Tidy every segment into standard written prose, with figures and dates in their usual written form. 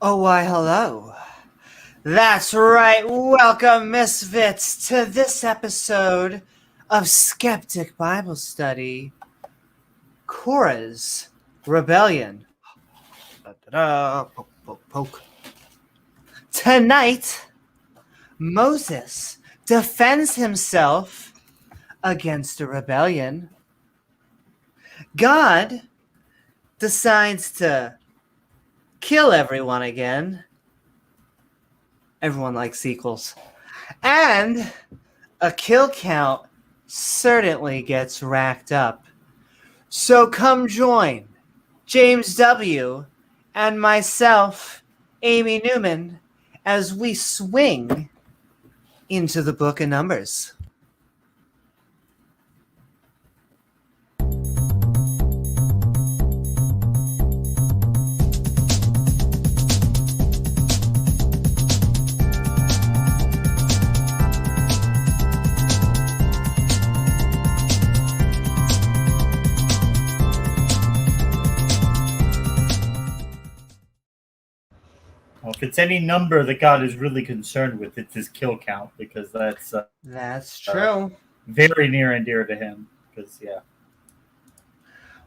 Oh, why, hello. That's right. Welcome, misfits, to this episode of Skeptic Bible Study, Korah's Rebellion. Poke, poke, poke. Tonight, Moses defends himself against a rebellion. God decides to kill everyone again. Everyone likes sequels. And a kill count certainly gets racked up. So come join James W. and myself, Amy Newman, as we swing into the book of Numbers. Well, if it's any number that God is really concerned with, it's his kill count, because that's true. Very near and dear to him. Because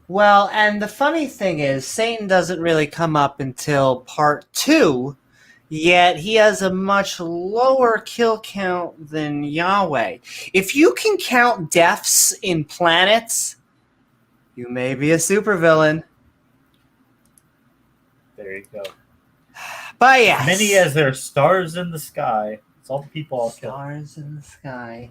Well, and the funny thing is, Satan doesn't really come up until part 2, yet he has a much lower kill count than Yahweh. If you can count deaths in planets, you may be a supervillain. there you go. But yes. As many as there are stars in the sky. It's all the people I'll kill. Stars in the sky.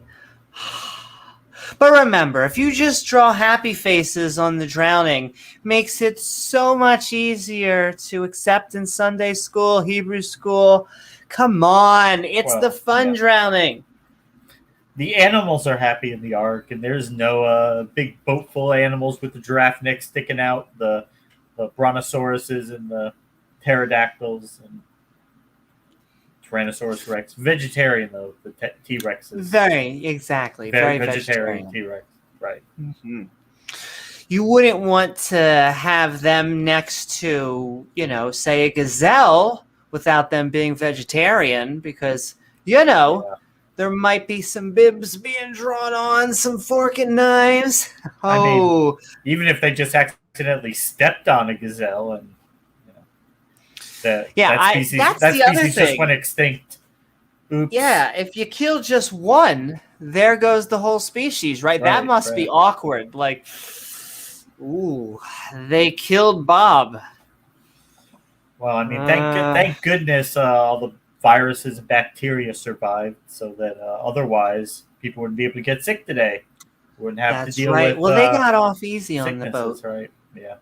But remember, if you just draw happy faces on the drowning, makes it so much easier to accept in Sunday school, Hebrew school. Come on, it's the fun drowning. The animals are happy in the ark, and there's no big boat full of animals with the giraffe neck sticking out, the brontosauruses and the pterodactyls and Tyrannosaurus Rex. Vegetarian, though, the T-Rex is Very vegetarian T-Rex, right. Mm-hmm. You wouldn't want to have them next to, say a gazelle without them being vegetarian, because, there might be some bibs being drawn on, some fork and knives. I mean, even if they just accidentally stepped on a gazelle and that species just went extinct. Oops. Yeah, if you kill just one, there goes the whole species, right? That must be awkward. Like, ooh, they killed Bob. Well, I mean, thank goodness all the viruses and bacteria survived, so that otherwise people wouldn't be able to get sick today. Wouldn't have to deal with. Well, they got off easy on the boat. That's right. Yeah.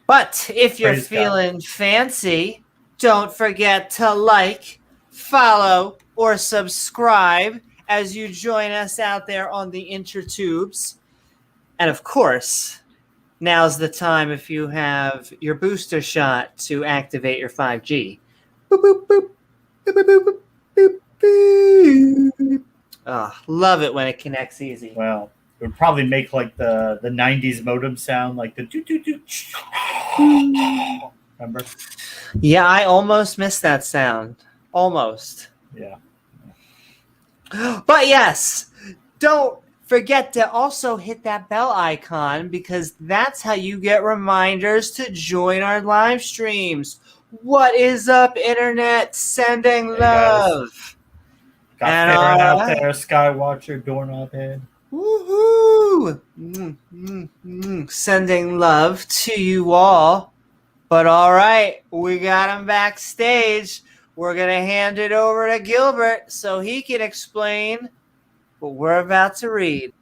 But if you're feeling fancy, don't forget to like, follow, or subscribe as you join us out there on the intertubes. And of course, now's the time if you have your booster shot to activate your 5G. Boop, boop, boop. Boop, boop, boop, boop, boop. Oh, love it when it connects easy. Well, it would probably make like the 90s modem sound, like the doo-doo-doo. Remember? Yeah, I almost missed that sound. Almost. Yeah. But yes, don't forget to also hit that bell icon, because that's how you get reminders to join our live streams. What is up, Internet? Sending love. Got Farron out there, Skywatcher, Doorknob Head. Woohoo! Sending love to you all. But all right, we got him backstage. We're going to hand it over to Gilbert so he can explain what we're about to read.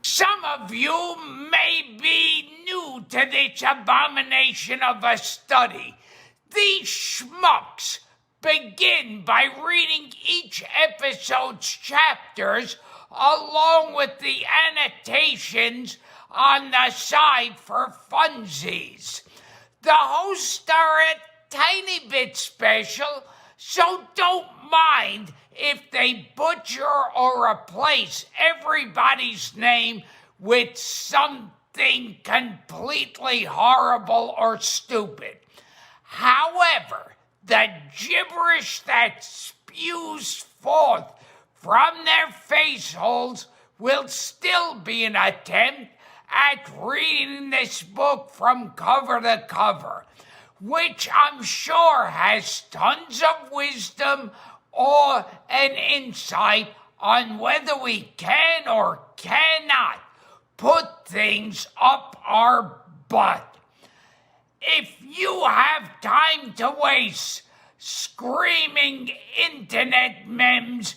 Some of you may be new to this abomination of a study. These schmucks begin by reading each episode's chapters along with the annotations on the side for funsies. The hosts are a tiny bit special, so don't mind if they butcher or replace everybody's name with something completely horrible or stupid. However, the gibberish that spews forth from their face holes will still be an attempt at reading this book from cover to cover, which I'm sure has tons of wisdom or an insight on whether we can or cannot put things up our butt. If you have time to waste screaming internet memes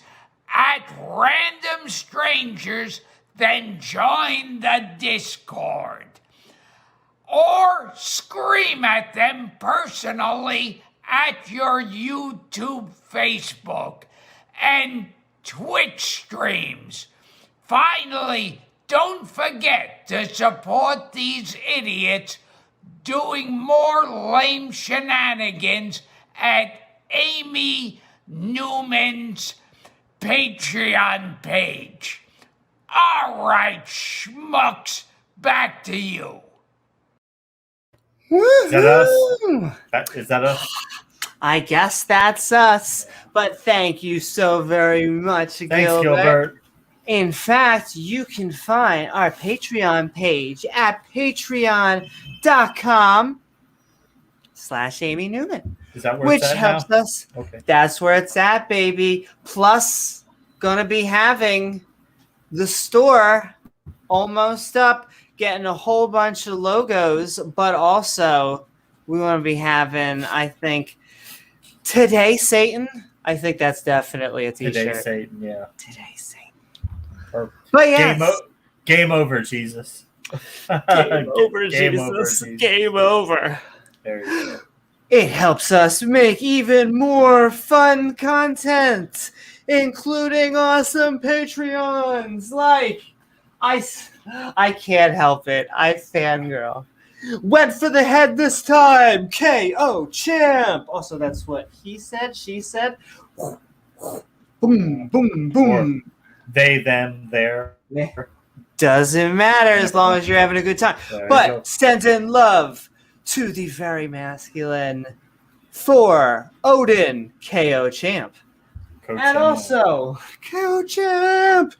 at random strangers, then join the Discord. Or scream at them personally at your YouTube, Facebook, and Twitch streams. Finally, don't forget to support these idiots doing more lame shenanigans at Amy Newman's Patreon page. All right, schmucks, back to you. Is that us? Is that us? I guess that's us. But thank you so very much, Gilbert. Thanks, Gilbert. In fact, you can find our Patreon page at patreon.com/Amy Newman. Is that where which it's at helps now? us. Okay. That's where it's at, baby. Plus, gonna be having the store almost up, getting a whole bunch of logos, but also we want to be having, I think, Today Satan. I think that's definitely a t-shirt. Today Satan, yeah. Today Satan. Perfect. But yes. Game over, Jesus. Game over, Jesus. Game over. There you go. It helps us make even more fun content, including awesome Patreons like I can't help it. I fangirl. Went for the head this time. KO champ. Also, that's what he said. She said. Boom, boom, boom. Or they, them, there. Doesn't matter as long as you're having a good time. But sending love to the very masculine for Odin, KO champ. And also KO champ.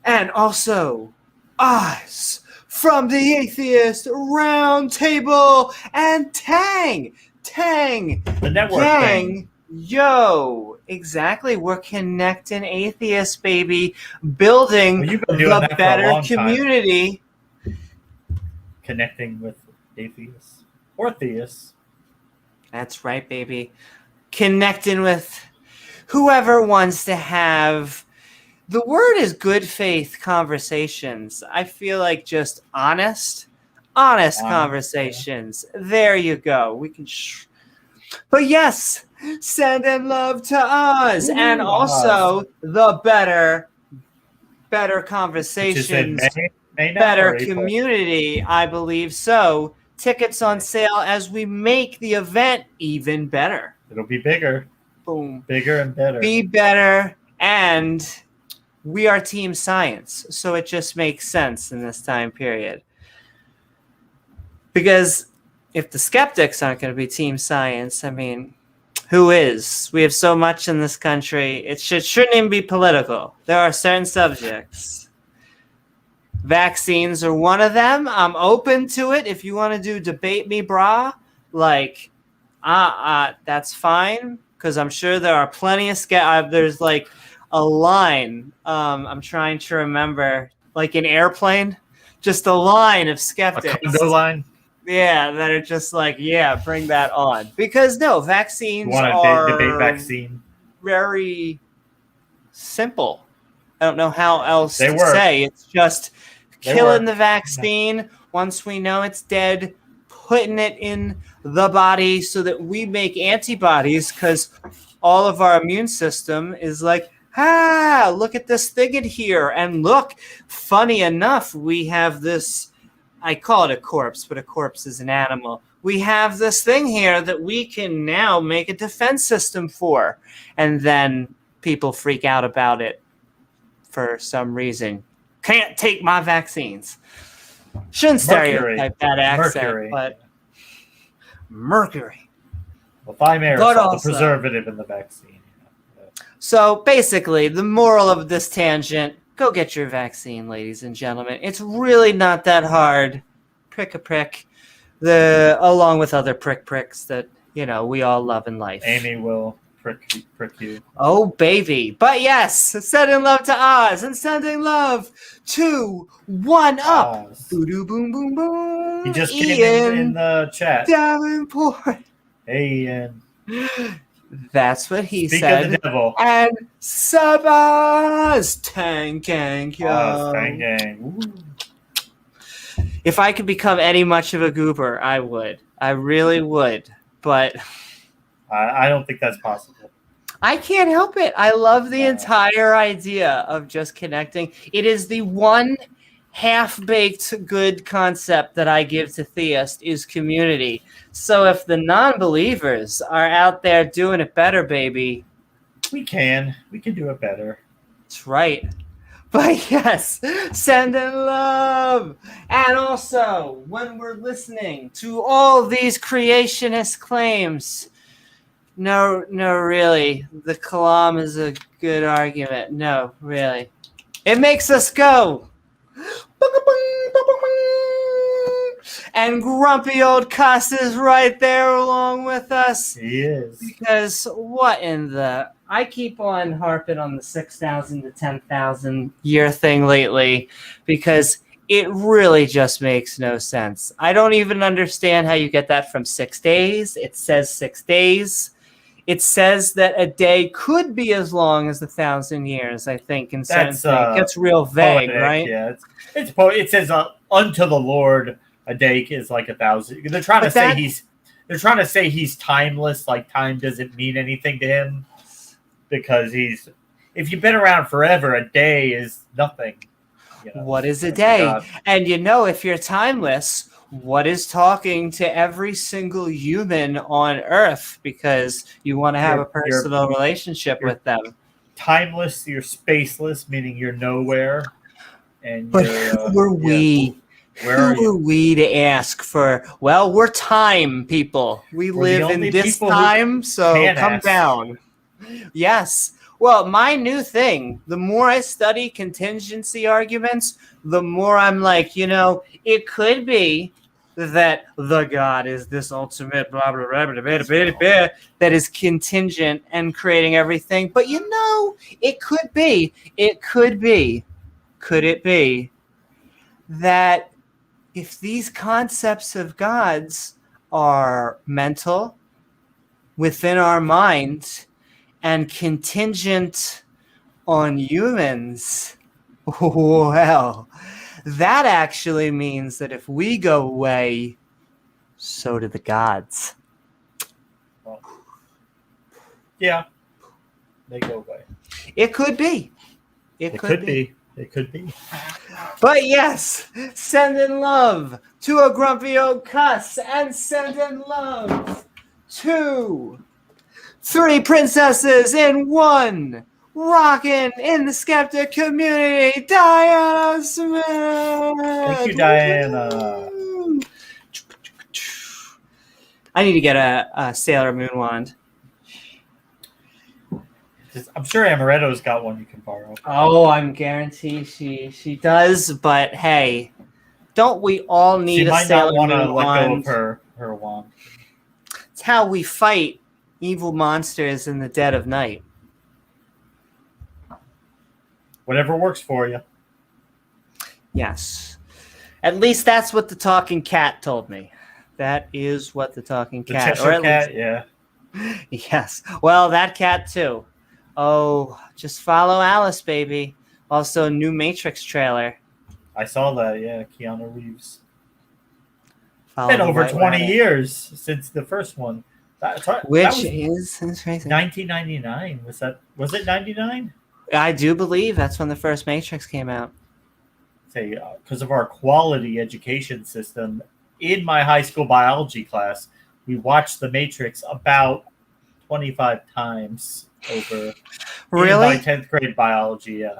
And also Eyes from the Atheist Round Table and Tang. The network Gang. thing. Yo, exactly. We're connecting atheists, baby. Building the better community. Connecting with atheists or theists. That's right, baby. Connecting with whoever wants to have. The word is good faith conversations. I feel like just honest conversations. Yeah. There you go. We can. But yes, send in love to us, and also the better conversations, better community. I believe so. Tickets on sale as we make the event even better. It'll be bigger. Boom. Bigger and better. Be better, and we are Team Science, so it just makes sense in this time period. Because if the skeptics aren't going to be Team Science, I mean, who is? We have so much in this country. It shouldn't even be political. There are certain subjects. Vaccines are one of them. I'm open to it. If you want to do debate me, brah, like, That's fine, because I'm sure there are plenty of there's like a line. I'm trying to remember, like an airplane, just a line of skeptics. A condo line? Yeah, that are just like, yeah, bring that on. Because no, vaccines are debate vaccine? Very simple. I don't know how else to say. It's just killing the vaccine. Once we know it's dead, putting it in the body so that we make antibodies, because all of our immune system is like, look at this thing in here. And look, funny enough, we have this, I call it a corpse, but a corpse is an animal. We have this thing here that we can now make a defense system for. And then people freak out about it for some reason. Can't take my vaccines. Shouldn't stereotype that accent, but mercury. Well, thimerosal, the preservative in the vaccine. So basically, the moral of this tangent, go get your vaccine, ladies and gentlemen. It's really not that hard. Prick a prick. Along with other pricks that, we all love in life. Amy will prick you. Oh, baby. But yes, sending love to Oz and sending love to One Up. Boo-doo, boom, boom, boom. He just came in the chat. Davenport. Hey, Ian. That's what he Speak said. Of the devil. And Sabas Tang Gang. If I could become any much of a goober, I would. I really would. But I don't think that's possible. I can't help it. I love the entire idea of just connecting. It is the one half-baked good concept that I give to theists is community. So if the non-believers are out there doing it better, baby. We can do it better. That's right. But yes, send in love. And also, when we're listening to all these creationist claims, no, really, the Kalam is a good argument. No, really. It makes us go. And grumpy old Cuss is right there along with us. He is. Because I keep on harping on the 6,000 to 10,000 year thing lately, because it really just makes no sense. I don't even understand how you get that from 6 days. It says 6 days. It says that a day could be as long as 1,000 years, I think, in certain things. It gets real vague, poetic, right? Yeah, it says unto the Lord a day is like 1,000. They're trying to say he's timeless, like time doesn't mean anything to him, because if you've been around forever, a day is nothing. What is a day? And if you're timeless, what is talking to every single human on Earth, because you want to have a personal relationship with them? Timeless, you're spaceless, meaning you're nowhere. But who are we? Who are we to ask for? Well, we're time people. We live in this time, so come down. Yes. Well, my new thing, the more I study contingency arguments, the more I'm like, it could be that the God is this ultimate blah, blah, blah, blah, blah, blah, blah, that is contingent and creating everything. But it could be, could it be that if these concepts of gods are mental, within our minds, and contingent on humans, well, that actually means that if we go away, so do the gods. Well, yeah, they go away. It could be. It could be. It could be. But yes, send in love to a grumpy old Cuss, and send in love to 3 princesses in one, rocking in the skeptic community, Diana Smith. Thank you, Diana. I need to get a Sailor Moon wand. I'm sure Amaretto's got one you can borrow. Oh, I'm guaranteed she does. But hey, don't we all need a Sailor Moon wand? She might not want to let go of her wand. It's how we fight evil monsters in the dead of night. Whatever works for you. Yes. At least that's what the talking cat told me. That is what the talking The cat. Cheshire Cat, yeah. Yes. Well, that cat too. Oh, just follow Alice, baby. Also, new Matrix trailer. I saw that, yeah. Keanu Reeves. Follow Been the over White 20 Rabbit. years since the first one. That Which was is crazy. 1999. Was it 99? I do believe that's when the first Matrix came out. Say, because of our quality education system, in my high school biology class, we watched The Matrix about 25 times over. Really? In my 10th grade biology, yeah.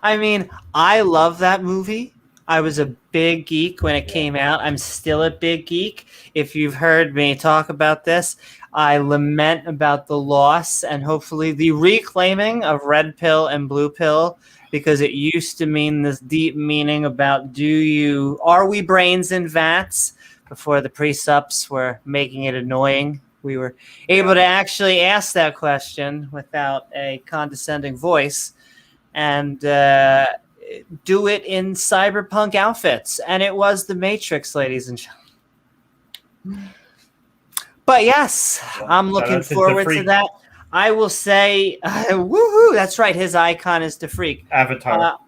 I mean, I love that movie. I was a big geek when it came out. I'm still a big geek. If you've heard me talk about this, I lament about the loss and hopefully the reclaiming of red pill and blue pill, because it used to mean this deep meaning about are we brains in vats? Before the pre-sups were making it annoying. We were able to actually ask that question without a condescending voice and do it in cyberpunk outfits. And it was The Matrix, ladies and gentlemen. But yes, I'm looking forward to that. I will say, woohoo, that's right. His icon is the Freak. Avatar.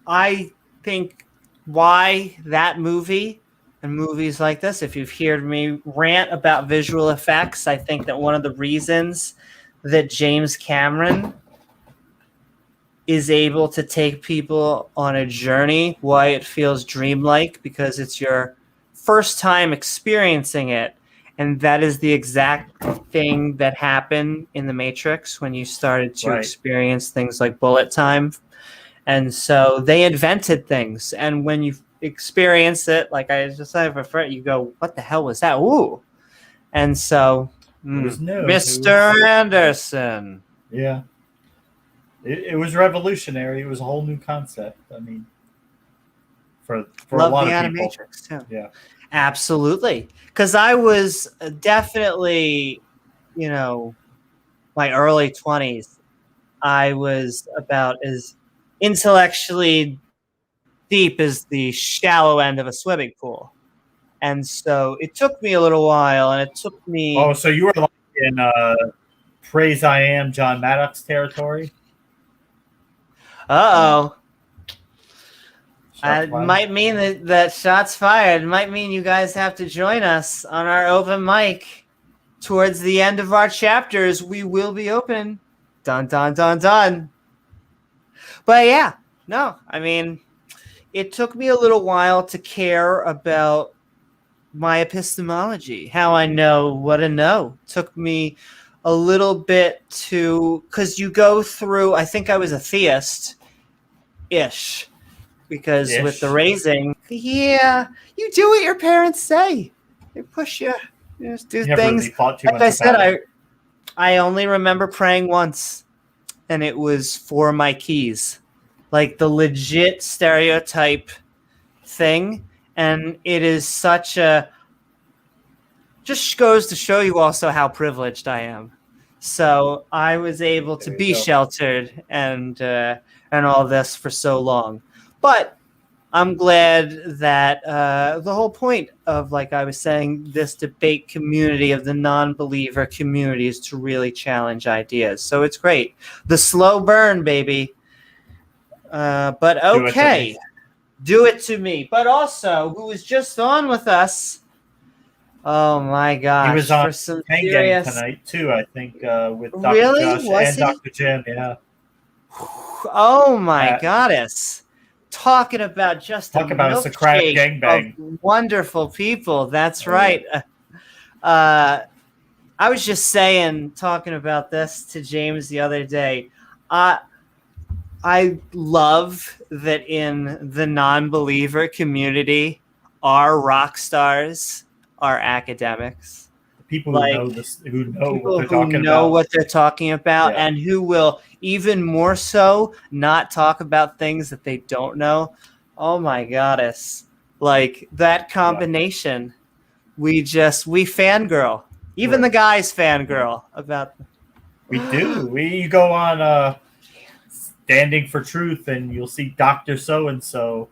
I think why that movie and movies like this, if you've heard me rant about visual effects, I think that one of the reasons that James Cameron is able to take people on a journey, why it feels dreamlike, because it's your first time experiencing it. And that is the exact thing that happened in The Matrix when you started to experience things like bullet time. And so they invented things. And when you experience it, like I just said, you go, what the hell was that? Ooh. And so, it was new. Mr. Anderson. Yeah. It was revolutionary. It was a whole new concept. I mean, for a lot of people. Matrix too. Yeah. Absolutely. Because I was definitely, my early 20s, I was about as intellectually deep as the shallow end of a swimming pool. And so it took me a little while, and it took me... Oh, so you were like in Praise I Am John Maddox territory? Uh-oh. It might mean that shots fired. It might mean you guys have to join us on our open mic. Towards the end of our chapters, we will be open. Dun, dun, dun, dun. But yeah, no, I mean, it took me a little while to care about my epistemology, how I know what to know. It took me a little bit because you go through, I think I was a theist-ish. Because with the raising, you do what your parents say. They push you. You just do things. Like I said, I only remember praying once, and it was for my keys. Like the legit stereotype thing. And it is such a... Just goes to show you also how privileged I am. So I was able to be sheltered and all this for so long. But I'm glad that the whole point of, like I was saying, this debate community of the non-believer community is to really challenge ideas. So it's great. The slow burn, baby. But okay. Do it to me. But also, who was just on with us? Oh my gosh. He was on for some serious tonight too, I think, with Dr. Really? Josh Was and he? Dr. Jim, yeah. Oh my goddess. Talking about just a Socratic gangbang of wonderful people. That's right. I was just talking about this to James the other day. I love that in the non-believer community, our rock stars are academics. People who know this, who know what they're talking about, and who will even more so not talk about things that they don't know. Oh my goddess. Like that combination, we fangirl. Even the guys fangirl about. We do. We go on Standing for Truth, and you'll see Dr. So-and-so,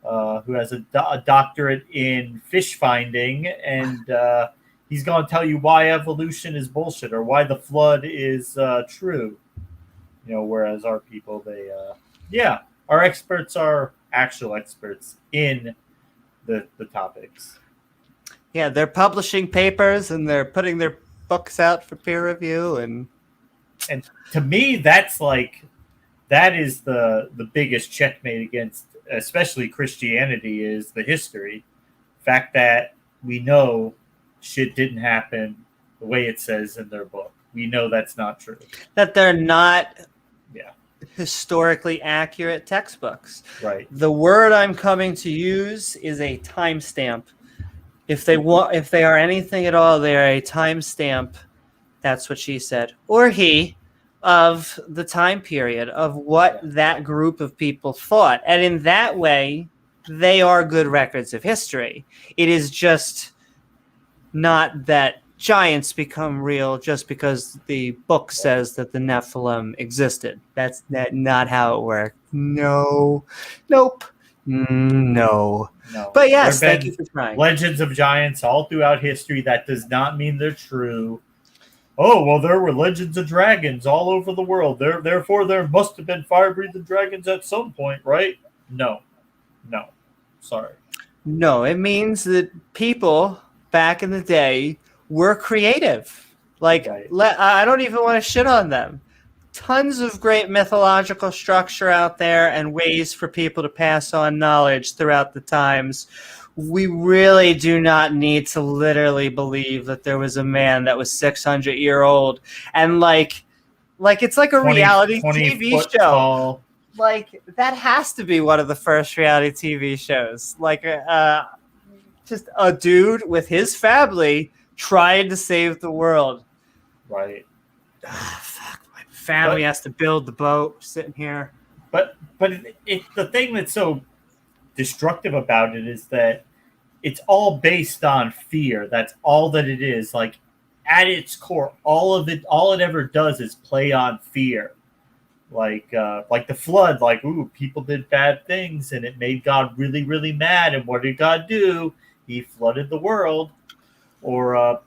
who has a doctorate in fish finding, and he's going to tell you why evolution is bullshit or why the flood is true. Whereas our people, our experts are actual experts in the topics. Yeah, they're publishing papers and they're putting their books out for peer review, and to me, that is the biggest checkmate against, especially Christianity, is the history. Fact that we know shit didn't happen the way it says in their book. We know that's not true. That they're not historically accurate textbooks. Right. The word I'm coming to use is a timestamp. If they are anything at all, they are a timestamp. That's what she said, or he, of the time period of what that group of people thought. And in that way, they are good records of history. It is just not that giants become real just because the book says that the Nephilim existed. That's not how it worked. No. Nope. No. But yes, thank you for trying. Legends of giants all throughout history. That does not mean they're true. Oh, well, there were legends of dragons all over the world. Therefore, there must have been fire-breathing dragons at some point, right? No. Sorry. No, it means that people back in the day were creative. I don't even want to shit on them. Tons of great mythological structure out there and ways for people to pass on knowledge throughout the times. We really do not need to literally believe that there was a man that was 600-year-old and it's like a reality TV show. Tall. That has to be one of the first reality TV shows. Just a dude with his family trying to save the world. Right. Fuck, my family has to build the boat sitting here. But the thing that's so destructive about it is that it's all based on fear. That's all that it is. At its core, all it ever does is play on fear. Like the flood, people did bad things and it made God really, really mad. And what did God do? He flooded the world. Or,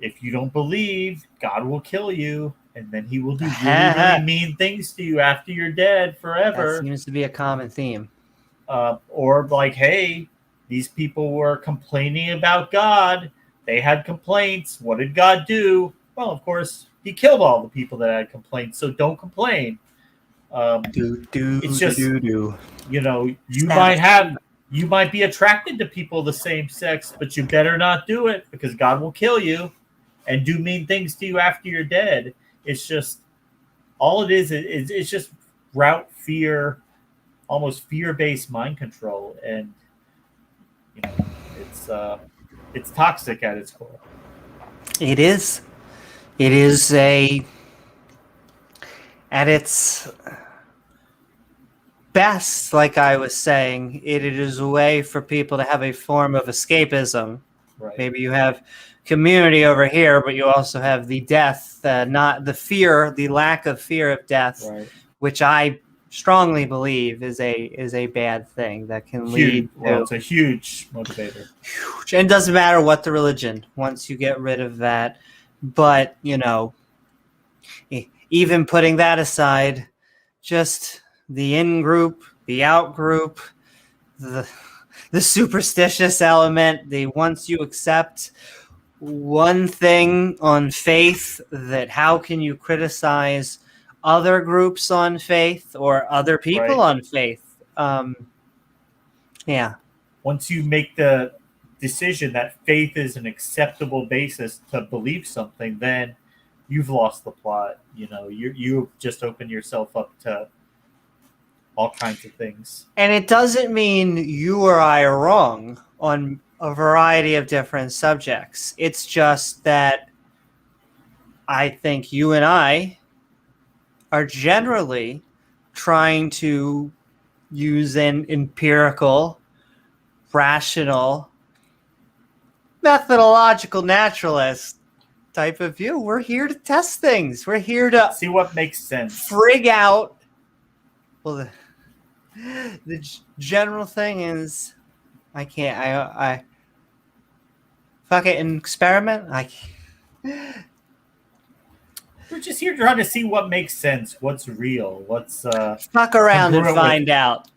if you don't believe, God will kill you. And then he will do really, really mean things to you after you're dead forever. That seems to be a common theme. Hey, these people were complaining about God. They had complaints. What did God do? Well, of course, he killed all the people that had complaints. So don't complain. It's just, you might be attracted to people of the same sex, but you better not do it because God will kill you and do mean things to you after you're dead. It's just, all it is it's just route fear, almost fear-based mind control. And, it's toxic at its core. It is. It is at its best, like I was saying, it is a way for people to have a form of escapism. Right. Maybe you have community over here, but you also have the death, not the fear, the lack of fear of death, right, which I strongly believe is a bad thing that can lead to. Well, it's a huge motivator. Huge. And it doesn't matter what the religion, once you get rid of that. But, even putting that aside, just the in-group, the out-group, the superstitious element, once you accept one thing on faith, that how can you criticize other groups on faith or other people on faith? Once you make the decision that faith is an acceptable basis to believe something, then you've lost the plot. You've just opened yourself up to all kinds of things. And it doesn't mean you or I are wrong on a variety of different subjects. It's just that I think you and I are generally trying to use an empirical rational, methodological naturalist type of view. We're here to test things. We're here to see what makes sense. Frig out. Well, the general thing is, I can't. I fuck it and experiment. We're just here trying to see what makes sense, what's real, what's fuck around and find out.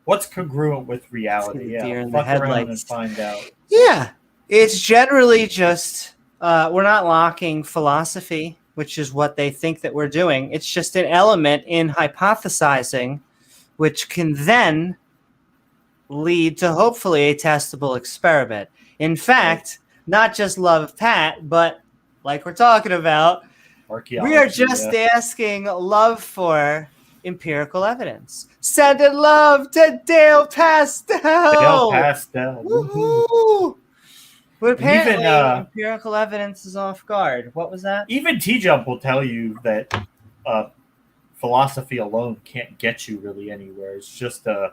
What's congruent with reality? Yeah, fuck around and find out. Yeah, it's generally just we're not locking philosophy, which is what they think that we're doing. It's just an element in hypothesizing, which can then lead to hopefully a testable experiment. In fact, not just love Pat, but like we're talking about, we are just asking love for empirical evidence. Sending love to Dale Pastel. Dale Pastel. Woo-hoo. But apparently, empirical evidence is off guard. What was that? Even T-Jump will tell you that philosophy alone can't get you really anywhere. It's just a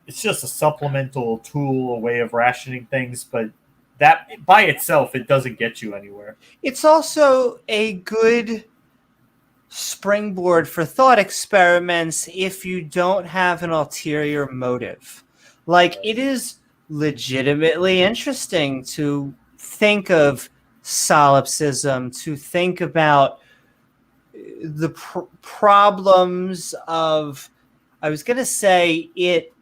supplemental tool, a way of rationing things, but that by itself, it doesn't get you anywhere. It's also a good springboard for thought experiments if you don't have an ulterior motive. Like, it is legitimately interesting to think of solipsism, to think about the problems of, I was going to say it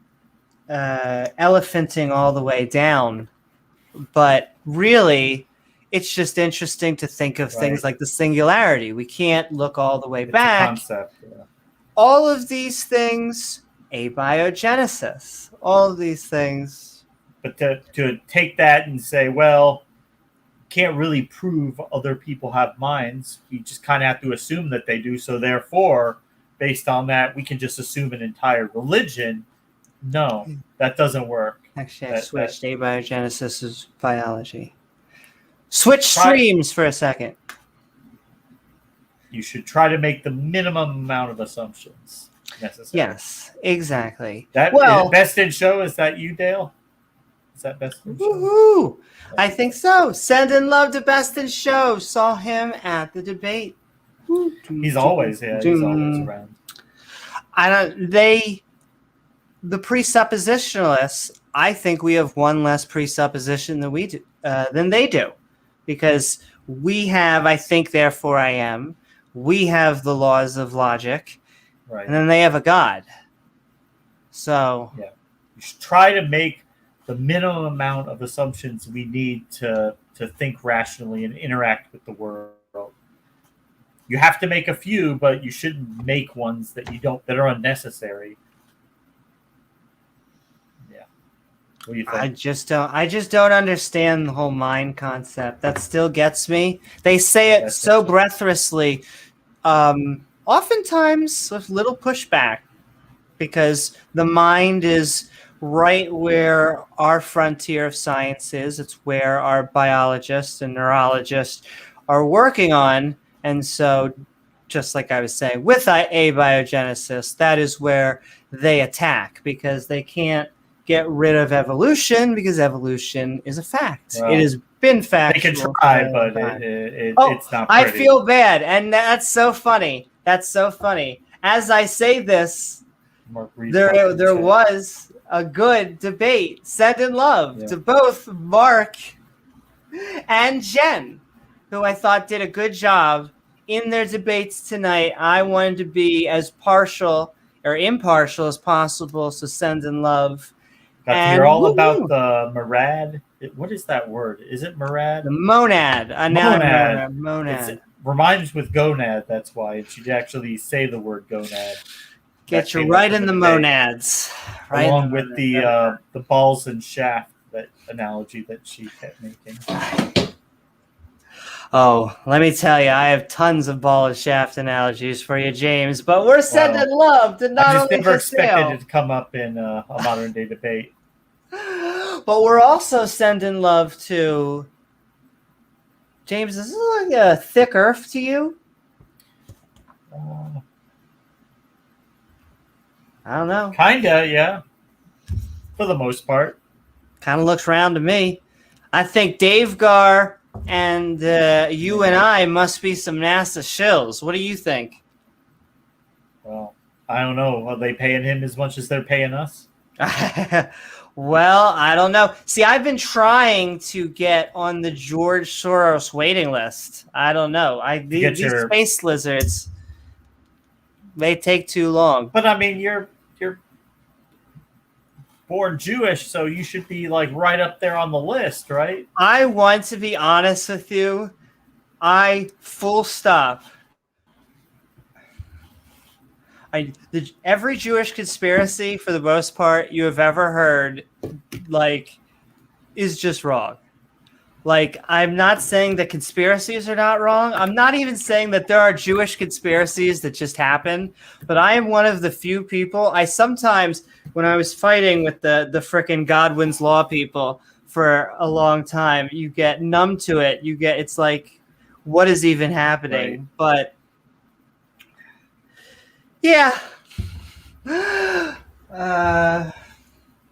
elephanting all the way down, but really it's just interesting to think of things like the singularity. We can't look all the way back. It's a concept, yeah. All of these things, abiogenesis, all of these things. But to take that and say, well, can't really prove other people have minds. You just kind of have to assume that they do. So therefore, based on that, we can just assume an entire religion. No, that doesn't work. Actually, I switched. Abiogenesis is biology. Switch streams for a second. You should try to make the minimum amount of assumptions necessary. Yes, exactly. Best in show, is that you, Dale? Is that best in show? Woohoo! I think so. Sending love to Best in Show. Saw him at the debate. He's always around. The presuppositionalists, I think we have one less presupposition than they do, because we have, I think, therefore I am. We have the laws of logic, right, and then they have a God. So yeah, you should try to make the minimum amount of assumptions we need to think rationally and interact with the world. You have to make a few, but you shouldn't make ones that are unnecessary. Yeah. What do you think? I just don't understand the whole mind concept. That still gets me. They say it so breathlessly, oftentimes with little pushback, because the mind is right where our frontier of science is. It's where our biologists and neurologists are working on. And so, just like I was saying, with abiogenesis, that is where they attack, because they can't get rid of evolution, because evolution is a fact. Well, it has been factual. They can try, but it's not pretty. I feel bad, and that's so funny. That's so funny. As I say this, there was a good debate, sending love to both Mark and Jen, who I thought did a good job in their debates tonight. I wanted to be as partial or impartial as possible, so sending love. Got to hear all about the Murad. What is that word? Is it Murad? The monad. Monad. It rhymes with gonad, that's why. It should actually say the word gonad. Get you right in the monads. Right, along with the balls and shaft, that analogy that she kept making. Oh, let me tell you, I have tons of ball and shaft analogies for you, James, but we're sending love to not only I just never expected it to come up in a modern day debate. But we're also sending love to James. Is this like a thick earth to you? Uh, I don't know. Kinda, yeah. for the most part. Kind of looks round to me. I think Dave Gar and you and I must be some NASA shills. What do you think? Well, I don't know. Are they paying him as much as they're paying us? Well, I don't know. See, I've been trying to get on the George Soros waiting list. I don't know. These space lizards, they take too long. But I mean, you're born Jewish, so you should be like right up there on the list, right? I want to be honest with you. Full stop. Every Jewish conspiracy, for the most part, you have ever heard, like, is just wrong. Like, I'm not saying that conspiracies are not wrong. I'm not even saying that there are Jewish conspiracies that just happen. But I am one of the few people. I sometimes, when I was fighting with the frickin' Godwin's Law people for a long time, you get numb to it. It's like, what is even happening? Right. But yeah.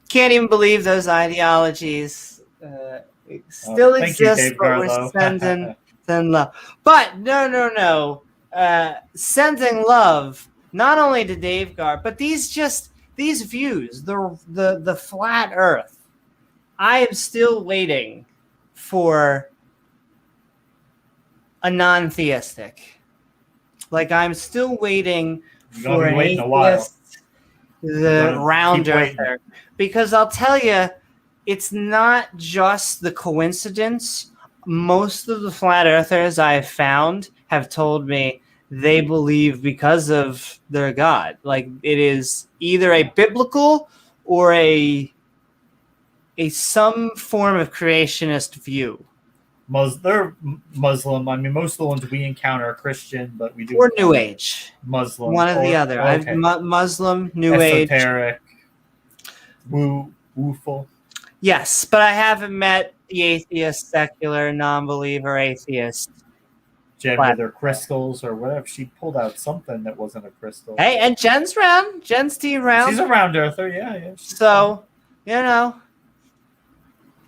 Can't even believe those ideologies still exist, but we're sending love. But no. Sending love not only to Dave Gar, but these views, the flat Earth. I am still waiting for a non-theistic. Like, I'm still waiting for an atheist, the round earther. Because I'll tell you, it's not just the coincidence. Most of the flat earthers I've found have told me they believe because of their God. Like, it is either a biblical or a some form of creationist view. They're Muslim. I mean, most of the ones we encounter are Christian, but we do. Or New Age. Muslim. One or the other. Okay. Muslim, New Age. Esoteric. Wooful. Yes, but I haven't met the atheist, secular, non-believer atheist. Jen with her crystals or whatever. She pulled out something that wasn't a crystal. Hey, and Jen's round. Jen's around. She's a round earther, yeah. So, you know.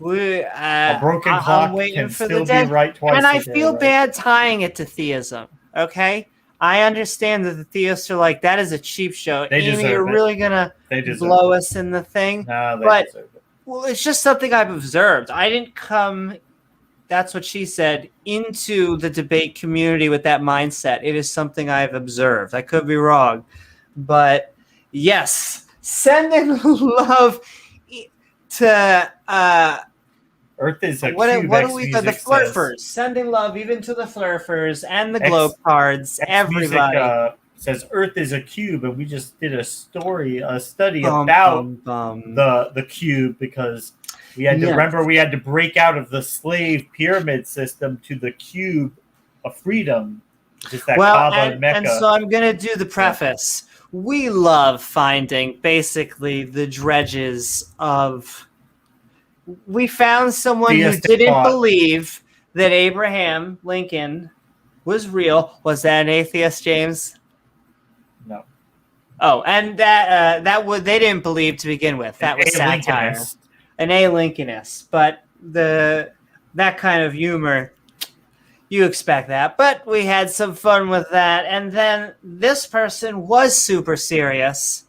A broken clock can still be right twice. And I feel bad tying it to theism. Okay, I understand that the theists are like, that is a cheap show. Amy, you're really gonna blow us in the thing. No, they deserve it. Well, it's just something I've observed. I didn't come. That's what she said, into the debate community with that mindset. It is something I've observed. I could be wrong, but yes, sending love to. Earth is a cube. What do we do? The flurfers. Sending love even to the flurfers and the globe cards. Everybody says Earth is a cube, and we just did a study about the cube because we had to remember we had to break out of the slave pyramid system to the cube of freedom. Just that Kaaba and Mecca. And so I'm going to do the preface. We love finding basically the dredges of. We found someone who didn't believe that Abraham Lincoln was real. Was that an atheist, James? No. Oh, and that they didn't believe to begin with. That was satire. An A-Lincolnist. But that kind of humor, you expect that. But we had some fun with that. And then this person was super serious.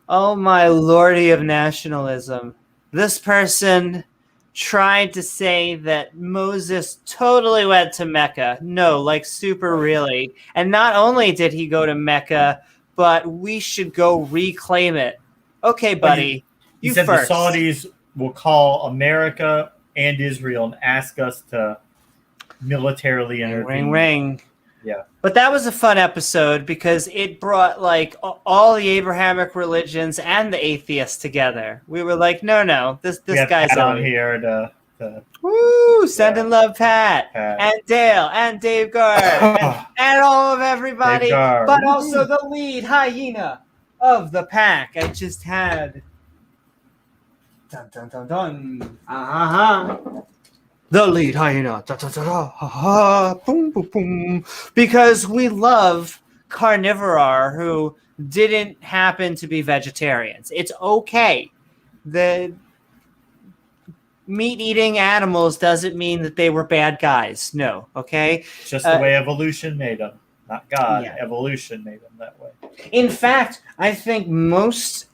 Oh, my lordy of nationalism. This person tried to say that Moses totally went to Mecca. No, like super really. And not only did he go to Mecca, but we should go reclaim it. Okay, buddy. He said first. The Saudis will call America and Israel and ask us to militarily intervene. Ring. Yeah. But that was a fun episode because it brought like all the Abrahamic religions and the atheists together. We were like, no, this guy's Pat on here to woo, sending love, Pat and Dale and Dave Gar and all of everybody, but also the lead hyena of the pack. I just had dun dun dun dun. The lead hyena, boom, boom, boom, because we love carnivora who didn't happen to be vegetarians. It's okay. the meat-eating animals doesn't mean that they were bad guys. No, okay? It's just the way evolution made them. Not God. Yeah. Evolution made them that way. In fact, I think most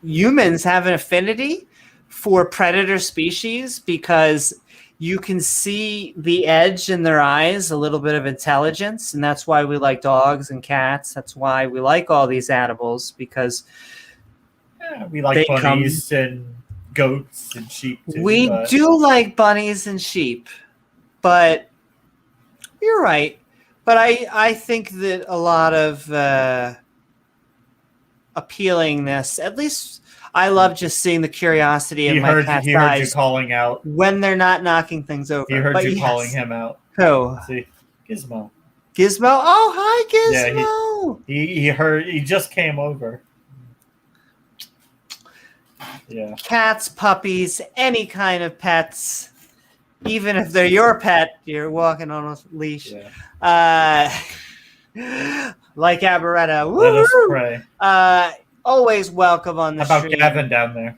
humans have an affinity for predator species because you can see the edge in their eyes, a little bit of intelligence, and that's why we like dogs and cats. That's why we like all these animals, because we like bunnies and goats and sheep too. We do like bunnies and sheep, but you're right. But I think that a lot of appealingness, at least I love just seeing the curiosity in my cat's eyes. He heard you calling out. When they're not knocking things over. He heard you calling him out. Who? See, Gizmo. Gizmo? Oh, hi, Gizmo. Yeah, he just came over. Yeah. Cats, puppies, any kind of pets, even if they're your pet, you're walking on a leash. Yeah. Like Aberetta. Let us pray. Always welcome on the How about stream. Gavin down there?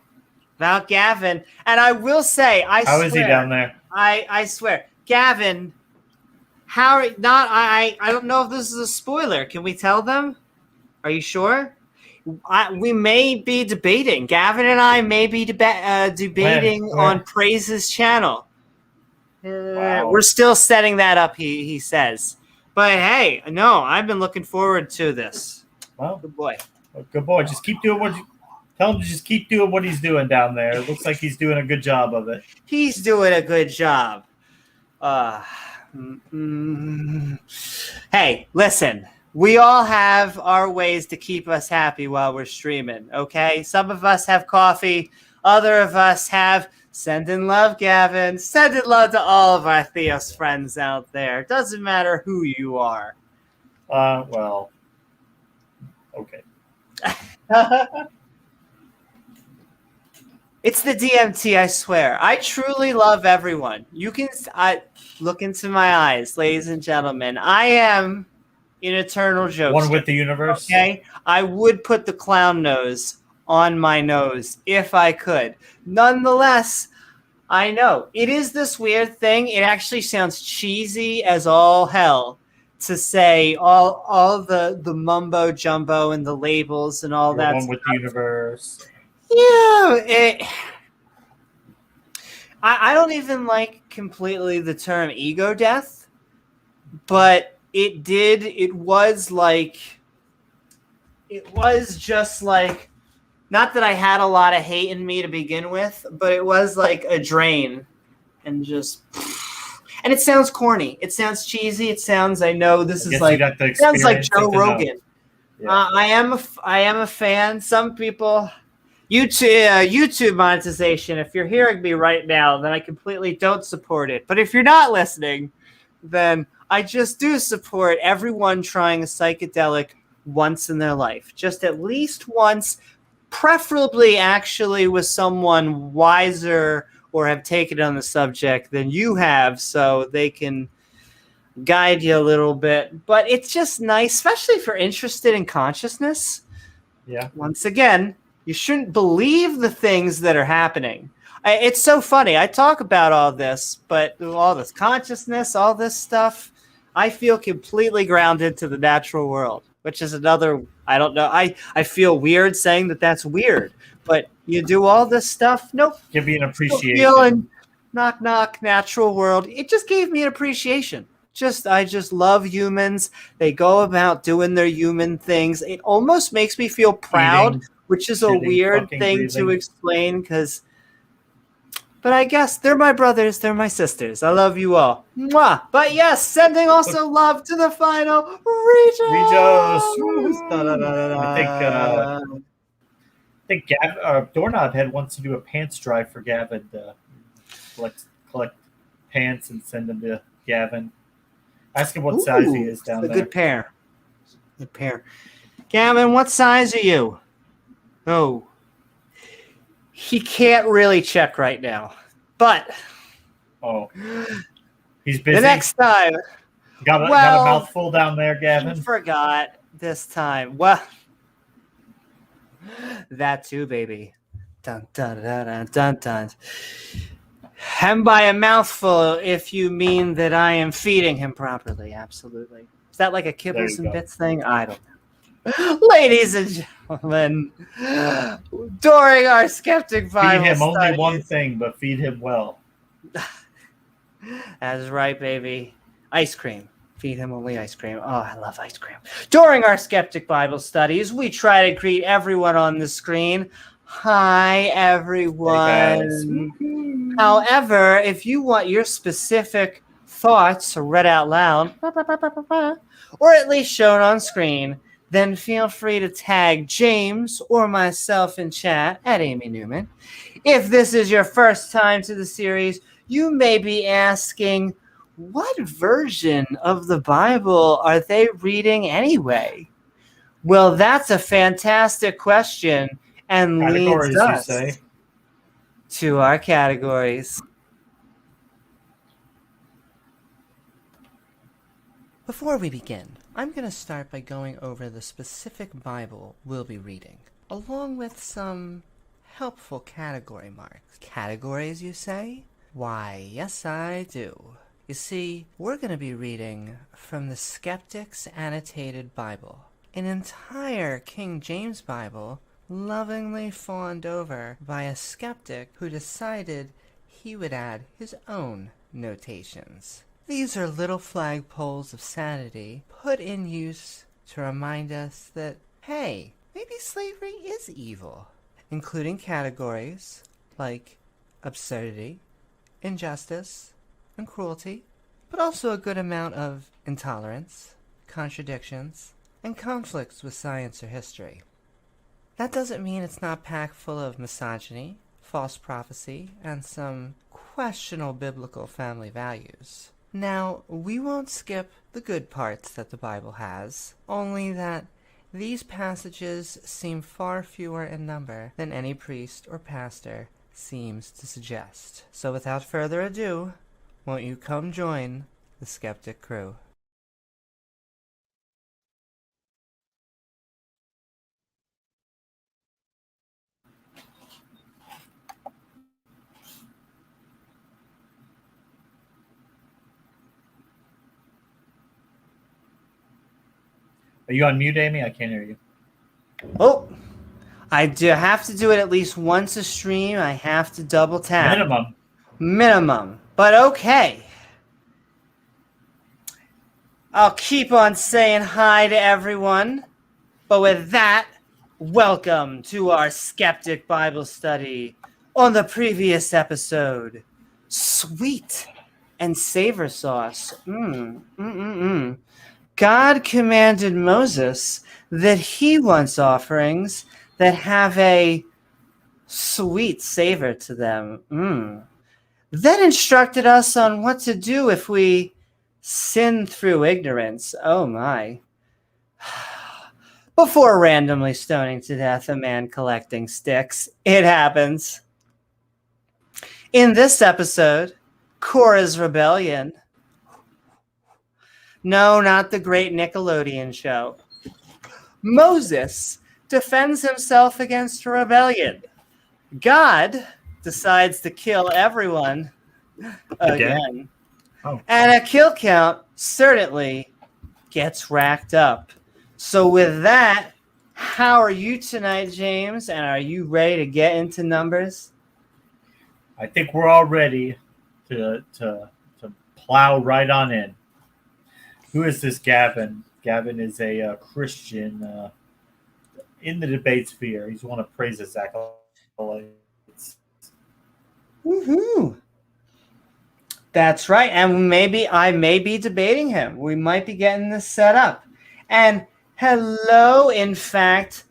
About Gavin. And I will say, How is he down there? I swear. Gavin, I don't know if this is a spoiler. Can we tell them? Are you sure? We may be debating. Gavin and I may be debating on Praise's channel. Wow. We're still setting that up, he says. But hey, no, I've been looking forward to this. Well, good boy. Good boy. Just keep doing tell him to just keep doing what he's doing down there. It looks like he's doing a good job of it. He's doing a good job. Hey, listen. We all have our ways to keep us happy while we're streaming, okay? Some of us have coffee. Other of us have sending love, Gavin. Sending love to all of our Theos friends out there. Doesn't matter who you are. Well, okay. It's the DMT, I swear. I truly love everyone. You can look into my eyes, ladies and gentlemen. I am an eternal joke. One with the universe. Okay? I would put the clown nose on my nose if I could. Nonetheless, I know it is this weird thing. It actually sounds cheesy as all hell to say all the mumbo jumbo and the labels and all that. One with the universe. Yeah, I don't even like completely the term ego death, but it was just like, not that I had a lot of hate in me to begin with, but it was like a drain and just, and it sounds corny. It sounds cheesy. It sounds, I know this is like, it sounds like Joe Rogan. Yeah. I am a fan. Some people, YouTube monetization, if you're hearing me right now, then I completely don't support it. But if you're not listening, then I just do support everyone trying a psychedelic once in their life. Just at least once, preferably actually with someone wiser or have taken on the subject than you have, so they can guide you a little bit. But it's just nice, especially if you're interested in consciousness. Yeah. Once again, you shouldn't believe the things that are happening. It's so funny. I talk about all this, but all this consciousness, all this stuff, I feel completely grounded to the natural world, which is another, I don't know. I feel weird saying that that's weird, but you do all this stuff. Nope. Give me an appreciation. Feeling, knock, knock, natural world. It just gave me an appreciation. I just love humans. They go about doing their human things. It almost makes me feel proud, which is a weird thing to explain, but I guess they're my brothers, they're my sisters. I love you all. Mwah. But yes, sending also love to the final Regis. I think Doorknob Head wants to do a pants drive for Gavin to collect pants and send them to Gavin. Ask him what size he is down there. Good pair. Gavin, what size are you? Oh, he can't really check right now, but he's busy. The next time, got a mouthful down there, Gavin. He forgot this time. Well, that too, baby. Dun, dun, dun, dun, dun, dun. And by a mouthful, if you mean that I am feeding him properly, absolutely. Is that like a kibbles and bits thing? I don't know. Ladies and gentlemen, during our Skeptic Bible Feed him studies, only one thing, but feed him well. That's right, baby. Ice cream. Feed him only ice cream. Oh, I love ice cream. During our Skeptic Bible studies, we try to greet everyone on the screen. Hi, everyone. Hey, However, if you want your specific thoughts read out loud, or at least shown on screen, then feel free to tag James or myself in chat at Amy Newman. If this is your first time to the series, you may be asking, what version of the Bible are they reading anyway? Well, that's a fantastic question and leads us to our categories. Before we begin, I'm going to start by going over the specific Bible we'll be reading, along with some helpful category marks. Categories, you say? Why, yes, I do. You see, we're going to be reading from the Skeptic's Annotated Bible, an entire King James Bible lovingly fawned over by a skeptic who decided he would add his own notations. These are little flagpoles of sanity put in use to remind us that, hey, maybe slavery is evil, including categories like absurdity, injustice, and cruelty, but also a good amount of intolerance, contradictions, and conflicts with science or history. That doesn't mean it's not packed full of misogyny, false prophecy, and some questionable biblical family values. Now, we won't skip the good parts that the Bible has, only that these passages seem far fewer in number than any priest or pastor seems to suggest. So without further ado, won't you come join the Skeptic crew? Are you on mute, Amy? I can't hear you. Oh, I do have to do it at least once a stream. I have to double tap. Minimum. But okay. I'll keep on saying hi to everyone. But with that, welcome to our Skeptic Bible study. On the previous episode, sweet and savor sauce. God commanded Moses that he wants offerings that have a sweet savor to them. Then instructed us on what to do if we sin through ignorance. Oh my. Before randomly stoning to death a man collecting sticks. It happens. In this episode, Korah's rebellion. No, not the great Nickelodeon show. Moses defends himself against a rebellion. God decides to kill everyone again. Oh. And a kill count certainly gets racked up. So with that, how are you tonight, James? And are you ready to get into numbers? I think we're all ready to plow right on in. Who is this Gavin? Gavin is a Christian in the debate sphere. He's one of Praise's acolytes. Woohoo! That's right. And maybe I may be debating him. We might be getting this set up. And hello, in fact,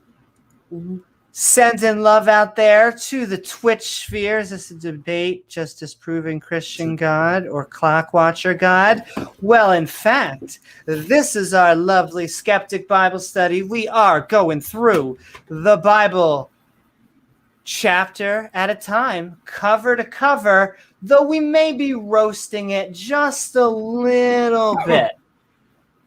sending love out there to the Twitch sphere. Is this a debate, justice proving Christian God or clock watcher God? Well, in fact, this is our lovely Skeptic Bible study. We are going through the Bible chapter at a time, cover to cover, though we may be roasting it just a little bit.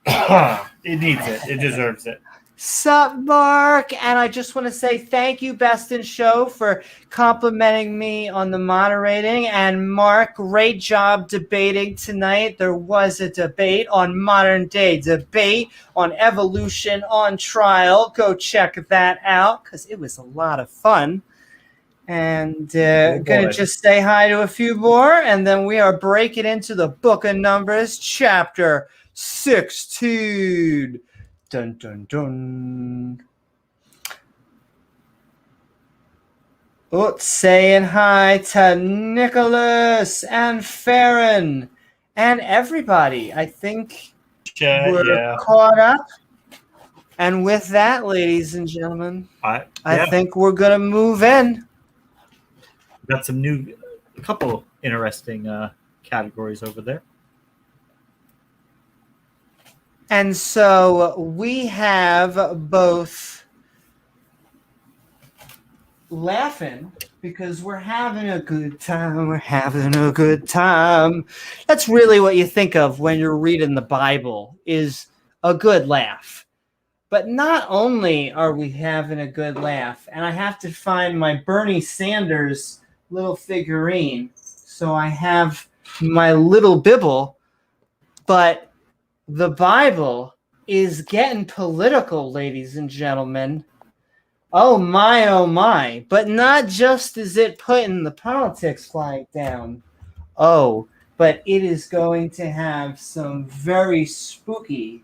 It needs it. It deserves it. Sup, Mark? And I just want to say thank you, Best in Show, for complimenting me on the moderating. And Mark, great job debating tonight. There was a debate on modern day debate on evolution on trial. Go check that out because it was a lot of fun. And gonna just say hi to a few more, and then we are breaking into the Book of Numbers, chapter 16. Dun, dun, dun. Oh, saying hi to Nicholas and Farron and everybody. I think we're caught up. And with that, ladies and gentlemen, I think we're going to move in. Got a couple interesting categories over there. And so we have both laughing because we're having a good time. We're having a good time. That's really what you think of when you're reading the Bible, is a good laugh. But not only are we having a good laugh, and I have to find my Bernie Sanders little figurine. So I have my little Bibble, but the Bible is getting political, ladies and gentlemen. Oh my. But not just is it putting the politics flag down. Oh, but it is going to have some very spooky.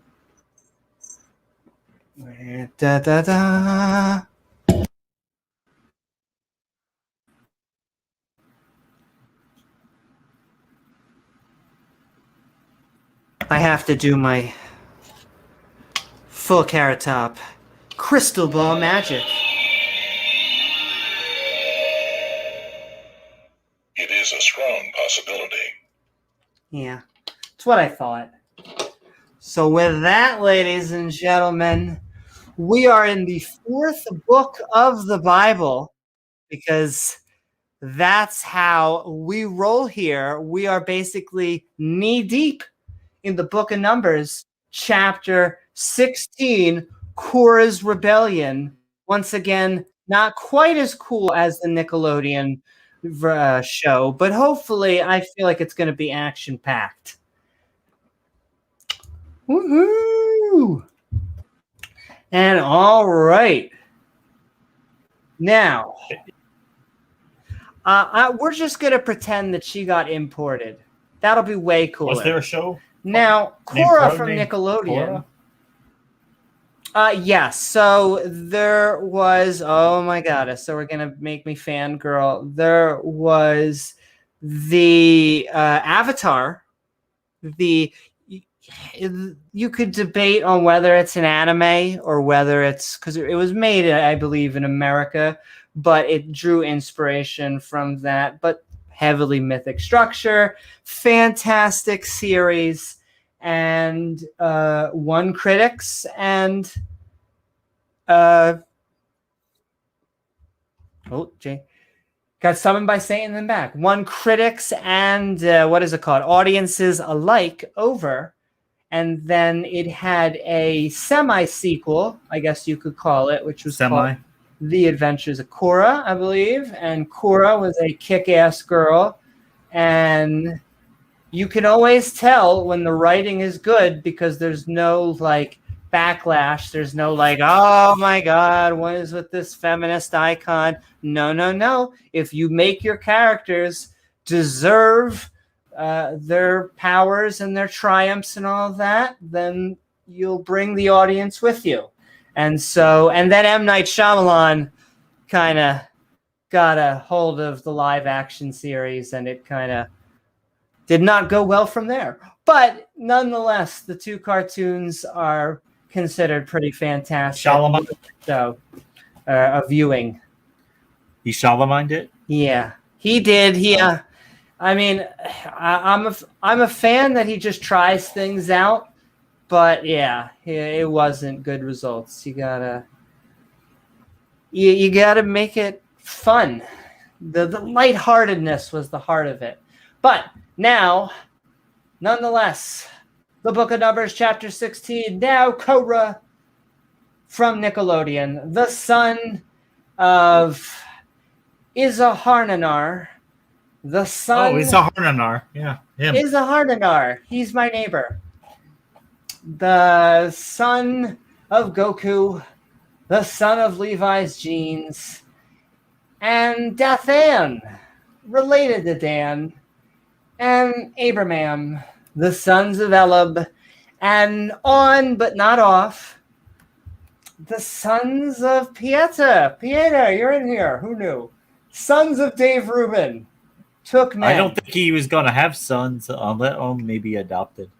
Da, da, da. I have to do my full Carrot Top crystal ball magic. It is a strong possibility. Yeah, that's what I thought. So with that, ladies and gentlemen, we are in the fourth book of the Bible because that's how we roll here. We are basically knee deep in the Book of Numbers, chapter 16, Korah's Rebellion. Once again, not quite as cool as the Nickelodeon show, but hopefully I feel like it's going to be action-packed. Woohoo! And all right. Now, we're just going to pretend that she got imported. That'll be way cooler. Was there a show? Now, Korah from Nickelodeon. Yes. So there was, oh my God. So we're going to make me fangirl. There was the Avatar. You could debate on whether it's an anime or whether it's, because it was made, I believe, in America, but it drew inspiration from that. But heavily mythic structure, fantastic series, and won critics and Jay got summoned by Satan and back. Won critics and what is it called? Audiences alike over. And then it had a semi-sequel, I guess you could call it, which was called The Adventures of Korah, I believe. And Korah was a kick-ass girl. And you can always tell when the writing is good because there's no, like, backlash. There's no, like, oh, my God, what is with this feminist icon? No. If you make your characters deserve their powers and their triumphs and all of that, then you'll bring the audience with you. And then M. Night Shyamalan kind of got a hold of the live action series, and it kind of did not go well from there. But nonetheless, the two cartoons are considered pretty fantastic. Shyamalan. So, a viewing. He Shalamined it? Yeah, he did. I mean, I'm a fan that he just tries things out, but yeah, it wasn't good results. You gotta make it fun. The lightheartedness was the heart of it. But now, nonetheless, the Book of Numbers, chapter 16. Now, Korah from Nickelodeon, the son of Izaharnanar, the son... Oh, Izaharnanar. Yeah, him. Izaharnanar. He's my neighbor. The son of Goku, the son of Levi's jeans, and Dathan, related to Dan, and Abraham, the sons of Elab, and on but not off, the sons of Pieta. Pieta, you're in here. Who knew? Sons of Dave Rubin. Took men. I don't think he was going to have sons, let alone maybe adopted.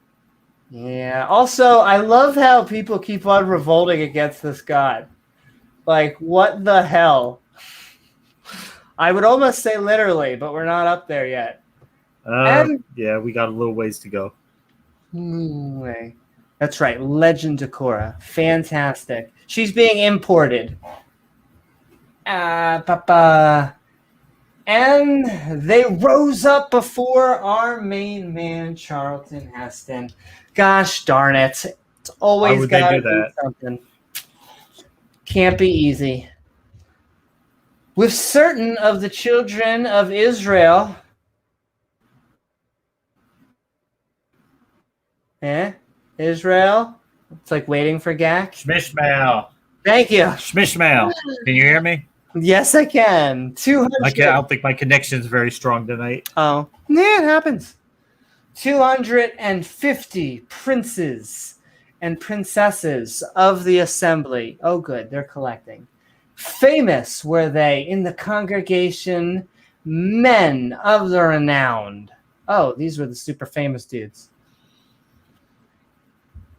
Yeah. Also, I love how people keep on revolting against this god. Like, what the hell? I would almost say literally, but we're not up there yet. Yeah, we got a little ways to go. That's right. Legend of Korah. Fantastic. She's being imported. And they rose up before our main man, Charlton Heston. Gosh darn it. It's always got to be something. Can't be easy. With certain of the children of Israel... Israel? It's like waiting for Gak. Shmishmael. Thank you. Shmishmael. Can you hear me? Yes, I can. 200. I don't think my connection is very strong tonight. Oh, yeah, it happens. 250 princes and princesses of the assembly. Oh, good. They're collecting. Famous were they in the congregation, men of the renowned. Oh, these were the super famous dudes.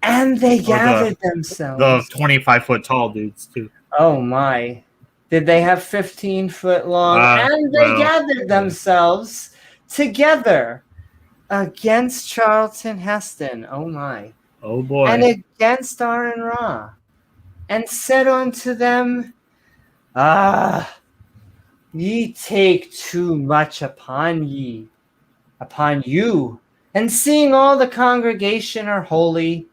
And they gathered themselves. The 25-foot tall dudes, too. Oh, my. Did they have 15-foot long? And they gathered themselves together against Charlton Heston. Oh, my. Oh, boy. And against Aaron Ra. And said unto them, ye take too much upon you. And seeing all the congregation are holy,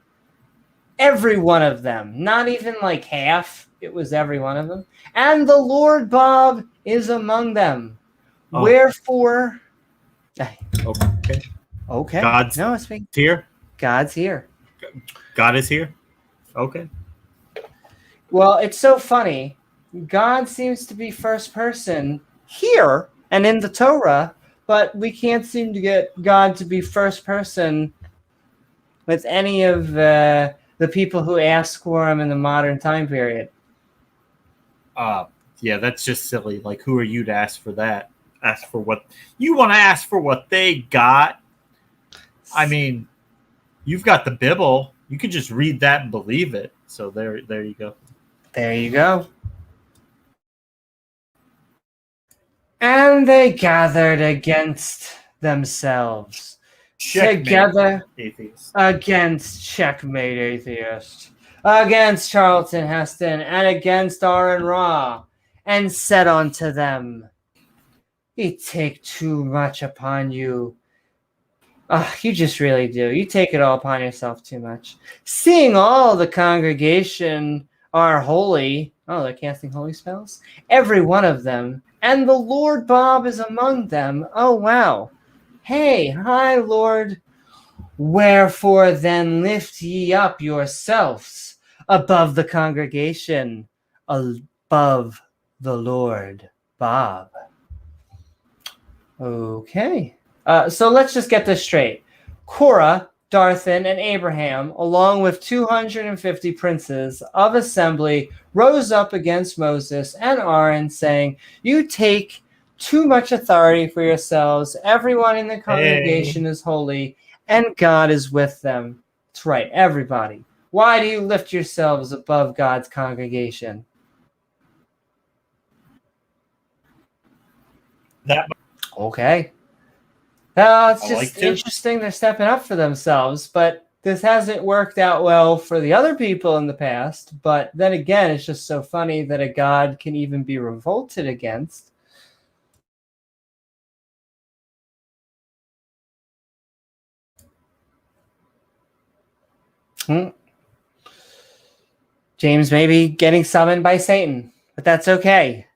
every one of them, not even like half, it was every one of them. And the Lord Bob is among them. Oh. Wherefore... Okay. God's here? God's here. God is here? Okay. Well, it's so funny. God seems to be first person here and in the Torah, but we can't seem to get God to be first person with any of the people who ask for him in the modern time period. Yeah, that's just silly. Like, who are you to ask for that? Ask for what you want to ask for what they got. I mean, you've got the Bible. You can just read that and believe it. So there you go. There you go. And they gathered against themselves. Checkmate, together atheist. Against Checkmate Atheist, against Charlton Heston, and against Aaron Ra, and said unto them, ye take too much upon you. You just really do. You take it all upon yourself too much. Seeing all the congregation are holy. Oh, they're casting holy spells? Every one of them. And the Lord Bob is among them. Oh, wow. Hey, hi, Lord. Wherefore then lift ye up yourselves above the congregation, above the Lord Bob. Okay. So let's just get this straight. Korah, Dathan, and Abraham, along with 250 princes of assembly, rose up against Moses and Aaron, saying, you take too much authority for yourselves. Everyone in the congregation is holy, and God is with them. That's right, everybody. Why do you lift yourselves above God's congregation? Okay. It's just interesting they're stepping up for themselves, but this hasn't worked out well for the other people in the past. But then again, it's just so funny that a God can even be revolted against. James may be getting summoned by Satan, but that's okay.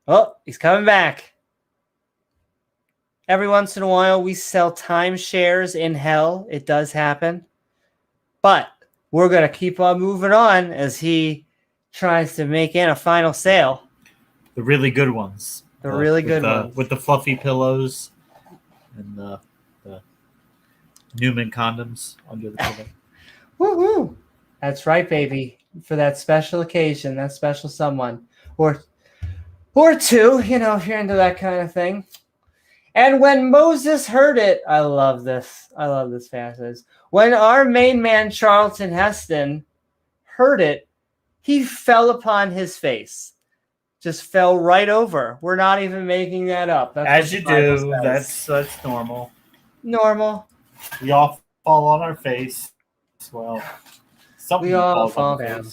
Oh, he's coming back. Every once in a while, we sell timeshares in hell. It does happen. But we're going to keep on moving on as he tries to make in a final sale. The really good ones. The really good ones. With the fluffy pillows and the Newman condoms under the pillow. Woohoo! That's right, baby. For that special occasion, that special someone. Or two, if you're into that kind of thing. And when Moses heard it, I love this passage. When our main man, Charlton Heston, heard it, he fell upon his face. Just fell right over. We're not even making that up. That's as you do. That's normal. Normal. We all fall on our face. Well, we all fall down.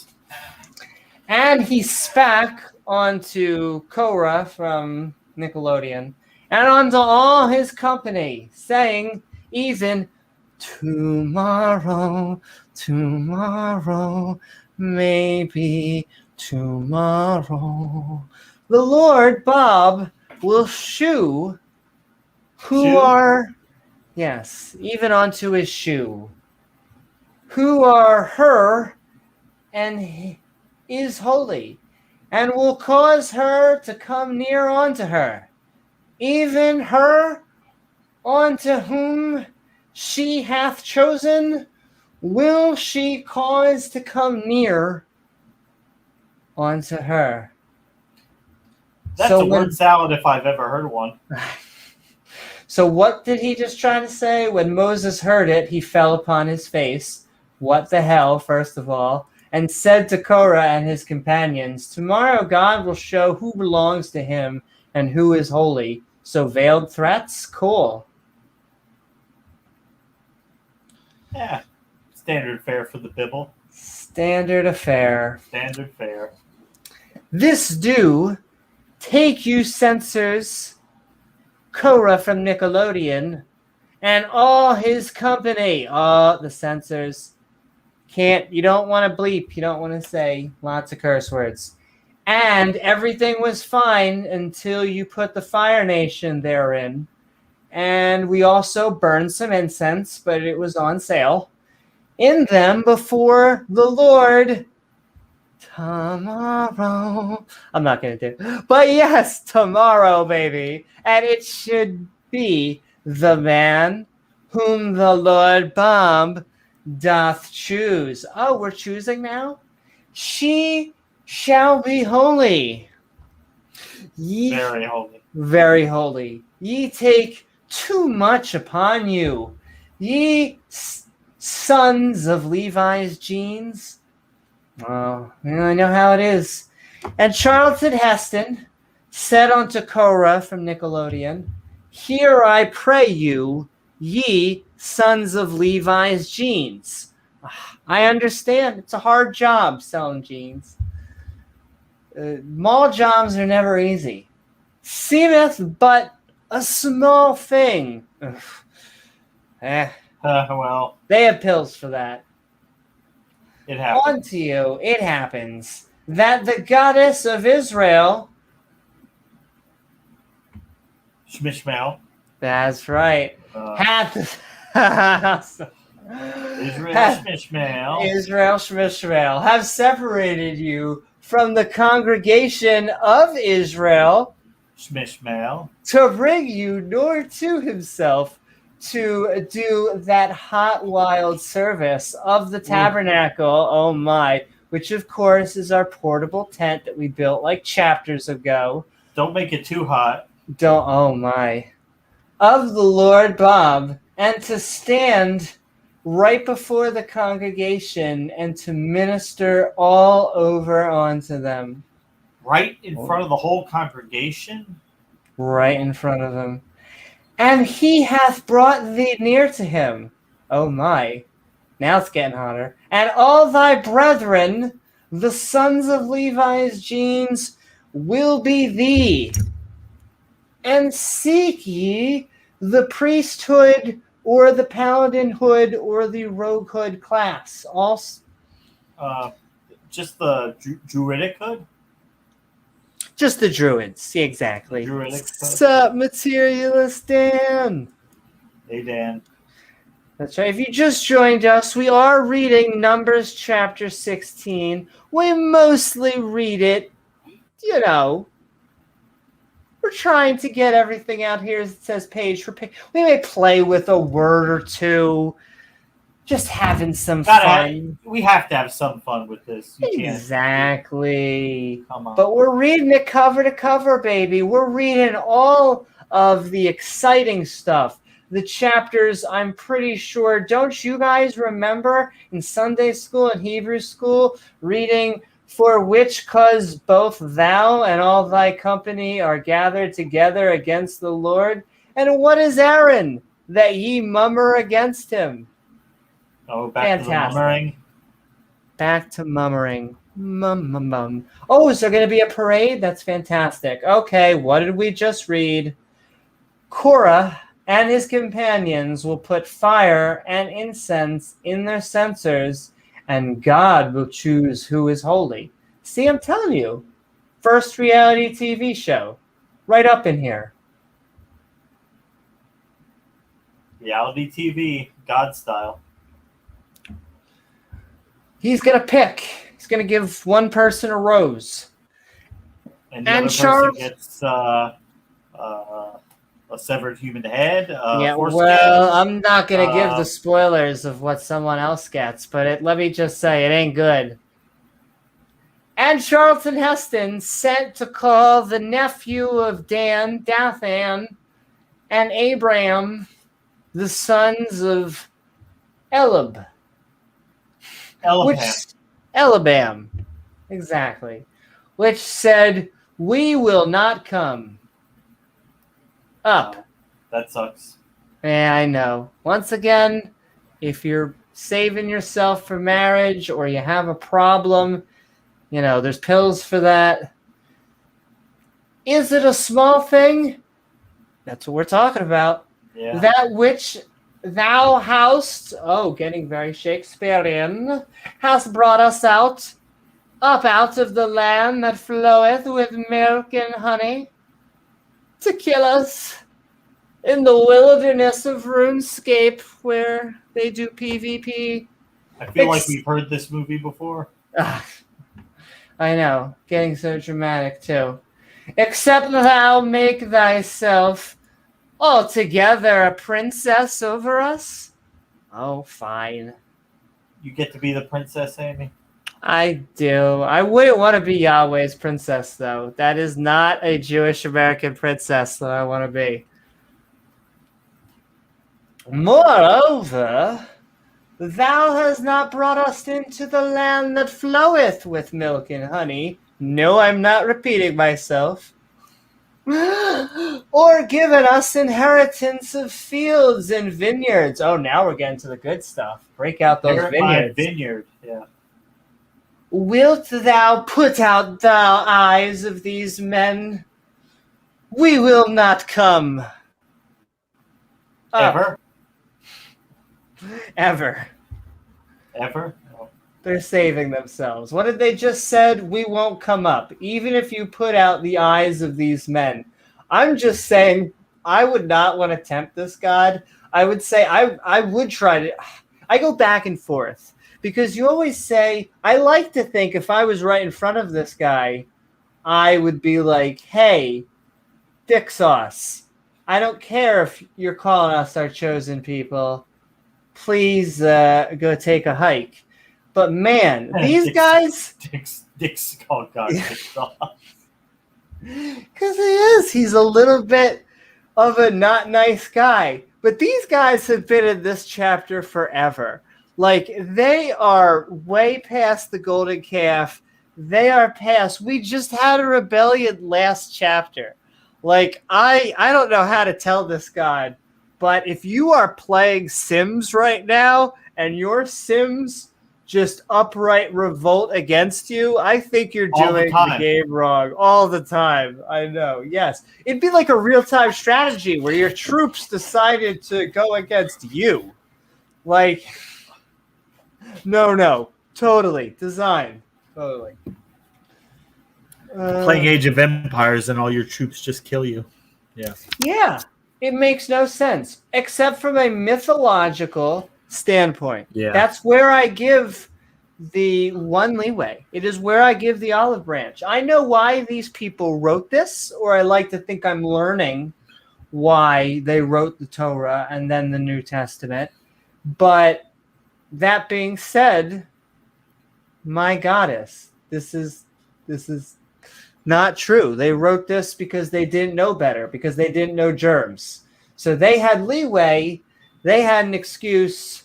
And he spat onto Korah from Nickelodeon and unto all his company, saying, even tomorrow, maybe tomorrow, the Lord Bob will shew even onto his shoe, who are her and is holy, and will cause her to come near unto her, even her unto whom she hath chosen, will she cause to come near unto her. That's a word salad if I've ever heard one. So what did he just try to say? When Moses heard it, he fell upon his face. What the hell, first of all, and said to Korah and his companions, tomorrow God will show who belongs to him and who is holy. So veiled threats? Cool. Yeah. Standard fare for the Bible. Standard affair. Standard fare. This do, take you censors, Korah from Nickelodeon, and all his company. The censors. You don't want to bleep. You don't want to say lots of curse words. And everything was fine until you put the Fire Nation therein. And we also burned some incense, but it was on sale in them before the Lord tomorrow. I'm not going to do, but yes, tomorrow, baby. And it should be the man whom the Lord Bob doth choose. Oh, we're choosing now? She shall be holy. Very holy. Very holy. Ye take too much upon you. Ye sons of Levi's genes. Oh, I know how it is. And Charlton Heston said unto Korah from Nickelodeon, hear I pray you, ye sons of Levi's jeans. I understand. It's a hard job selling jeans. Mall jobs are never easy. Seemeth but a small thing. Well, they have pills for that. It happens. On to you. It happens that the goddess of Israel. Shmishmal. That's right. Israel Shmishmal have separated you from the congregation of Israel. Shmishmal. To bring you nor to himself to do that hot, wild service of the tabernacle, oh my, which of course is our portable tent that we built like chapters ago. Don't make it too hot. Oh my. Of the Lord Bob, and to stand right before the congregation and to minister all over onto them. Right in front of the whole congregation? Right in front of them. And he hath brought thee near to him. Oh my. Now it's getting hotter. And all thy brethren, the sons of Levi's genes, will be thee. And seek ye the priesthood or the paladinhood or the roguehood class. Just the Druidic hood? Just the Druids, exactly. Druidic hood. Sup, Materialist Dan? Hey, Dan. That's right. If you just joined us, we are reading Numbers chapter 16. We mostly read it, we're trying to get everything out here as it says page for page. We may play with a word or two, just having some fun. We have to have some fun with this. Exactly. Come on. But we're reading it cover to cover, baby. We're reading all of the exciting stuff. The chapters, I'm pretty sure, don't you guys remember in Sunday school and Hebrew school reading, for which cause both thou and all thy company are gathered together against the Lord? And what is Aaron, that ye murmur against him? Oh, back to the mummering. Back to mummering. Mum. Oh, is there going to be a parade? That's fantastic. Okay, what did we just read? Korah and his companions will put fire and incense in their censers, and God will choose who is holy. See, I'm telling you, first reality TV show, right up in here. Reality TV, God style. He's going to pick. He's going to give one person a rose. And the other person gets a severed human head. Well, I'm not going to give the spoilers of what someone else gets, but let me just say, it ain't good. And Charlton Heston sent to call the nephew of Dan, Dathan, and Abraham, the sons of Elab. Elabam, exactly. Which said, we will not come up. That sucks. Yeah, I know. Once again, if you're saving yourself for marriage or you have a problem, there's pills for that. Is it a small thing? That's what we're talking about. Yeah. That which thou hast, getting very Shakespearean, hast brought us up out of the land that floweth with milk and honey, to kill us in the wilderness of RuneScape, where they do PvP. I feel like we've heard this movie before. I know, getting so dramatic too. Except thou make thyself altogether a princess over us? Oh, fine. You get to be the princess, Amy? I do. I wouldn't want to be Yahweh's princess, though. That is not a Jewish American princess that I want to be. Moreover, thou hast not brought us into the land that floweth with milk and honey. No, I'm not repeating myself. Or given us inheritance of fields and vineyards. Oh, now we're getting to the good stuff. Break out those vineyards. Vineyard, yeah. Wilt thou put out the eyes of these men? We will not come. Ever? Ever. Ever? No. They're saving themselves. What did they just said? We won't come up, even if you put out the eyes of these men. I'm just saying, I would not want to tempt this God. I would say I would try to. I go back and forth. Because you always say, I like to think if I was right in front of this guy, I would be like, hey, dick sauce. I don't care if you're calling us our chosen people. Please go take a hike. But man, these guys... Dick's called God dick sauce. Because he is. He's a little bit of a not nice guy. But these guys have been in this chapter forever. Like, they are way past the golden calf. They are past. We just had a rebellion last chapter. Like, I don't know how to tell this God, but if you are playing Sims right now and your Sims just upright revolt against you, I think you're doing the game wrong all the time. I know, yes. It'd be like a real-time strategy where your troops decided to go against you. Like... No. Totally. Design. Totally. Playing Age of Empires and all your troops just kill you. Yeah. Yeah. It makes no sense, except from a mythological standpoint. Yeah. That's where I give the one leeway. It is where I give the olive branch. I know why these people wrote this, or I like to think I'm learning why they wrote the Torah and then the New Testament. But that being said, my goddess, this is not true. They wrote this because they didn't know better, because they didn't know germs. So they had leeway. They had an excuse.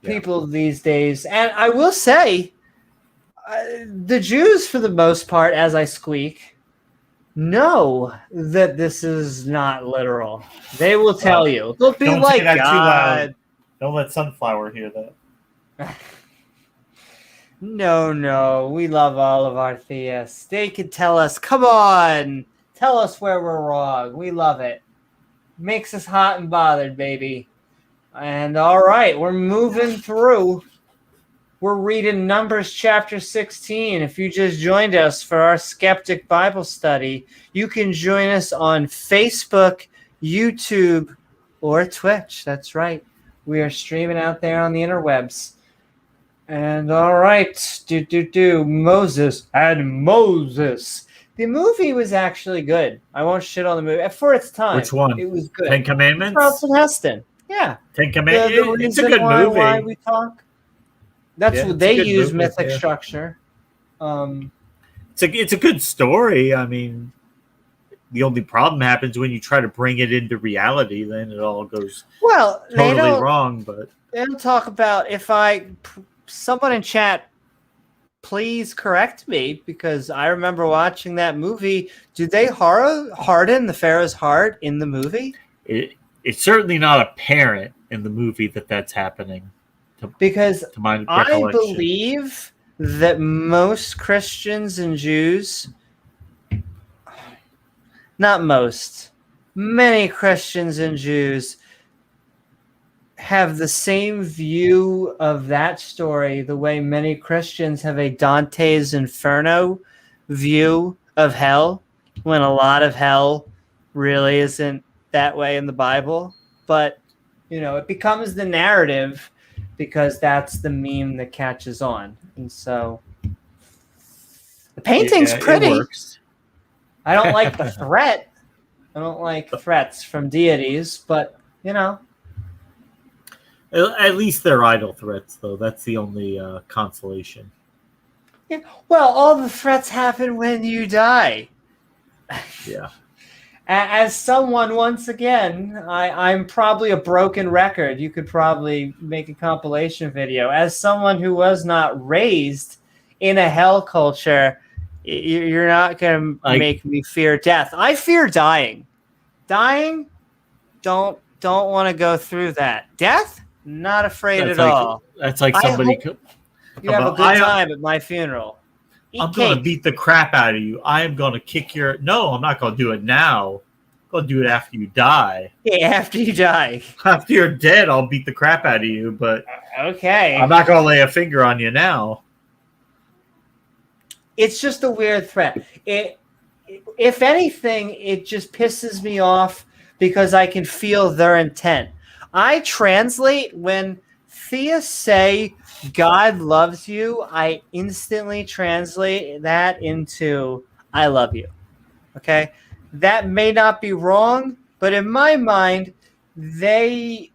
People these days. And I will say, the Jews, for the most part, as I squeak, know that this is not literal. They will tell you. They'll be Don't like, say that too God. loud. Don't let Sunflower hear that. No. We love all of our theists. They can tell us, come on. Tell us where we're wrong. We love it. Makes us hot and bothered, baby. And all right, we're moving through. We're reading Numbers chapter 16. If you just joined us for our Skeptic Bible Study, you can join us on Facebook, YouTube, or Twitch. That's right. We are streaming out there on the interwebs. And all right, Moses and Moses. The movie was actually good. I won't shit on the movie. For its time, Which one? It was good. Ten Commandments? Charlton Heston. Yeah. Ten Commandments. It's a good movie. Why we talk. That's what they use movie, mythic structure. It's a good story. I mean, the only problem happens when you try to bring it into reality. Then it all goes totally wrong. But they don't talk about someone in chat. Please correct me, because I remember watching that movie. Did they harden the Pharaoh's heart in the movie? It's certainly not apparent in the movie that that's happening. Because to my I believe that most Christians and Jews, not most, many Christians and Jews have the same view of that story the way many Christians have a Dante's Inferno view of hell, when a lot of hell really isn't that way in the Bible. But, it becomes the narrative because that's the meme that catches on. And so the painting's pretty. It works. I don't like the threat. I don't like threats from deities, but, At least they're idle threats, though. That's the only consolation. Yeah. Well, all the threats happen when you die. Yeah. As someone, once again, I'm probably a broken record. You could probably make a compilation video. As someone who was not raised in a hell culture, you're not going to make me fear death. I fear dying. Dying, don't want to go through that. Death, not afraid at all. That's like somebody. You have a good time at my funeral. I'm going to beat the crap out of you. I am going to kick your... No, I'm not going to do it now. I'm going to do it after you die. Yeah, after you die. After you're dead, I'll beat the crap out of you, but... Okay. I'm not going to lay a finger on you now. It's just a weird threat. If anything, it just pisses me off because I can feel their intent. I translate when theists say God loves you, I instantly translate that into I love you. Okay? That may not be wrong, but in my mind, it's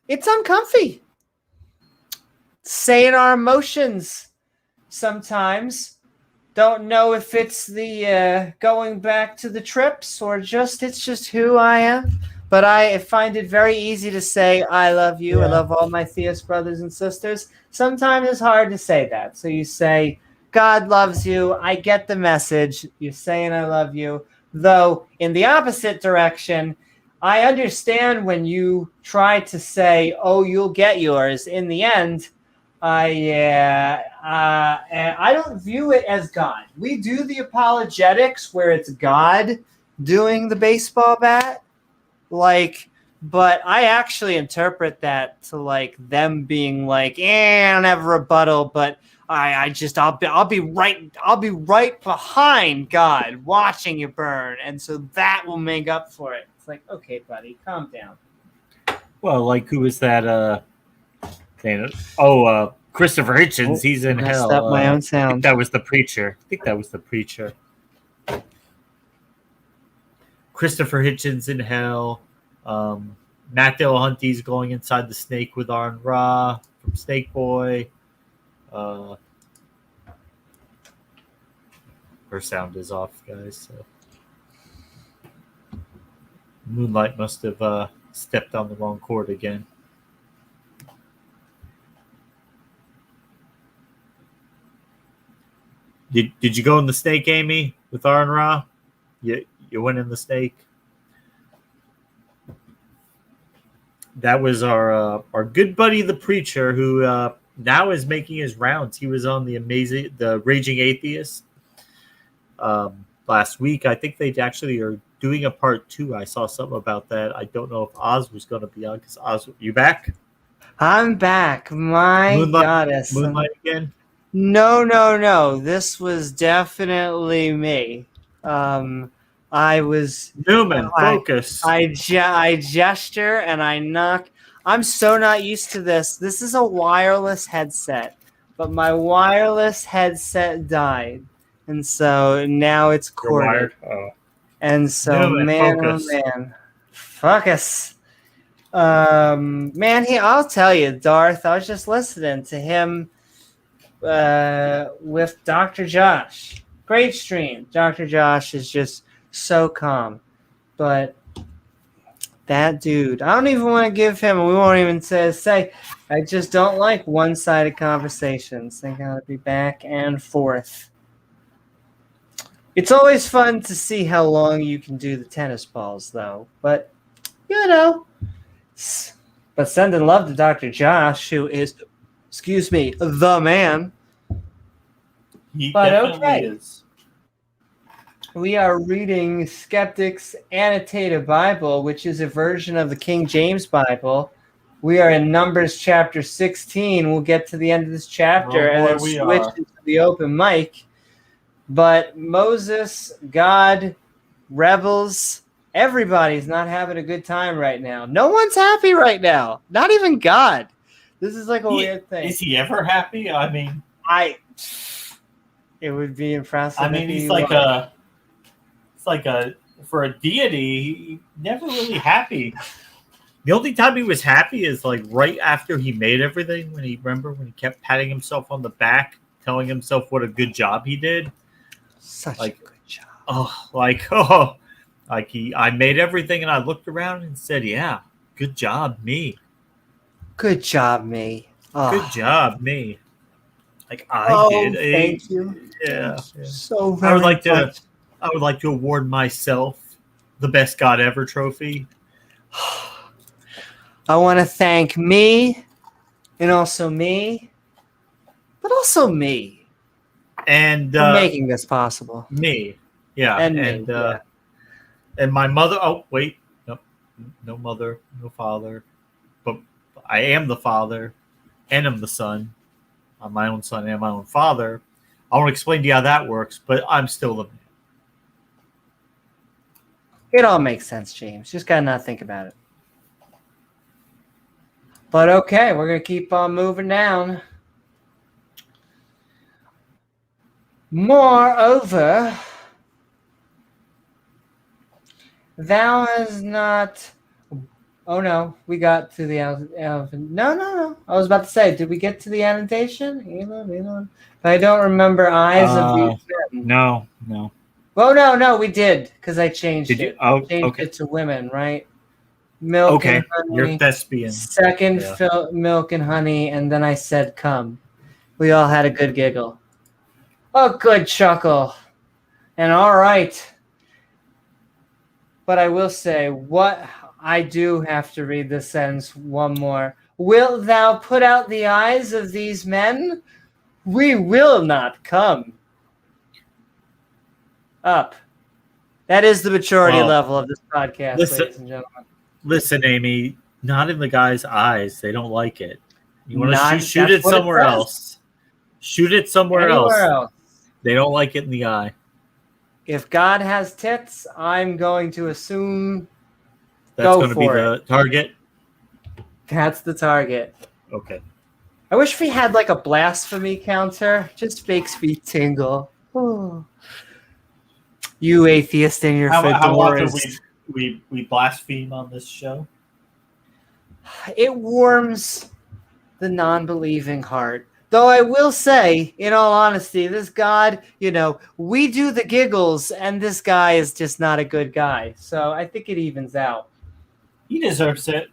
uncomfy. Saying our emotions sometimes. Don't know if it's the going back to the trips or it's just who I am. But I find it very easy to say, I love you. Yeah. I love all my theist brothers and sisters. Sometimes it's hard to say that. So you say, God loves you. I get the message. You're saying I love you. Though in the opposite direction, I understand when you try to say, oh, you'll get yours. In the end, I don't view it as God. We do the apologetics where it's God doing the baseball bat. Like But I actually interpret that to like them being like, I don't have a rebuttal, but I'll be right behind God watching you burn, and so that will make up for it. It's like, okay, buddy, calm down. Well, like who was that? Christopher Hitchens. He's in hell. Up my own I sound. think that was the preacher. Christopher Hitchens in hell. Matt Dillahunty's going inside the snake with Aaron Ra from Snake Boy. Her sound is off, guys. So. Moonlight must have stepped on the wrong chord again. Did you go in the snake, Amy, with Aaron Ra? You went in the snake. That was our good buddy, the preacher, who now is making his rounds. He was on the Raging Atheist last week. I think they actually are doing a part 2. I saw something about that. I don't know if Oz was going to be on because Oz, you back? I'm back. My goddess. Moonlight again? No. This was definitely me. I was Newman. Focus. I gesture and I knock. I'm so not used to this. This is a wireless headset, but my wireless headset died, and so now it's corded. Oh. And so, Newman, man, focus. oh man, focus. Man, I'll tell you, Darth. I was just listening to him with Dr. Josh. Great stream. Dr. Josh is just so calm, but that dude, I don't even want to give him, we won't even say I just don't like one-sided conversations. They gotta be back and forth. It's always fun to see how long you can do the tennis balls, though, but but sending love to Dr. Josh, who is the man. He but definitely okay. is. We are reading Skeptic's Annotated Bible, which is a version of the King James Bible. We are in Numbers chapter 16. We'll get to the end of this chapter and then switch into the open mic. But Moses, God, rebels, everybody's not having a good time right now. No one's happy right now. Not even God. This is like a weird thing. Is he ever happy? I mean, it would be impressive. I mean, he's for a deity, never really happy. The only time he was happy is like right after he made everything. When he kept patting himself on the back, telling himself what a good job he did. Such a good job. I made everything, and I looked around and said, "Yeah, good job, me. Good job, me. Oh. Good job, me." Like I did. Thank you. Yeah. Thank you so I would like much. I would like to award myself the Best God Ever trophy. I want to thank me, and also me, but also me, and for making this possible. Me, yeah, and my mother. Oh wait, no mother, no father, but I am the father, and I'm the son. I'm my own son and my own father. I won't explain to you how that works, but I'm still the man. It all makes sense, James. Just gotta not think about it. But okay, we're gonna keep on moving down. Moreover, thou hast not. Oh no, we got to the no. I was about to say, did we get to the annotation? But I don't remember eyes of these men. No. Well, no, we did because I changed it. Changed it to women, right? Milk and honey. You're thespian. Second, milk and honey, and then I said, "Come." We all had a good giggle, a good chuckle, and all right. But I will say, I do have to read this sentence one more. Wilt thou put out the eyes of these men? We will not come up. That is the maturity level of this podcast, ladies and gentlemen. Listen, Amy, not in the guy's eyes. They don't like it. You want Not- to shoot that's it what it somewhere says. else. Shoot it somewhere Anywhere else. else. They don't like it in the eye. If God has tits, I'm going to assume That's Go going to be for the target. that's the target. Okay. I wish we had like a blasphemy counter. Just makes me tingle. Oh. You atheist in your How often fedoras. we blaspheme on this show? It warms the non-believing heart. Though I will say, in all honesty, this God, we do the giggles, and this guy is just not a good guy. So I think it evens out. He deserves it.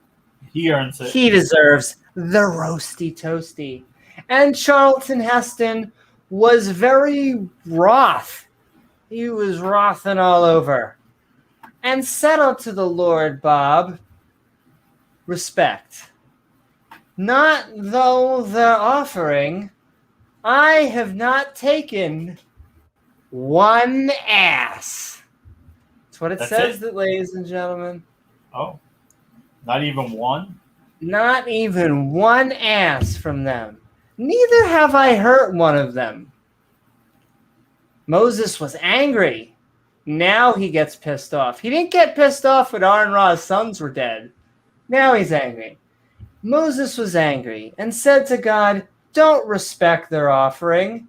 He earns it. He deserves the roasty toasty. And Charlton Heston was very wroth. He was wrothing all over. And said unto the Lord, Bob, respect. Not though the offering, I have not taken one ass. That's what That's says, it? ladies and gentlemen. Oh, not even one? Not even one ass from them. Neither have I hurt one of them. Moses was angry. Now he gets pissed off. He didn't get pissed off when Aaron Ra's sons were dead. Now he's angry. Moses was angry and said to God, don't respect their offering.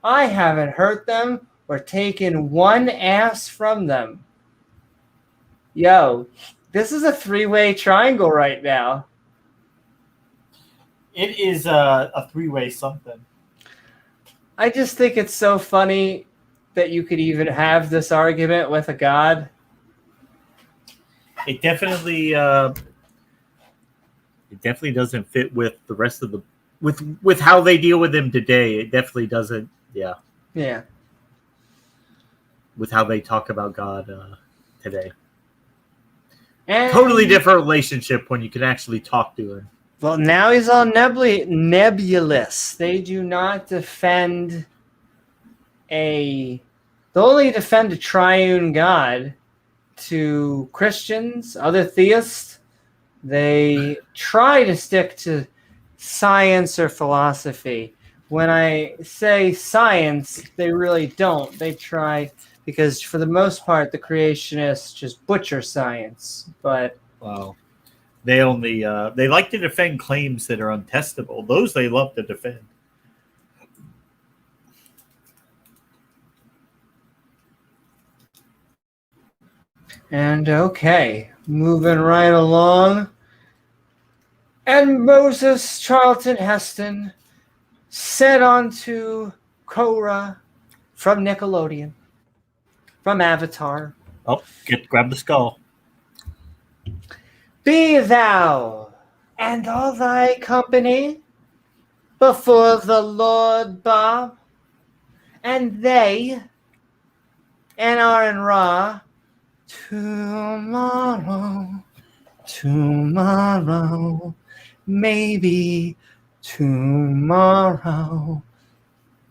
I haven't hurt them or taken one ass from them. Yo, this is a three-way triangle right now. It is a three-way something. I just think it's so funny that you could even have this argument with a God. It definitely doesn't fit with the rest of the with how they deal with him today. It definitely doesn't. Yeah. Yeah. With how they talk about God today. And, Totally different relationship when you can actually talk to him. Well, now he's all nebulous. They do not defend they only defend a triune God to Christians, other theists. They try to stick to science or philosophy. When I say science, they really don't. They try, because for the most part, the creationists just butcher science. But Wow. They only they like to defend claims that are untestable. Those they love to defend. And okay, moving right along. And Moses Charlton Heston said unto Korah from Nickelodeon, from Avatar, Oh, grab the skull. be thou and all thy company before the Lord Bob, and they and Aaron Ra tomorrow, maybe tomorrow.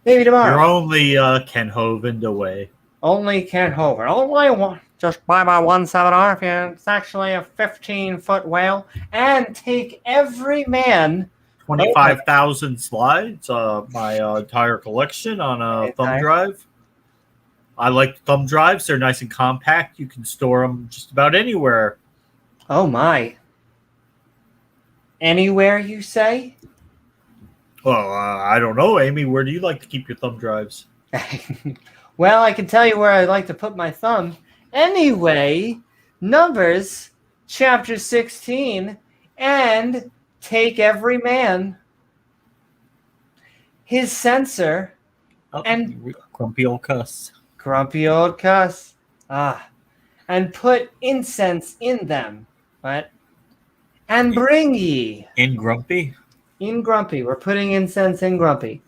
Maybe tomorrow. You're only Ken Hovind away. Only Ken Hover. Only one. Just buy my 1.7 RPM. It's actually a 15-foot whale. And take every man. 25,000 slides. My entire collection on a thumb drive. I like thumb drives. They're nice and compact. You can store them just about anywhere. Oh, my. Anywhere, you say? Well, I don't know, Amy. Where do you like to keep your thumb drives? Well, I can tell you where I like to put my thumb. Anyway, Numbers chapter 16, and take every man his censer and grumpy old cuss. Grumpy old cuss. And put incense in them. What? And bring ye. In grumpy? In grumpy. We're putting incense in grumpy.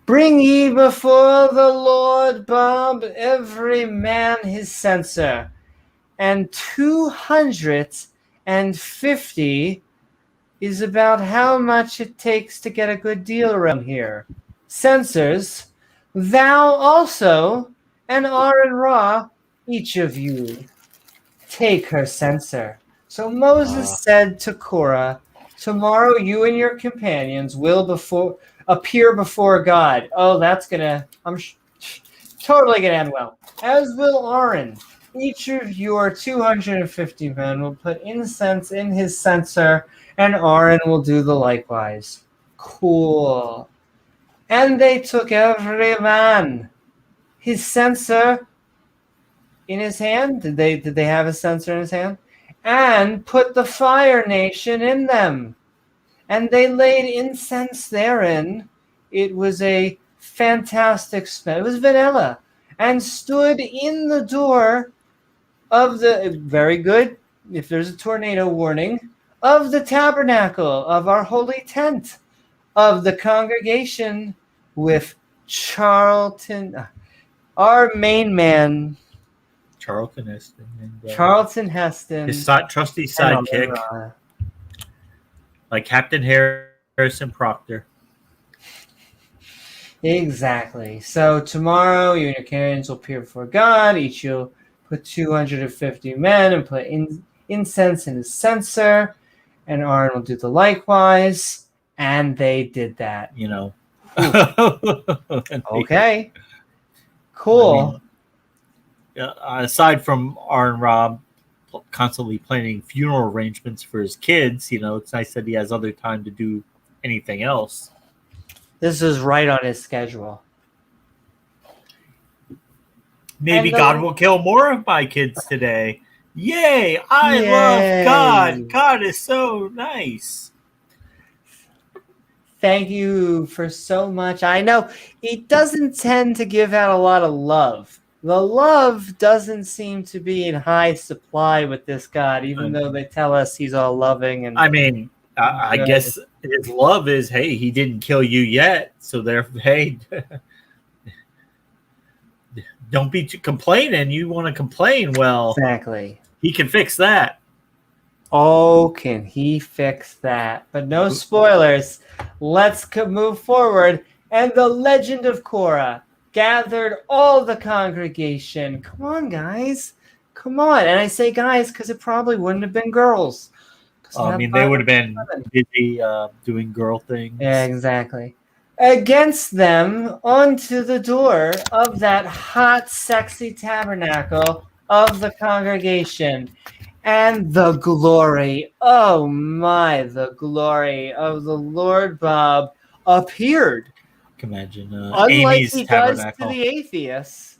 Bring ye before the Lord Bob every man his censer, and 250 is about how much it takes to get a good deal around here. Censers, thou also, and Aaron Ra, each of you, take her censer. So Moses said to Korah, "Tomorrow you and your companions will appear before God." Oh, that's totally gonna end well. As will Aaron. Each of your 250 men will put incense in his censer, and Aaron will do the likewise. Cool. And they took every man his censer in his hand. Did they have a censer in his hand? And put the fire nation in them. And they laid incense therein. It was a fantastic smell. It was vanilla. And stood in the door of the, very good, if there's a tornado warning, of the tabernacle, of our holy tent, of the congregation, with Charlton, our main man, Charlton Heston. And, Charlton Heston. His trusty sidekick. Like Captain Harrison Proctor. Exactly. So tomorrow, you and your companions will appear before God. Each you'll put 250 men and put incense in his censer. And Aaron will do the likewise. And they did that. You know. Okay. Cool. I mean, aside from Aaron Robb constantly planning funeral arrangements for his kids, it's nice that he has other time to do anything else. This is right on his schedule. Maybe God will kill more of my kids today. Yay! I love God. God is so nice. Thank you for so much. I know he doesn't tend to give out a lot of love. The love doesn't seem to be in high supply with this God, even though they tell us he's all loving. And I mean, I guess his love is, hey, he didn't kill you yet, so therefore, hey, don't be complaining. You want to complain? Well, exactly. He can fix that. Oh, can he fix that? But no spoilers. Let's move forward. And the legend of Korah gathered all the congregation. Come on, guys. Come on. And I say guys because it probably wouldn't have been girls. I mean, they would have been busy doing girl things. Yeah, exactly. Against them, onto the door of that hot, sexy tabernacle of the congregation. And the glory, oh my, the glory of the Lord Bob appeared. Imagine unlike Amy's he tabernacle. does to the atheists.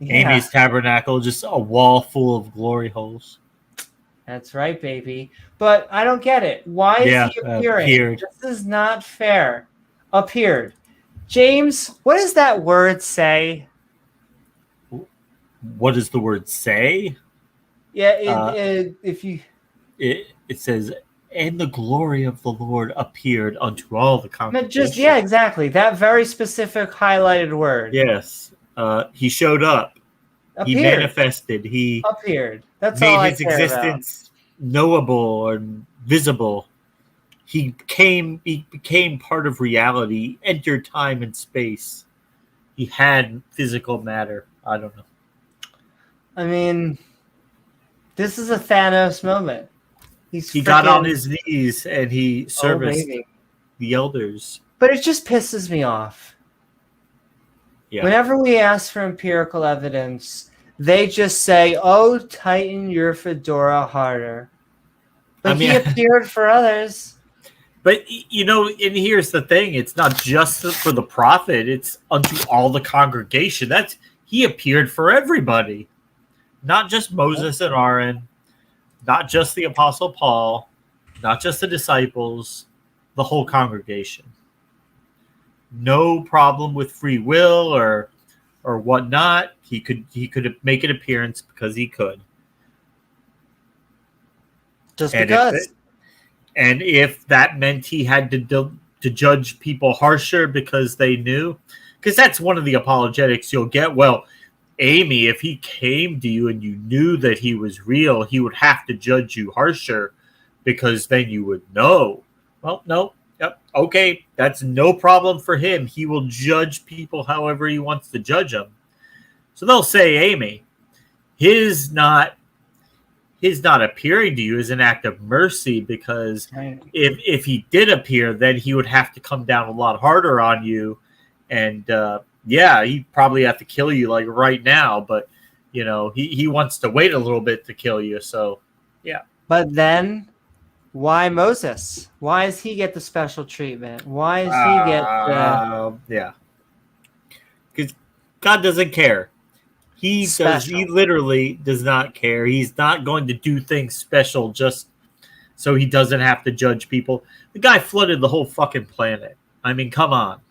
Amy's tabernacle, just a wall full of glory holes. That's right, baby. But I don't get it. Why is he appearing? Appeared. This is not fair. Appeared. James, what does that word say? What does the word say? Yeah, if you... It says, and the glory of the Lord appeared unto all the congregation. Yeah, exactly. That very specific highlighted word. Yes. He showed up. Appeared. He manifested. He appeared. That's all I made his care existence knowable and visible. He became part of reality, entered time and space. He had physical matter. I don't know. I mean, this is a Thanos moment. He got on his knees and he serviced the elders. But it just pisses me off. Yeah. Whenever we ask for empirical evidence, they just say, oh, tighten your fedora harder. But he appeared for others. But, and here's the thing. It's not just for the prophet. It's unto all the congregation. He appeared for everybody. Not just Moses and Aaron. Not just the Apostle Paul. Not just the disciples. The whole congregation. No problem with free will or whatnot. He could make an appearance because he could. Because. And if that meant he had to judge people harsher because they knew, because that's one of the apologetics you'll get. Well, Amy, if he came to you and you knew that he was real, he would have to judge you harsher because then you would know. Well, no. Yep. Okay. That's no problem for him. He will judge people however he wants to judge them. So they'll say, Amy, his his not appearing to you is an act of mercy, because if he did appear, then he would have to come down a lot harder on you, and he'd probably have to kill you like right now. But he wants to wait a little bit to kill you. So yeah. But then, why Moses? Why does he get the special treatment? Why does he get the Because God doesn't care. He literally does not care. He's not going to do things special just so he doesn't have to judge people. The guy flooded the whole fucking planet. I mean, come on.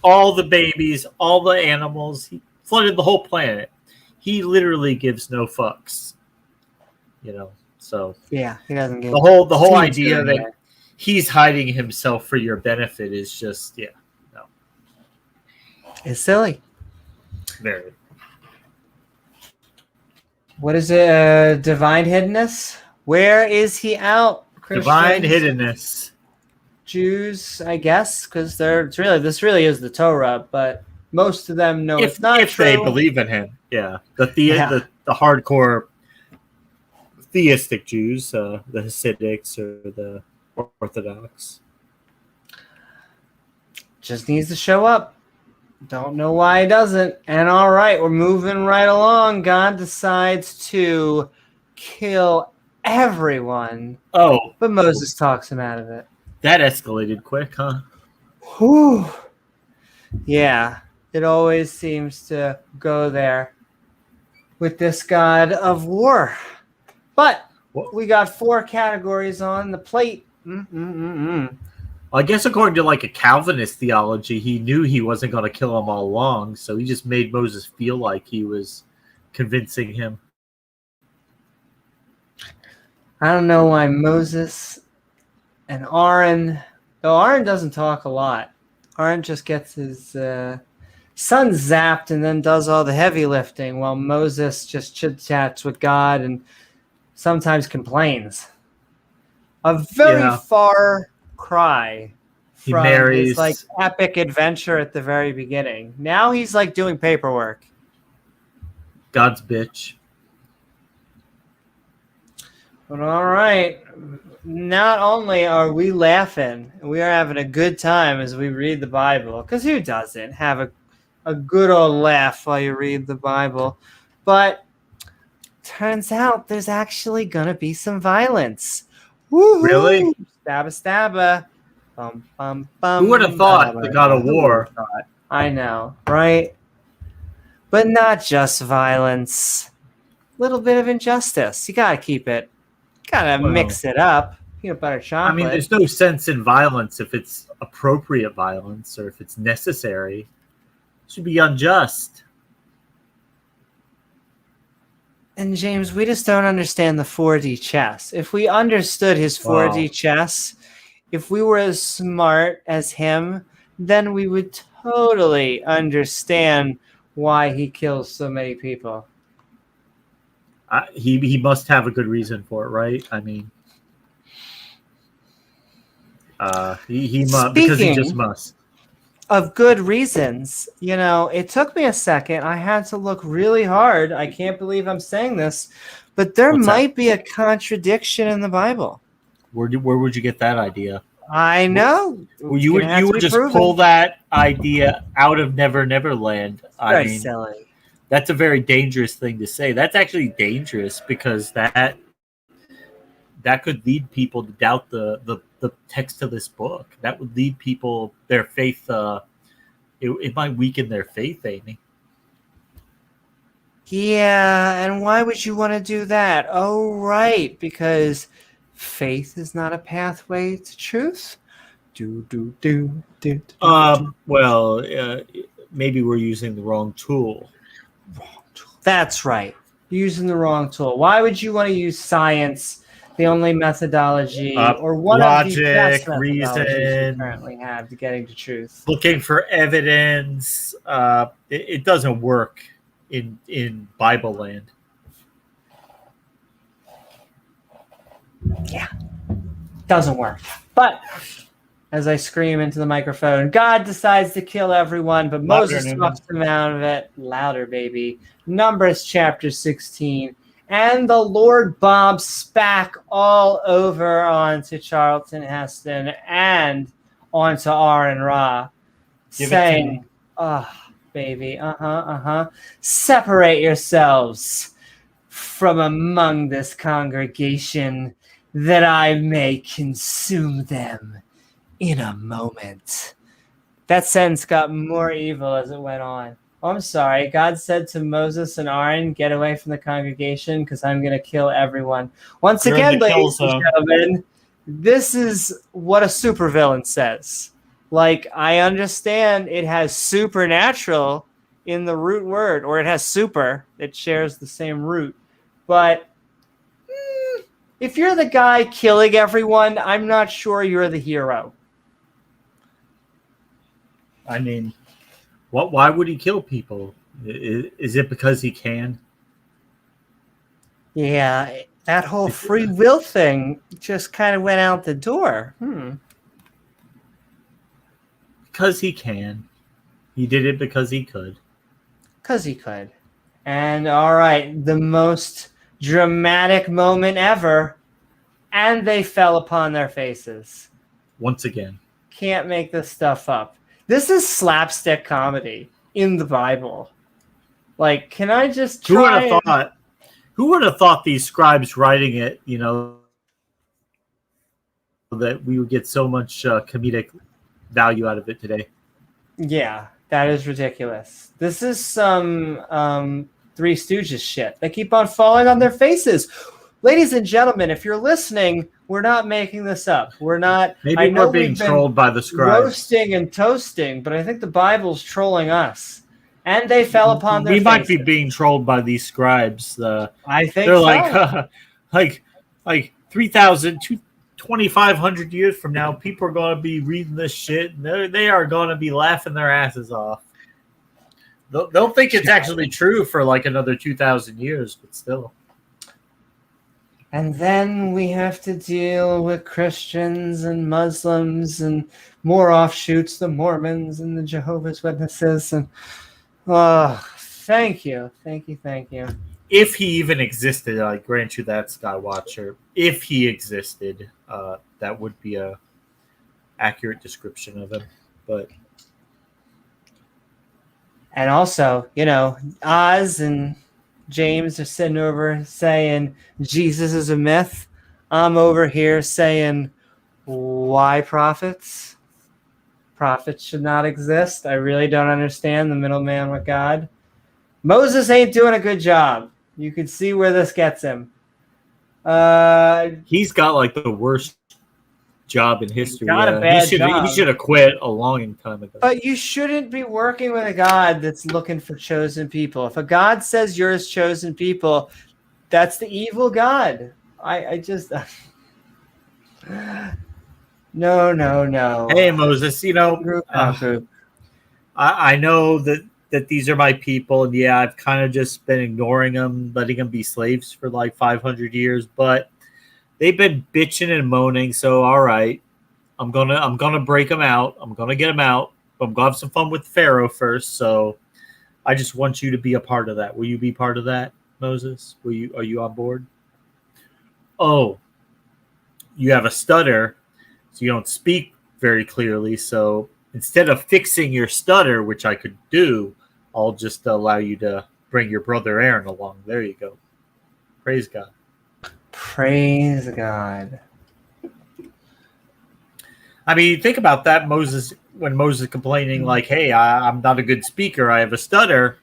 All the babies, all the animals, he flooded the whole planet. He literally gives no fucks. So yeah, he doesn't give the whole idea that he's hiding himself for your benefit is just no. It's silly. Very. What is it? Divine hiddenness? Where is he out? Christians, divine hiddenness. Jews, I guess, because this really is the Torah, but most of them know it's not if true. They believe in him. Yeah, the hardcore theistic Jews, the Hasidics or the Orthodox. Just needs to show up. Don't know why he doesn't. And all right, we're moving right along. God decides to kill everyone. Oh. But Moses talks him out of it. That escalated quick, huh? Whew. Yeah, it always seems to go there with this God of war. But we got 4 categories on the plate. I guess according to like a Calvinist theology, he knew he wasn't going to kill him all along, so he just made Moses feel like he was convincing him. I don't know why Moses and Aaron, though Aaron doesn't talk a lot. Aaron just gets his son zapped and then does all the heavy lifting, while Moses just chit-chats with God and sometimes complains. A very far cry from his like epic adventure at the very beginning. Now he's like doing paperwork. God's bitch. But all right. Not only are we laughing, we are having a good time as we read the Bible, because who doesn't have a good old laugh while you read the Bible? But turns out there's actually gonna be some violence. Woo-hoo! Really? Stabba. Bum, bum, bum, who would have thought the God of War? I know, right? But not just violence. Little bit of injustice. You gotta keep it. Gotta mix it up. Peanut butter chocolate. I mean, there's no sense in violence if it's appropriate violence or if it's necessary. It should be unjust. And James, we just don't understand the 4D chess. If we understood his 4D chess, if we were as smart as him, then we would totally understand why he kills so many people. He must have a good reason for it, right? I mean, he must, because he just must. Of good reasons, it took me a second. I had to look really hard. I can't believe I'm saying this, but there might be a contradiction in the Bible. Where would you get that idea? I know. You would just pull that idea out of Never Never Land. I mean, silly. That's a very dangerous thing to say. That's actually dangerous because that could lead people to doubt the text of this book. That would lead people, their faith, it might weaken their faith, Amy. Yeah, and why would you want to do that? Oh, right, because faith is not a pathway to truth. Well, maybe we're using the wrong tool. That's right. Using the wrong tool. Why would you want to use science, the only methodology, or one logic, of the best methodologies reason, we currently have to getting to truth? Looking for evidence. It doesn't work in Bible land. Yeah, doesn't work. But as I scream into the microphone, God decides to kill everyone, but Moses talks him out of it. Louder, baby. Numbers chapter 16. And the Lord Bob spat all over onto Charlton Heston and onto Aaron Ra, saying, "Oh, baby, separate yourselves from among this congregation, that I may consume them in a moment." That sentence got more evil as it went on. Oh, I'm sorry. God said to Moses and Aaron, "Get away from the congregation because I'm going to kill everyone." Once again, ladies and gentlemen, this is what a supervillain says. Like, I understand it has supernatural in the root word, or it has super. It shares the same root. But if you're the guy killing everyone, I'm not sure you're the hero. I mean, why would he kill people? Is it because he can? Yeah, that whole free will thing just kind of went out the door. Because he can. He did it because he could. Because he could. And all right, the most dramatic moment ever. And they fell upon their faces. Once again. Can't make this stuff up. This is slapstick comedy in the Bible. Like, can I just try? Who would have thought these scribes writing it, that we would get so much comedic value out of it today? Yeah, that is ridiculous. This is some Three Stooges shit. They keep on falling on their faces. Ladies and gentlemen, if you're listening, we're not making this up. We're not. Maybe we're being trolled by the scribes. Roasting and toasting, but I think the Bible's trolling us. And they fell upon their faces. We might be being trolled by these scribes. I think they're so. like 3,000, 2,500 years from now, people are going to be reading this shit, and they are going to be laughing their asses off. They'll think it's actually true for like another 2,000 years, but still. And then we have to deal with Christians and Muslims and more offshoots, the Mormons and the Jehovah's Witnesses. And thank you. If he even existed, I grant you that, Skywatcher. If he existed, that would be a accurate description of him. And also, Oz and James are sitting over saying Jesus is a myth. I'm over here saying, why prophets? Prophets should not exist. I really don't understand the middleman with God. Moses ain't doing a good job. You can see where this gets him. He's got like the worst job in history. A bad job. He should have quit a long time ago. But you shouldn't be working with a God that's looking for chosen people. If a God says you're his chosen people, that's the evil God. I just no. Hey Moses, group. I know that these are my people, and yeah, I've kind of just been ignoring them, letting them be slaves for like 500 years, but they've been bitching and moaning. So all right, I'm gonna break them out. I'm gonna get them out. But I'm gonna have some fun with Pharaoh first. So I just want you to be a part of that. Will you be part of that, Moses? Are you on board? Oh, you have a stutter, so you don't speak very clearly. So instead of fixing your stutter, which I could do, I'll just allow you to bring your brother Aaron along. There you go. Praise God. Praise God. I mean, think about that. When Moses complaining like, hey, I'm not a good speaker, I have a stutter.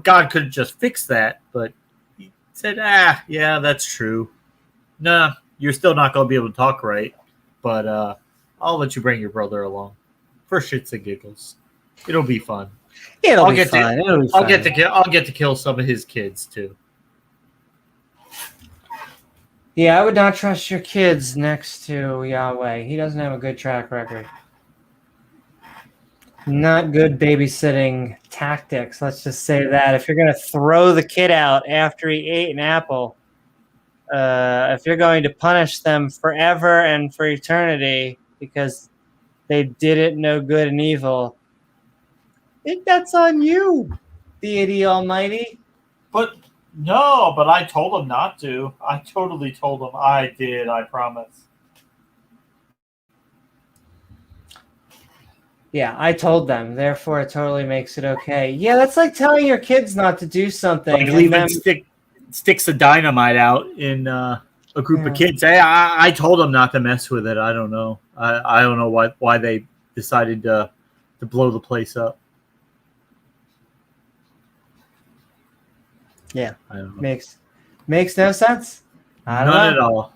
God could have just fixed that, but he said, yeah, that's true. Nah, you're still not going to be able to talk right, but I'll let you bring your brother along for shits and giggles. It'll be fun. It'll be fun. I'll get to kill some of his kids too. Yeah, I would not trust your kids next to Yahweh. He doesn't have a good track record. Not good babysitting tactics. Let's just say that. If you're going to throw the kid out after he ate an apple, if you're going to punish them forever and for eternity because they didn't know good and evil, I think that's on you, deity almighty. But No, but I told him not to. I totally told him. I did. I promise. Yeah, I told them. Therefore, it totally makes it okay. Yeah, that's like telling your kids not to do something. Like and leaving them, sticks of dynamite out in a group of kids. Hey, I told them not to mess with it. I don't know. I don't know why they decided to blow the place up. Yeah, I don't know. Makes no sense. None at all.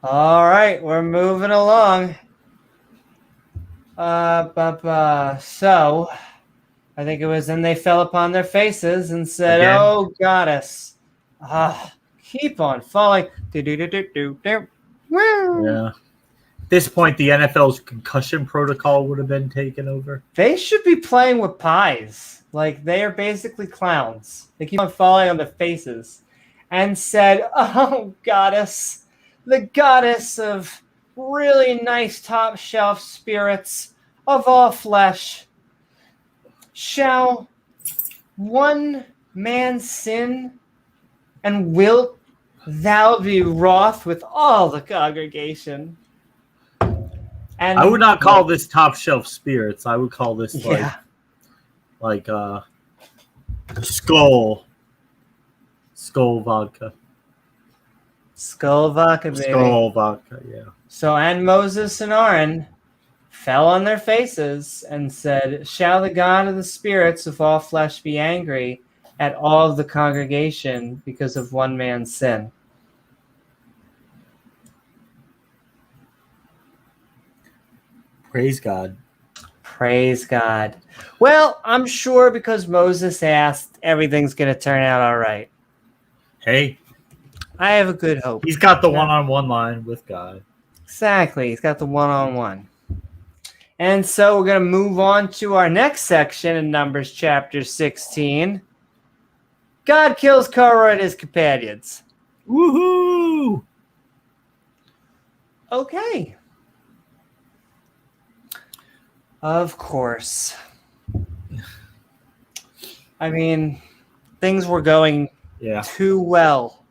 All right, we're moving along. So I think it was then they fell upon their faces and said, Again? "Oh goddess, keep on falling." Yeah. At this point, the NFL's concussion protocol would have been taken over. They should be playing with pies. Like, they are basically clowns. They keep on falling on their faces. And said, "Oh, goddess, the goddess of really nice top shelf spirits of all flesh, shall one man sin, and wilt thou be wroth with all the congregation?" And I would not call this top shelf spirits. I would call this like skull vodka. Skull vodka, baby. Skull vodka, yeah. So, and Moses and Aaron fell on their faces and said, "Shall the God of the spirits of all flesh be angry at all of the congregation because of one man's sin?" Praise God. Praise God. Well, I'm sure because Moses asked, everything's going to turn out all right. Hey. I have a good hope. He's got the one-on-one line with God. Exactly. He's got the one-on-one. And so we're going to move on to our next section in Numbers chapter 16. God kills Korah and his companions. Woohoo! Okay. Of course. I mean, things were going too well.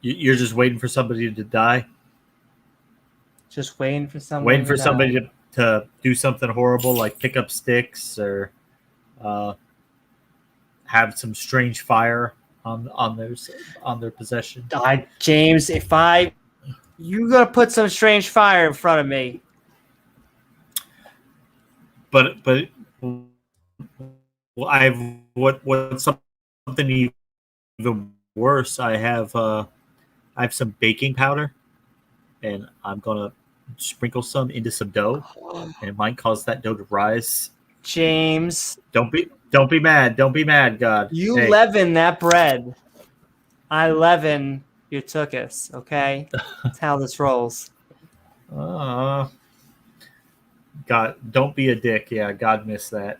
You're just waiting for somebody to die? Just waiting for someone Waiting for somebody to do something horrible like pick up sticks or have some strange fire on their possession. James, you're gonna put some strange fire in front of me. But well, I have what something even worse. I have some baking powder, and I'm gonna sprinkle some into some dough, and it might cause that dough to rise. James, don't be mad. Don't be mad, God. You leaven that bread. I leaven your tuchus. Okay, that's how this rolls. God, don't be a dick. Yeah, God missed that.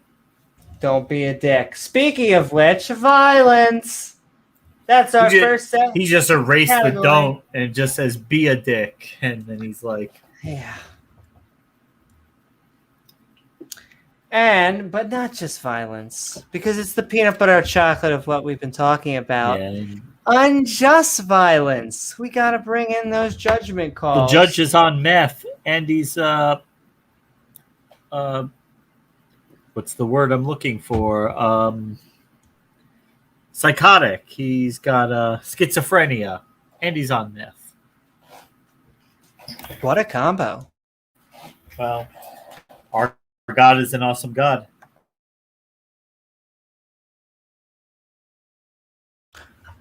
Don't be a dick. Speaking of which, violence. That's our first set. He just erased the don't and it just says be a dick. And then he's like, yeah. But not just violence, because it's the peanut butter chocolate of what we've been talking about. Yeah. Unjust violence. We got to bring in those judgment calls. The judge is on meth and he's what's the word I'm looking for? Psychotic. He's got schizophrenia and he's on meth. What a combo. Well, our God is an awesome God.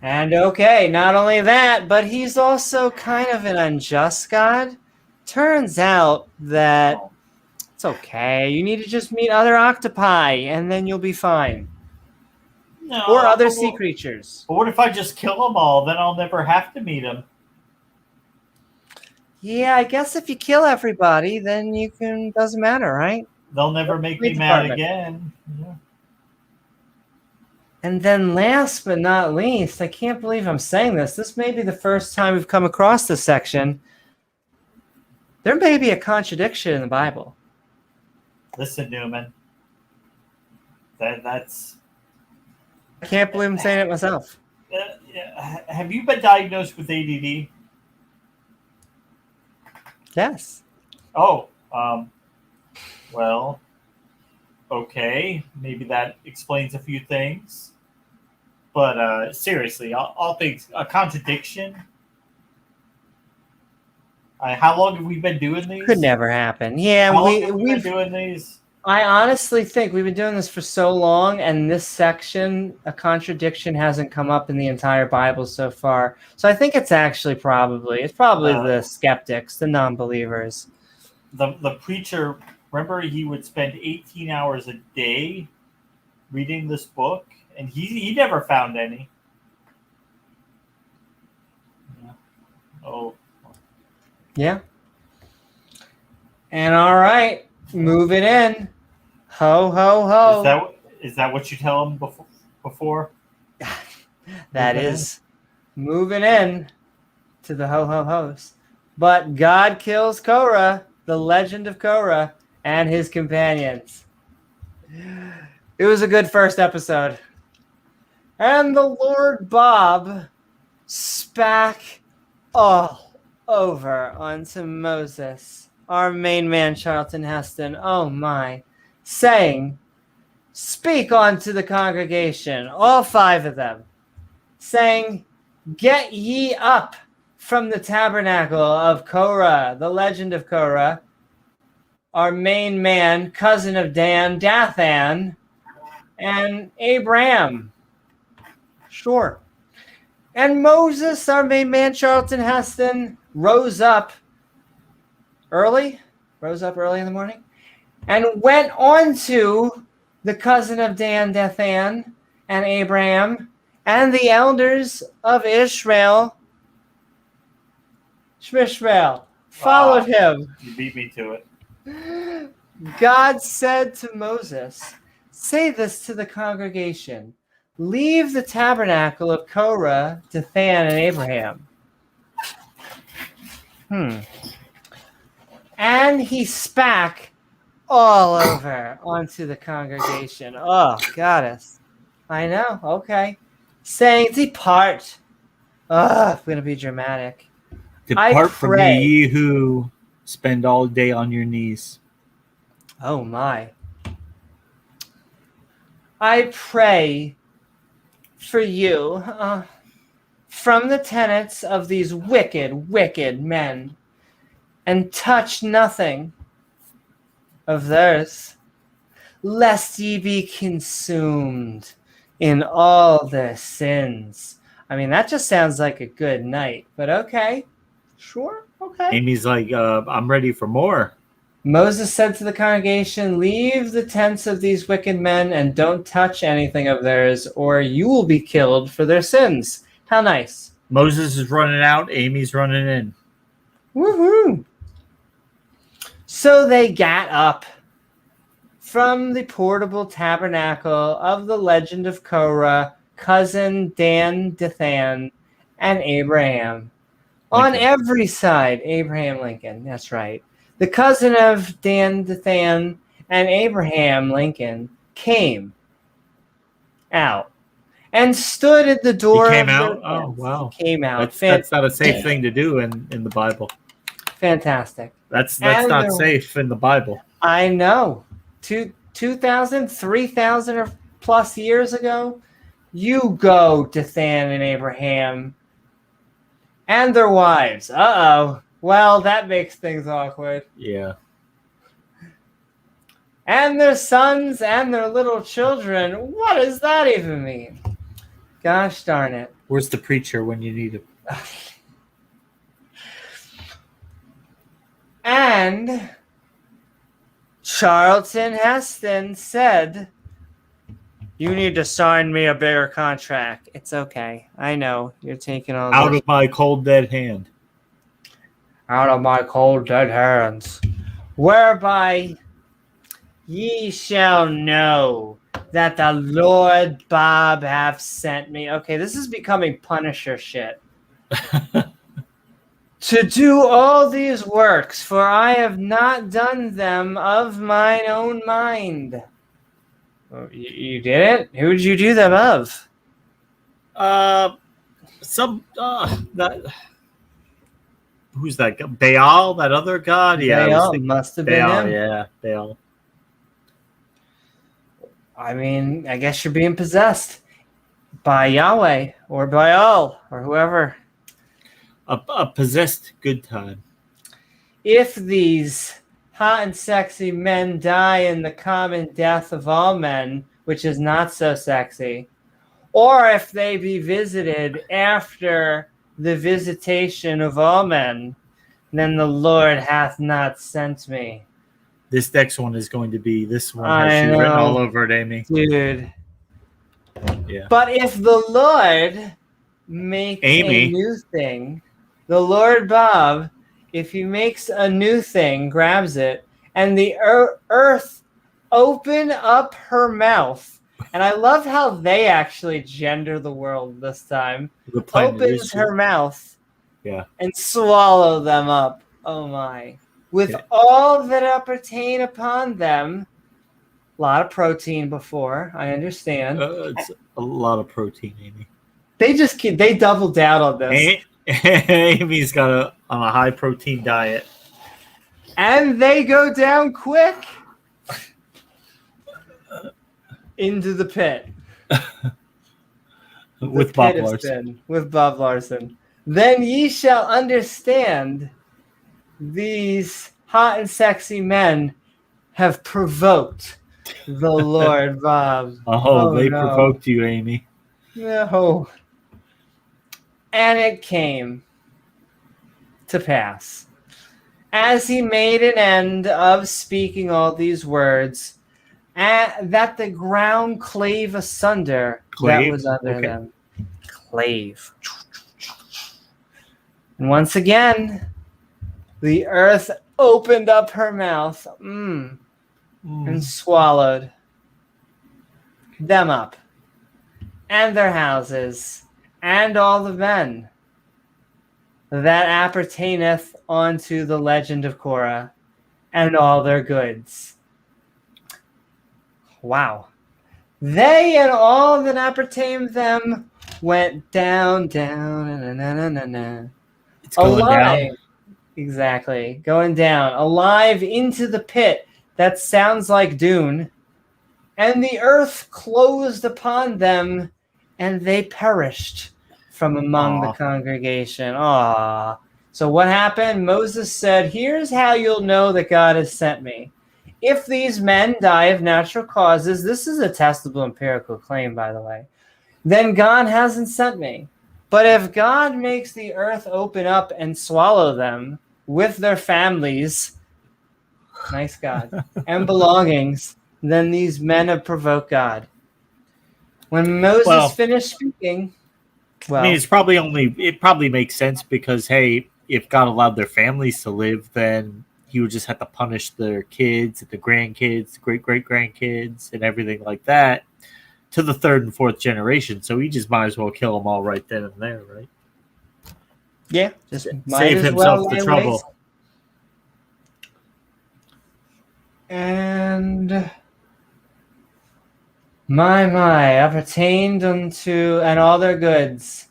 And okay, not only that, but he's also kind of an unjust God. Turns out that it's okay. You need to just meet other octopi, and then you'll be fine. No, or other sea creatures. But what if I just kill them all? Then I'll never have to meet them. Yeah, I guess if you kill everybody, then you can. Doesn't matter, right? They'll never make me mad again. Yeah. And then last but not least, I can't believe I'm saying this. This may be the first time we've come across this section. There may be a contradiction in the Bible. Listen, Newman. That's I can't believe I'm saying it myself. Have you been diagnosed with ADD? Yes. Oh, well, okay. Maybe that explains a few things. But seriously, all things a contradiction. How long have we been doing these? Could never happen. Yeah, How long have we been doing these? I honestly think we've been doing this for so long, and this section, a contradiction hasn't come up in the entire Bible so far. So I think it's probably the skeptics, the non-believers. The preacher, remember, he would spend 18 hours a day reading this book, and he never found any. Yeah. Oh. Yeah. And all right, move it in. Ho, ho, ho. Is that what you tell him before? That is moving in to the ho, ho, ho's. But God kills Korah, the legend of Korah, and his companions. It was a good first episode. And the Lord Bob spat all over onto Moses, our main man, Charlton Heston. Oh my. Saying, speak unto the congregation, all 5 of them, saying, get ye up from the tabernacle of Korah, the legend of Korah, our main man, cousin of Dan, Dathan, and Abraham. Sure. And Moses, our main man, Charlton Heston, rose up early in the morning, and went on to the cousin of Dan, Dathan, and Abraham, and the elders of Ishmael, followed him. You beat me to it. God said to Moses, say this to the congregation, leave the tabernacle of Korah, Dathan, and Abraham. And he spat all over onto the congregation. Oh, goddess. I know. Okay. Saying, depart. I'm going to be dramatic. Depart from me, ye who spend all day on your knees. Oh, my. I pray for you from the tenets of these wicked, wicked men, and touch nothing of theirs, lest ye be consumed in all their sins. I mean, that just sounds like a good night, but okay. Sure, okay. Amy's like, I'm ready for more. Moses said to the congregation, leave the tents of these wicked men and don't touch anything of theirs, or you will be killed for their sins. How nice. Moses is running out, Amy's running in. Woohoo! So they got up from the portable tabernacle of the legend of Korah, cousin Dan, Dathan, and Abraham. Lincoln. On every side, Abraham Lincoln, that's right. The cousin of Dan, Dathan, and Abraham Lincoln came out and stood at the door. He came out? Oh, wow. Came out. That's not a safe thing to do in the Bible. Fantastic. That's not safe in the Bible. I know. 2,000, 3,000 or plus years ago, you go, Dathan and Abraham and their wives. Uh-oh. Well, that makes things awkward. Yeah. And their sons and their little children. What does that even mean? Gosh darn it. Where's the preacher when you need him? And Charlton Heston said, you need to sign me a bigger contract. It's okay. I know. You're taking all out of my cold, dead hand. Out of my cold, dead hands. Whereby ye shall know that the Lord Bob hath sent me. Okay, this is becoming Punisher shit. To do all these works, for I have not done them of mine own mind. You didn't? Who did you do them of? Who's that? Baal, that other god? Yeah, Baal must have been Baal. him. Yeah, Baal. I mean, I guess you're being possessed by Yahweh or Baal or whoever. A possessed good time. If these hot and sexy men die in the common death of all men, which is not so sexy, or if they be visited after the visitation of all men, then the Lord hath not sent me. This next one is going to be, this one I has you know, written all over it, Amy. dude. Yeah. But if the Lord makes Amy. a new thing, the Lord Bob, if he makes a new thing, grabs it, and the earth open up her mouth. And I love how they actually gender the world this time. Opens her mouth, and swallow them up. Oh my. With all that appertain upon them. A lot of protein before, I understand. It's a lot of protein, Amy. They double down on this. Amy's got on a high protein diet. And they go down quick into the pit. With Bob Larson. With Bob Larson. Then ye shall understand these hot and sexy men have provoked the Lord Bob. They provoked you, Amy. No. And it came to pass, as he made an end of speaking all these words, that the ground clave asunder that was under them. Clave. And once again, the earth opened up her mouth and swallowed them up, and their houses, and all the men that appertaineth unto the legend of Korah, and all their goods. Wow. They and all that appertained them went down. It's going alive. down. Exactly. Going down. Alive into the pit that sounds like Dune. And the earth closed upon them, and they perished from among the congregation. Aww. So what happened? Moses said, here's how you'll know that God has sent me. If these men die of natural causes, this is a testable empirical claim, by the way, then God hasn't sent me. But if God makes the earth open up and swallow them with their families, nice God, and belongings, then these men have provoked God. When Moses finished speaking, I mean, it probably makes sense because, hey, if God allowed their families to live, then he would just have to punish their kids, the grandkids, great-great-grandkids, and everything like that to the third and fourth generation. So he just might as well kill them all right then and there, right? Yeah, just save himself the trouble. And my appertained unto and all their goods.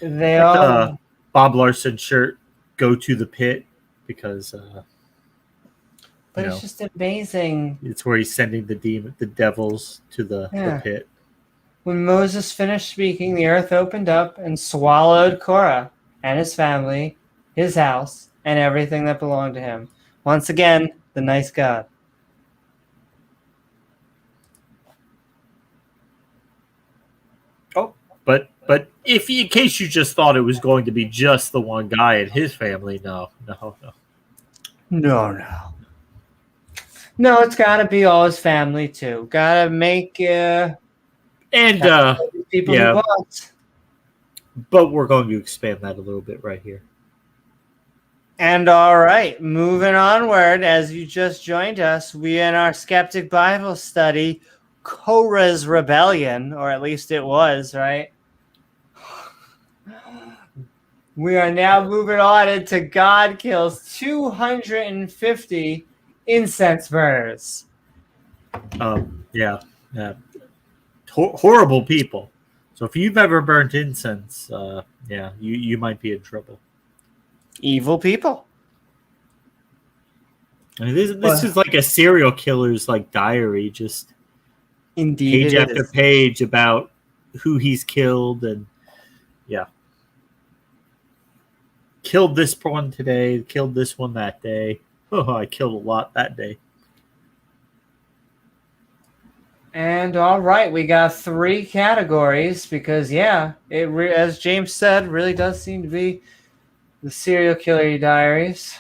They all Bob Larson shirt, go to the pit, because but it's just amazing. It's where he's sending the devils to the pit. When Moses finished speaking, the earth opened up and swallowed Korah and his family, his house, and everything that belonged to him. Once again, the nice God. Oh, but in case you just thought it was going to be just the one guy and his family, no. No, it's got to be all his family too. Got to make people who want. But we're going to expand that a little bit right here. And all right, moving onward, as you just joined us, we in our Skeptic Bible Study, Korah's Rebellion, or at least it was, right? We are now moving on into God kills 250 incense burners. Yeah. Horrible people. So if you've ever burnt incense, you might be in trouble. Evil people. I mean, this is like a serial killer's like diary, just Indeed, page it after is. page about who he's killed, and killed this one today, killed this one that day. Oh, I killed a lot that day. And all right, we got 3 categories because as James said, really does seem to be the serial killer diaries.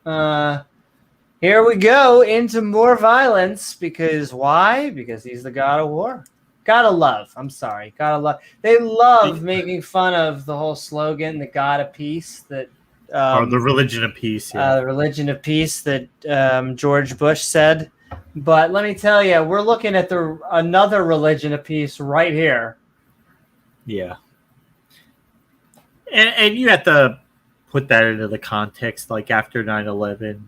Here we go into more violence because why? Because he's the god of war. Gotta love. I'm sorry. Gotta love. They love making fun of the whole slogan, the God of Peace, that Or the religion of peace. Yeah. the religion of peace that George Bush said. But let me tell you, we're looking at another religion of peace right here. Yeah. And you have to put that into the context, like after 9/11,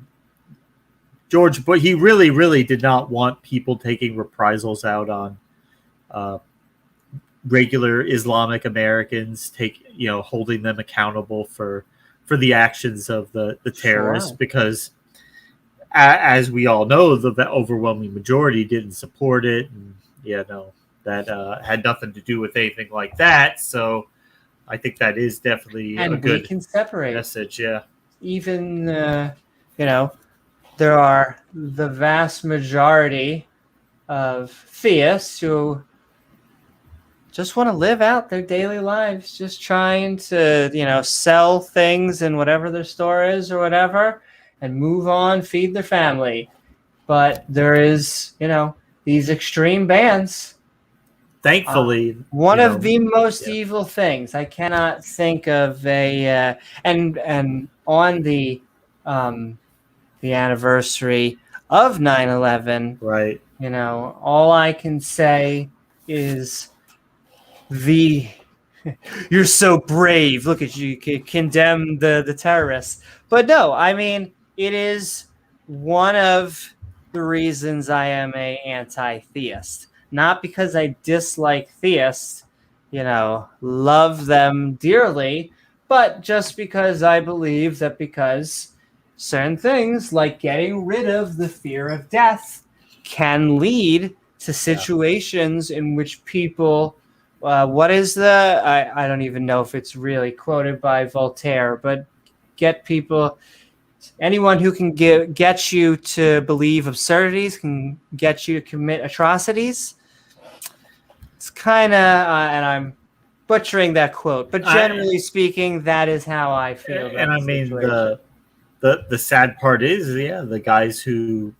George Bush, he really, really did not want people taking reprisals out on regular Islamic Americans, holding them accountable for the actions of the terrorists, because as we all know, the overwhelming majority didn't support it, and that had nothing to do with anything like that. So I think that is definitely a good can separate message. Yeah, even there are the vast majority of theists who just want to live out their daily lives, just trying to sell things in whatever their store is or whatever, and move on, feed their family. But there is these extreme bands. Thankfully, one of the most evil things. I cannot think of a and on the anniversary of 9/11, right? All I can say is you're so brave. Look at you, condemn the terrorists. But no, I mean, it is one of the reasons I am a anti-theist. Not because I dislike theists, love them dearly, but just because I believe that because certain things like getting rid of the fear of death can lead to situations in which people what is I don't even know if it's really quoted by Voltaire, but anyone who can get you to believe absurdities can get you to commit atrocities. It's kind of, and I'm butchering that quote, but generally speaking, that is how I feel. And I mean, the sad part is, the guys who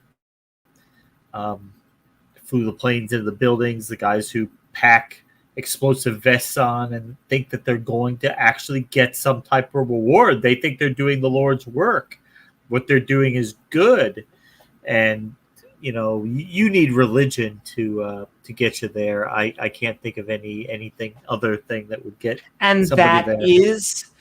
flew the planes into the buildings, the guys who pack explosive vests on and think that they're going to actually get some type of reward. They think they're doing the Lord's work. What they're doing is good, and you need religion to get you there. I can't think of anything other thing that would get. And that is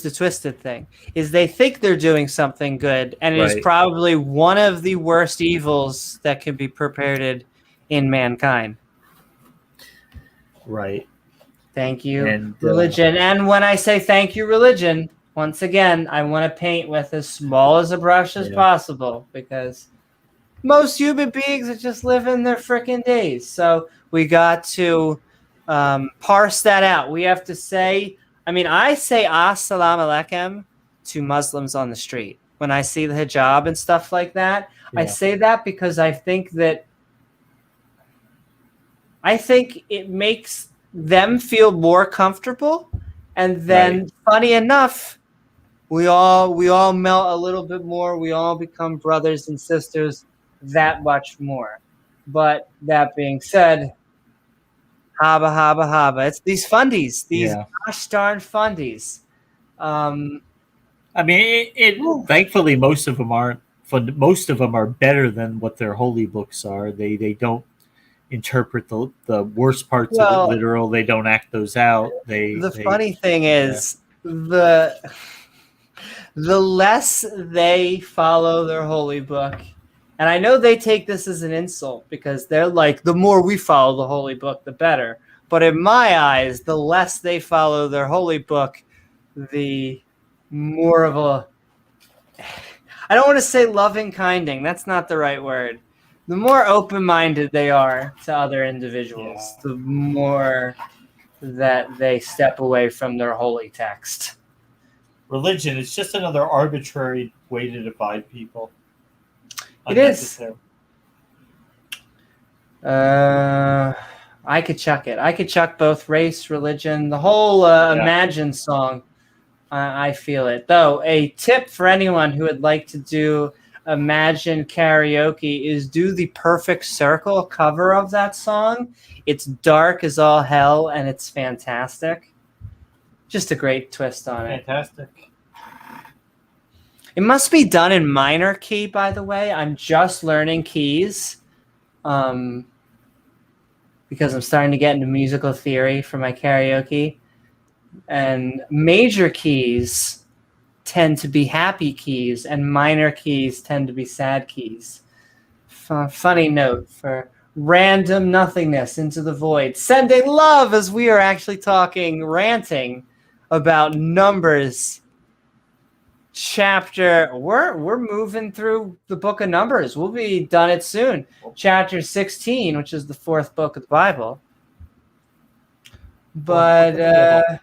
the twisted thing, is they think they're doing something good, and it is probably one of the worst evils that can be perpetrated in mankind. Right. Thank you, religion. And when I say thank you, religion, once again, I want to paint with as small as a brush as possible, because most human beings are just living their freaking days. So we got to parse that out. We have to say, I say assalamu alaikum to Muslims on the street. When I see the hijab and stuff like that, I say that because I think it makes them feel more comfortable. And then funny enough, we all melt a little bit more. We all become brothers and sisters that much more. But that being said, haba, haba, haba. It's these fundies, these gosh darn fundies. Thankfully, most of them aren't. Most of them are better than what their holy books are. They don't interpret the worst parts of it literal. They don't act those out. Funny thing is, the less they follow their holy book And I know they take this as an insult because they're like, the more we follow the holy book, the better. But in my eyes, the less they follow their holy book, the more of a... I don't want to say loving-kinding. That's not the right word. The more open-minded they are to other individuals, the more that they step away from their holy text. Religion is just another arbitrary way to divide people. It is. I could chuck it. I could chuck both race, religion, the whole Imagine song. I feel it. Though, a tip for anyone who would like to do Imagine karaoke is do the Perfect Circle cover of that song. It's dark as all hell, and it's fantastic. Just a great twist on it. Fantastic. It must be done in minor key, by the way. I'm just learning keys because I'm starting to get into musical theory for my karaoke. And major keys tend to be happy keys, and minor keys tend to be sad keys. Funny note for random nothingness into the void. Sending love as we are actually ranting about Numbers chapter. We're moving through the book of Numbers. We'll be done it soon. Chapter 16, which is the fourth book of the Bible. But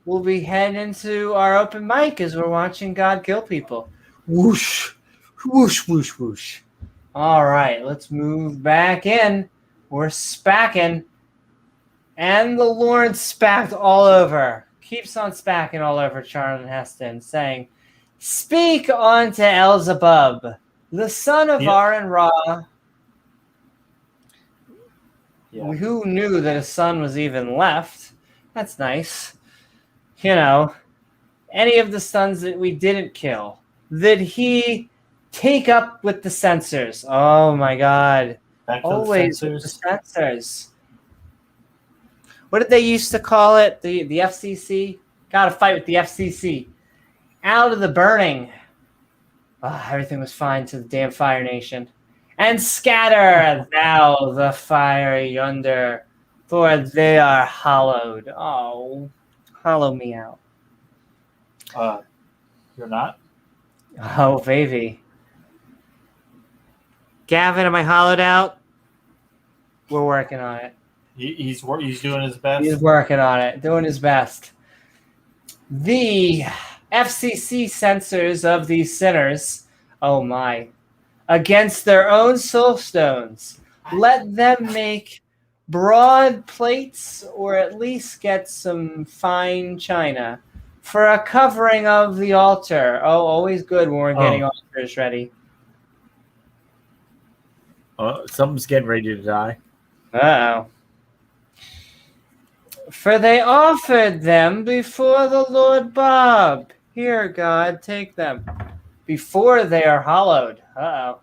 we'll be heading into our open mic as we're watching God kill people. Whoosh, whoosh, whoosh, whoosh. All right, let's move back in. We're spacking. And the Lord spacked all over. Keeps on spacking all over Charlton Heston, saying, "Speak unto Elzebub, the son of Aaron Ra." Yeah. Who knew that a son was even left? That's nice. You know, any of the sons that we didn't kill, that he take up with the censors. Oh my God. Always with the censors. What did they used to call it? The FCC? Gotta fight with the FCC. Out of the burning. Oh, everything was fine to the damn Fire Nation. And scatter thou the fire yonder, for they are hollowed. Oh. Hollow me out. You're not? Oh, baby. Gavin, am I hollowed out? We're working on it. He's doing his best? He's working on it, doing his best. The FCC censors of these sinners, oh my, against their own soul stones, let them make broad plates, or at least get some fine china for a covering of the altar. Oh, always good when we're getting altars ready. Something's getting ready to die. Uh-oh. For they offered them before the Lord Bob. Here, God, take them. Before they are hollowed. Uh-oh.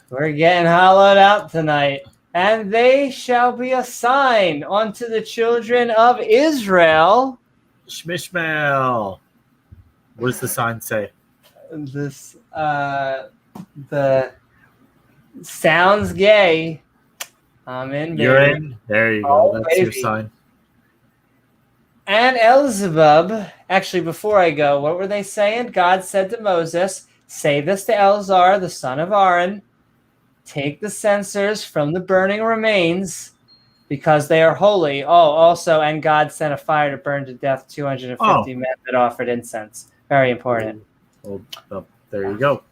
We're getting hollowed out tonight. And they shall be a sign unto the children of Israel. Shmishmael. What does the sign say? This, the sounds gay. I'm in, baby. You're in? There you go. That's baby. your sign. And Elzebub, actually, before I go, what were they saying? God said to Moses, say this to Elzar, the son of Aaron. Take the censers from the burning remains because they are holy. Oh, also, and God sent a fire to burn to death 250 men that offered incense. Very important. Well, there you go.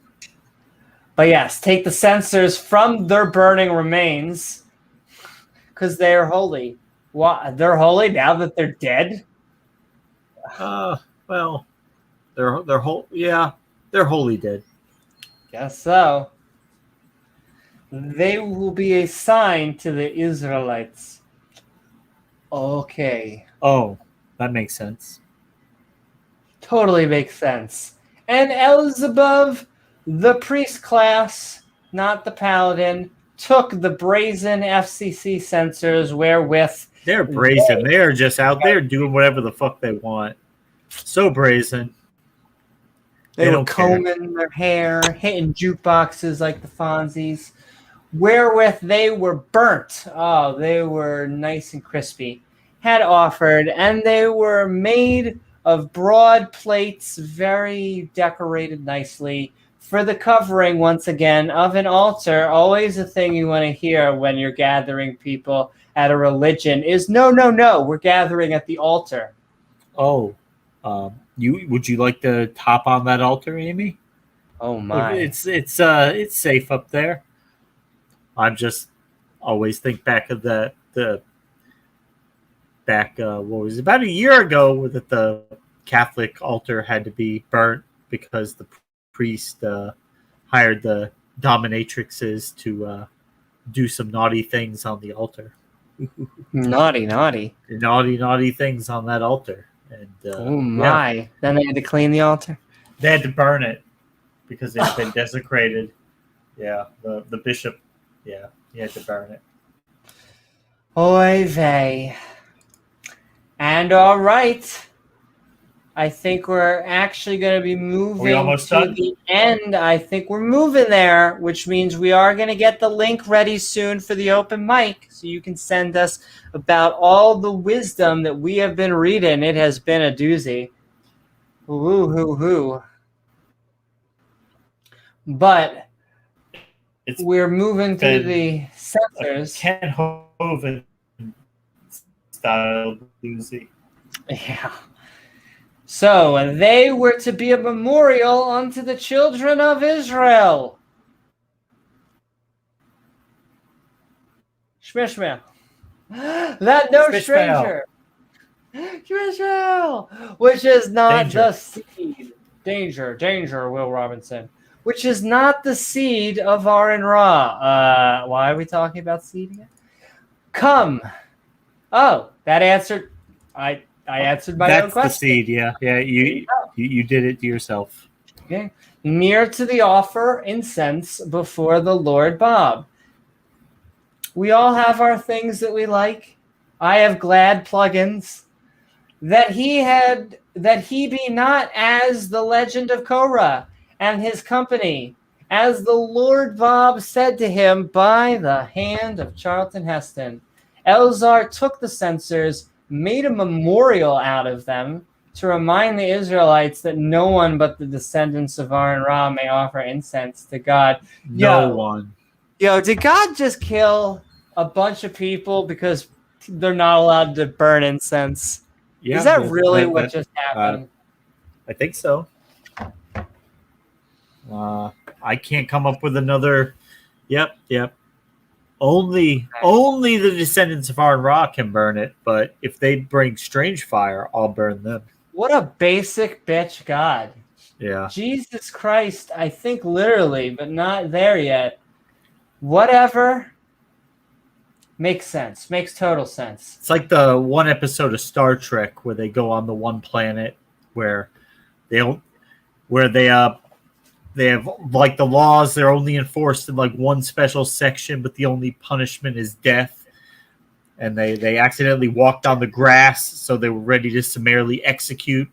But yes, take the censers from their burning remains because they are holy. What? They're holy now that they're dead? Well, they're whole. Yeah, they're holy dead. Guess so. They will be a sign to the Israelites. Okay. Oh, that makes sense. Totally makes sense. And Elzebub, the priest class, not the paladin, took the brazen FCC censors wherewith... They're brazen. They're just out there doing whatever the fuck they want. So brazen. They were don't care. combing their hair, hitting jukeboxes like the Fonzies, wherewith they were burnt. Oh, they were nice and crispy. Had offered, and they were made of broad plates, very decorated nicely, for the covering, once again, of an altar. Always a thing you want to hear when you're gathering people at a religion is, no, no, no, we're gathering at the altar. Oh, would you like to hop on that altar, Amy? Oh Look, my. it's safe up there. I'm just always think back of the what was it, about a year ago that the Catholic altar had to be burnt because the priest hired the dominatrixes to do some naughty things on the altar. Naughty. Naughty things on that altar. And Oh my. Yeah. Then they had to clean the altar? They had to burn it because it had been desecrated. Yeah, the bishop, he had to burn it. Oy vey. And all right. I think we're actually going to be moving to the end. I think we're moving there, which means we are going to get the link ready soon for the open mic, so you can send us about all the wisdom that we have been reading. It has been a doozy. Woo-hoo-hoo. But we're moving to the censors. Ken Hovind style doozy. Yeah. So they were to be a memorial unto the children of Israel. Shmishmael. That no stranger. Shmishmael. Which is not the seed. Danger, Will Robinson. Which is not the seed of Aaron Ra. Why are we talking about seed again? Come. Oh, that answered. I answered my own question. That's the seed, yeah. You did it to yourself. Okay. Near to the offer incense before the Lord Bob. We all have our things that we like. I have glad plugins. That he be not as the legend of Korah and his company, as the Lord Bob said to him by the hand of Charlton Heston. Elzar took the censers, made a memorial out of them to remind the Israelites that no one but the descendants of Aaron Ra may offer incense to God. No one. Did God just kill a bunch of people because they're not allowed to burn incense? Yeah, is that really what just happened? I think so. I can't come up with another. Yep. Only the descendants of Aaron Ra can burn it, but if they bring strange fire, I'll burn them. What a basic bitch God. Yeah. Jesus Christ, I think literally, but not there yet. Whatever makes sense. Makes total sense. It's like the one episode of Star Trek where they go on the one planet where they have like the laws, they're only enforced in like one special section, but the only punishment is death. And they accidentally walked on the grass, so they were ready to summarily execute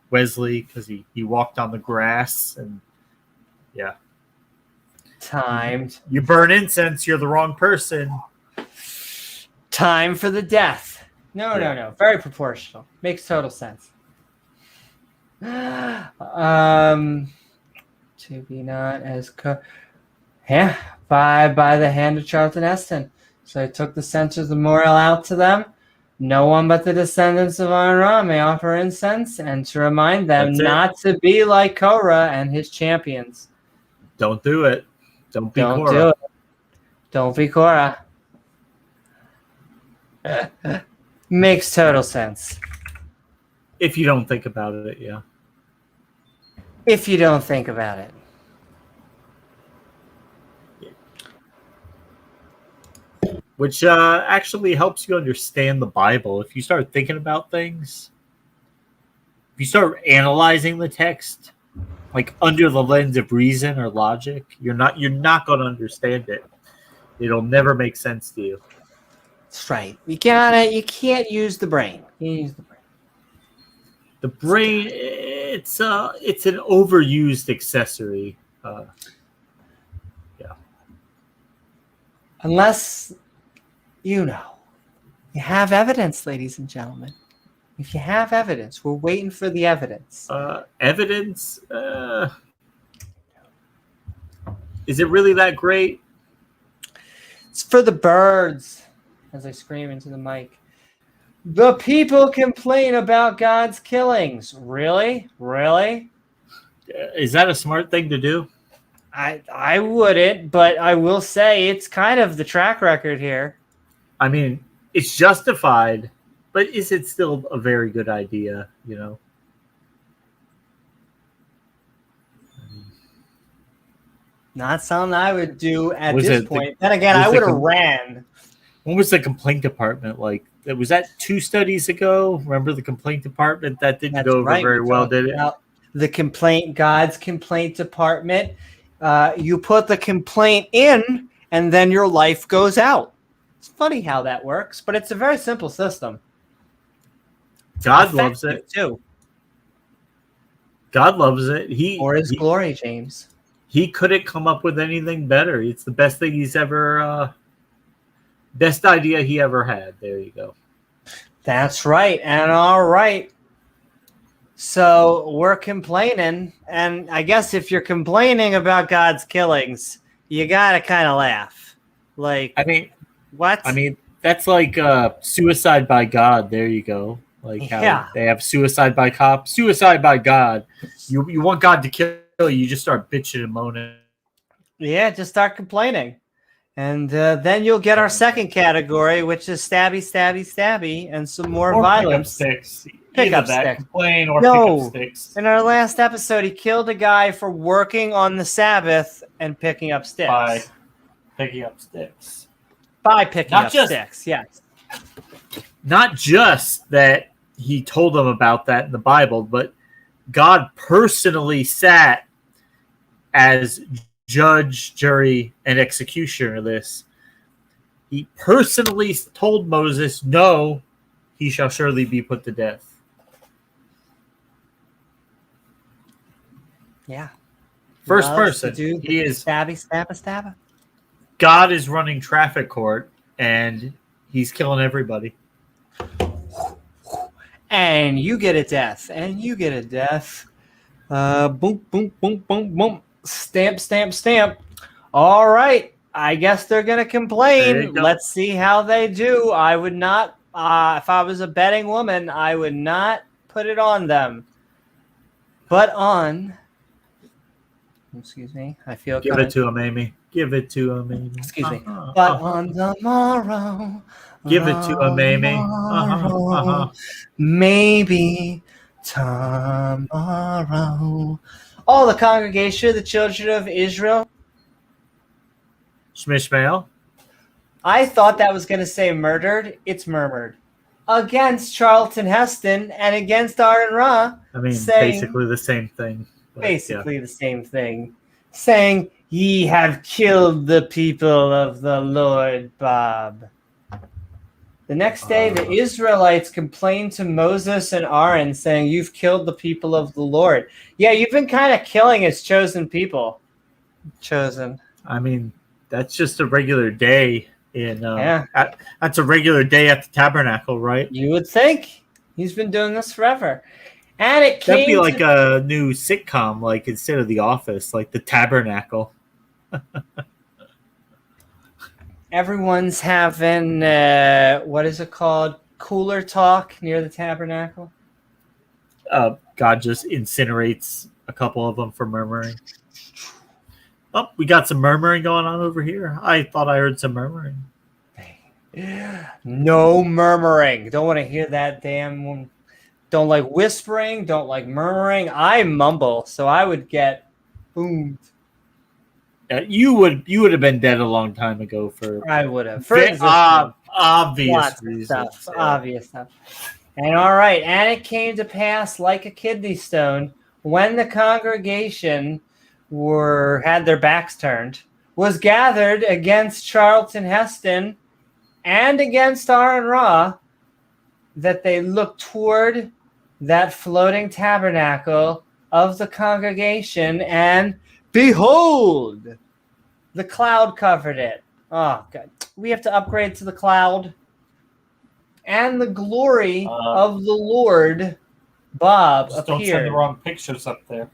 Wesley because he walked on the grass. And yeah. Timed. You burn incense, you're the wrong person. Time for the death. No. Very proportional. Makes total sense. To be not as by the hand of Charlton Heston. So he took the censers memorial out to them. No one but the descendants of Aaron Ra may offer incense, and to remind them not to be like Korah and his champions. Don't do it. Don't be Korah. Do it. Don't be Korah. Makes total sense. If you don't think about it, yeah. If you don't think about it. Which actually helps you understand the Bible. If you start thinking about things, if you start analyzing the text, like under the lens of reason or logic, you're not going to understand it. It'll never make sense to you. That's right. You can't use the brain. You use the brain. The brain It's an overused accessory. Yeah. Unless, you have evidence, ladies and gentlemen. If you have evidence, we're waiting for the evidence. Evidence? Is it really that great? It's for the birds, as I scream into the mic. The people complain about God's killings. Really? Really? Is that a smart thing to do? I wouldn't, but I will say it's kind of the track record here. I mean, it's justified, but is it still a very good idea, Not something I would do at Was this it point. Then again, I would have ran. When was the complaint department like? Was that 2 studies ago? Remember the complaint department? That didn't go over very well, did it? God's complaint department. You put the complaint in, and then your life goes out. It's funny how that works, but it's a very simple system. God loves it too. God loves it. For His glory, James. He couldn't come up with anything better. It's the best thing he's ever, best idea he ever had. There you go. That's right. And all right. So we're complaining. And I guess if you're complaining about God's killings, you got to kind of laugh. Like, what? I mean, that's like suicide by God. There you go. Like how they have suicide by cop, suicide by God. You want God to kill you, you just start bitching and moaning. Yeah, just start complaining. And then you'll get our second category, which is stabby, stabby, stabby, and some more violence. Pick up sticks. Pick up that, sticks. Complain or pick up sticks. In our last episode, he killed a guy for working on the Sabbath and picking up sticks. By picking up sticks. By picking up sticks, yes. Not just that he told them about that in the Bible, but God personally sat as judge, jury, and executioner of this. He personally told Moses, no, he shall surely be put to death. Yeah. First person. He is stabby. God is running traffic court, and he's killing everybody. And you get a death. And you get a death. Boom, boom, boom, boom, boom. Stamp, stamp, stamp. All right. I guess they're going to complain. Let's see how they do. I would not, if I was a betting woman, I would not put it on them. But on, excuse me, I feel Give it to him, Amy. Give it to him, Amy. Excuse me. But on the morrow. Give it to him, Amy. Maybe tomorrow. All the congregation of the children of Israel. Shmishmael. I thought that was going to say murdered. It's murmured. Against Charlton Heston and against Aaron Ra. I mean, basically the same thing. The same thing. Saying, ye have killed the people of the Lord, Bob. The next day, the Israelites complained to Moses and Aaron, saying, you've killed the people of the Lord. Yeah, you've been kind of killing his chosen people. Chosen. I mean, that's just a regular day in. That's a regular day at the tabernacle, right? You would think. He's been doing this forever. And it came That'd be like a new sitcom, like instead of The Office, like the Tabernacle. Everyone's having, what is it called? Cooler talk near the tabernacle? God just incinerates a couple of them for murmuring. Oh, we got some murmuring going on over here. I thought I heard some murmuring. No murmuring. Don't want to hear that damn one. Don't like whispering. Don't like murmuring. I mumble, so I would get boomed. You would have been dead a long time ago for. I would have. Obvious reasons. Obvious stuff. And all right, and it came to pass like a kidney stone when the congregation had their backs turned, was gathered against Charlton Heston and against Aaron Ra, that they looked toward that floating tabernacle of the congregation, and behold, the cloud covered it. Oh, God. We have to upgrade to the cloud. And the glory of the Lord, Bob, just appeared. don't send the wrong pictures up there.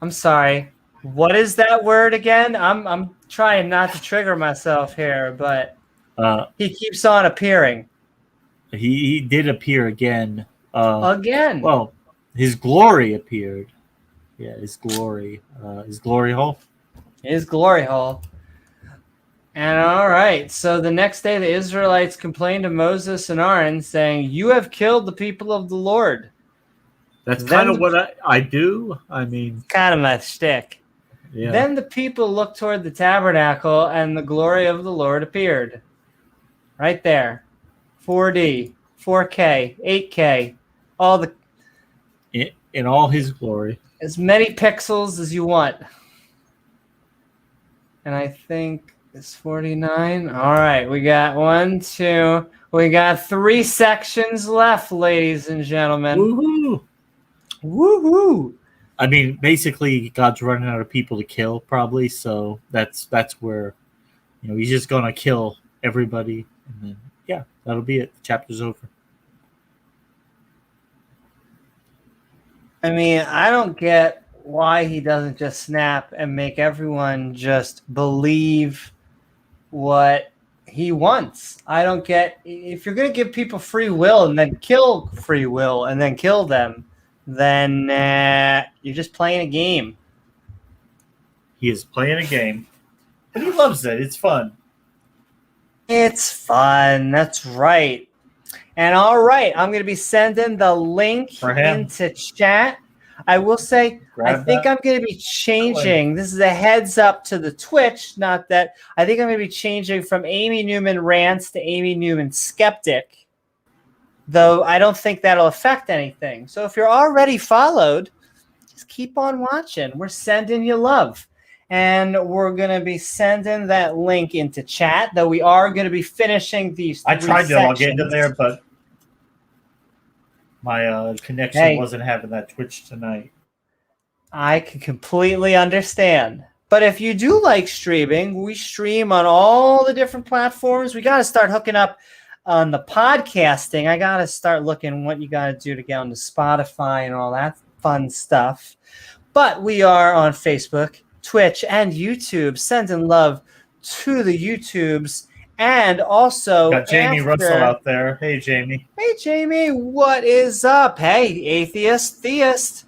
I'm sorry. What is that word again? I'm trying not to trigger myself here, but he keeps on appearing. He did appear again. Again. Well, his glory appeared. Yeah, his glory hole. His glory hole. And all right, so the next day the Israelites complained to Moses and Aaron, saying, "You have killed the people of the Lord." That's kind of what I do. I mean, kind of my shtick. Yeah. Then the people looked toward the tabernacle, and the glory of the Lord appeared. Right there. 4D, 4K, 8K, all the in all his glory. As many pixels as you want. And I think it's 49. All right, we got 1, 2. We got 3 sections left, ladies and gentlemen. Woohoo! Woohoo! I mean, basically, God's running out of people to kill, probably. So that's where, he's just gonna kill everybody, and then that'll be it. The chapter's over. I mean, I don't get why he doesn't just snap and make everyone just believe what he wants. I don't get, if you're going to give people free will and then kill free will and then kill them, then you're just playing a game. He is playing a game. But he loves it. It's fun. It's fun. That's right. And all right, I'm going to be sending the link into chat. I will say, I think I'm going to be changing. This is a heads up to the Twitch, not that. I think I'm going to be changing from Amy Newman Rants to Amy Newman Skeptic, though I don't think that'll affect anything. So if you're already followed, just keep on watching. We're sending you love. And we're going to be sending that link into chat, though we are going to be finishing these 3 I tried to log into there, but my connection wasn't having that Twitch tonight. I can completely understand. But if you do like streaming, we stream on all the different platforms. We got to start hooking up on the podcasting. I got to start looking what you got to do to get onto Spotify and all that fun stuff. But we are on Facebook, Twitch, and YouTube, sending love to the YouTubes. And also got Jamie Russell out there. Hey, Jamie. Hey, Jamie. What is up? Hey, atheist, theist.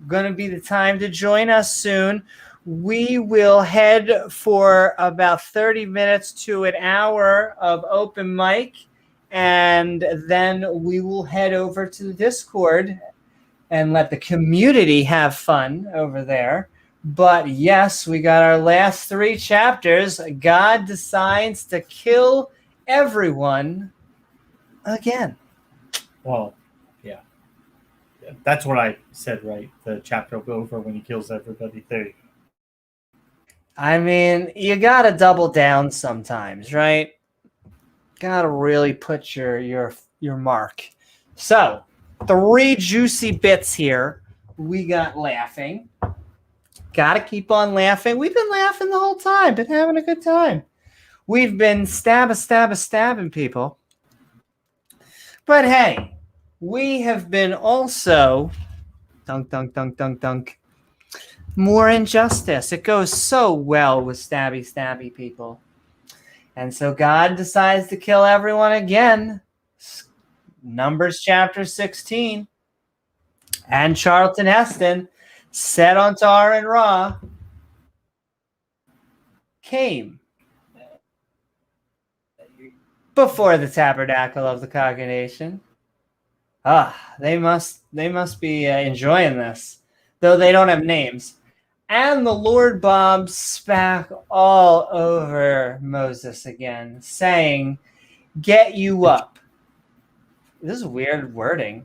Going to be the time to join us soon. We will head for about 30 minutes to an hour of open mic. And then we will head over to the Discord and let the community have fun over there. But yes, we got our last 3 chapters. God decides to kill everyone again. Well, yeah. That's what I said, right? The chapter will go over when he kills everybody. There you go. I mean, you got to double down sometimes, right? Got to really put your mark. So, 3 juicy bits here. We got laughing. Got to keep on laughing. We've been laughing the whole time. Been having a good time. We've been stabbing people. But hey, we have been also dunk. More injustice. It goes so well with stabby people. And so God decides to kill everyone again. Numbers chapter 16. And Charlton Heston, set on Tar and Ra, came before the tabernacle of the congregation. They must be enjoying this, though they don't have names. And the Lord Bob spat all over Moses again, saying, "Get you up." This is weird wording.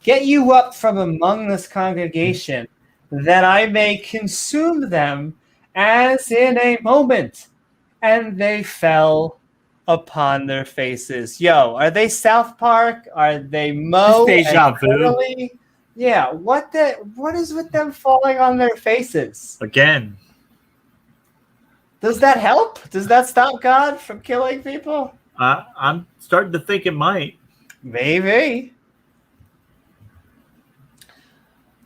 "Get you up from among this congregation, that I may consume them as in a moment." And they fell upon their faces. Yo, are they South Park? Are they Mo? Deja vu. Yeah, what is with them falling on their faces? Again. Does that help? Does that stop God from killing people? I'm starting to think it might. Maybe.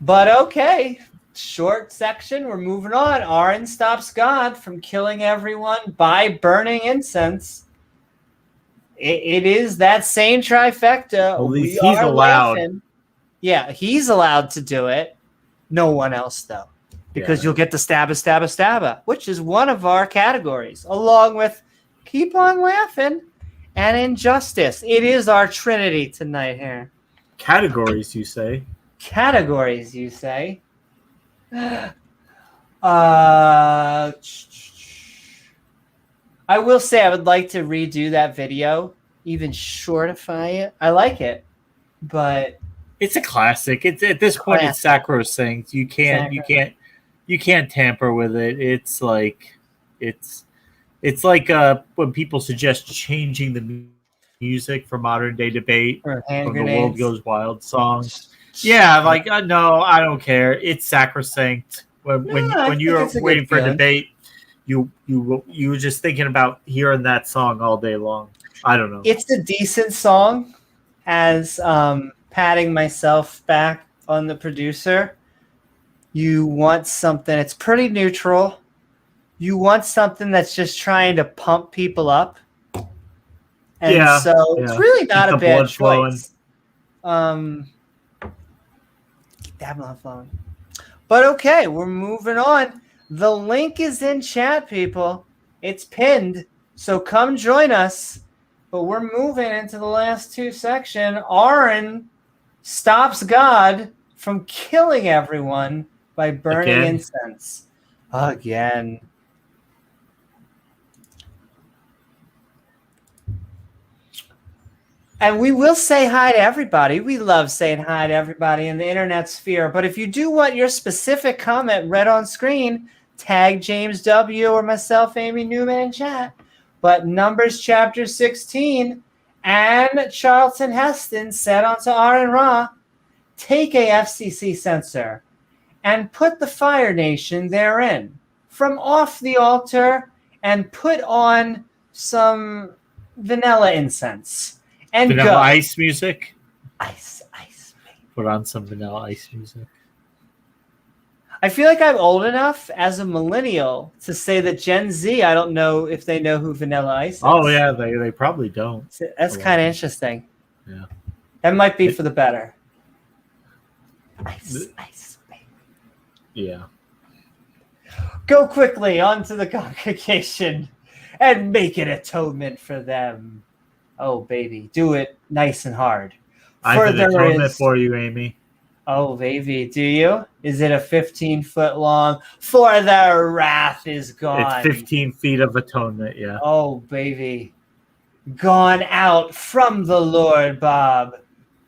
But okay, short section. We're moving on. Aaron stops God from killing everyone by burning incense. It is that same trifecta. At least We he's are allowed. laughing. Yeah, he's allowed to do it. No one else, though. Because you'll get the stabba, which is one of our categories, along with keep on laughing and injustice. It is our trinity tonight here. Categories, you say? Categories, you say? I will say I would like to redo that video, even shortify it. I like it, but it's a classic. It's at this point it's sacrosanct. You can't tamper with it. It's like when people suggest changing the music for modern day debate from the World Goes Wild song. Yeah, like no, I don't care. It's sacrosanct. When you're waiting for a debate, you were just thinking about hearing that song all day long. I don't know. It's a decent song, as patting myself back on the producer. You want something, it's pretty neutral. You want something that's just trying to pump people up. And it's really not a bad choice. Keep that blood flowing. But okay, we're moving on. The link is in chat, people. It's pinned. So come join us. But we're moving into the last two sections. Aaron stops God from killing everyone by burning incense. Again. And we will say hi to everybody. We love saying hi to everybody in the internet sphere. But if you do want your specific comment read on screen, tag James W. or myself, Amy Newman, in chat. But Numbers chapter 16 and Charlton Heston said unto Aaron Ra, take a FCC censer and put the Fire Nation therein from off the altar and put on some vanilla incense. And vanilla ice music. Ice. Put on some vanilla ice music. I feel like I'm old enough as a millennial to say that Gen Z, I don't know if they know who Vanilla Ice is. Oh, yeah, they probably don't. So that's kind of interesting. Yeah. That might be for the better. Ice, baby. Yeah. Go quickly onto the congregation and make an atonement for them. Oh, baby, do it nice and hard. I have an atonement for you, Amy. Oh, baby, do you? Is it a 15-foot long? For the wrath is gone. It's 15 feet of atonement, yeah. Oh, baby. Gone out from the Lord, Bob.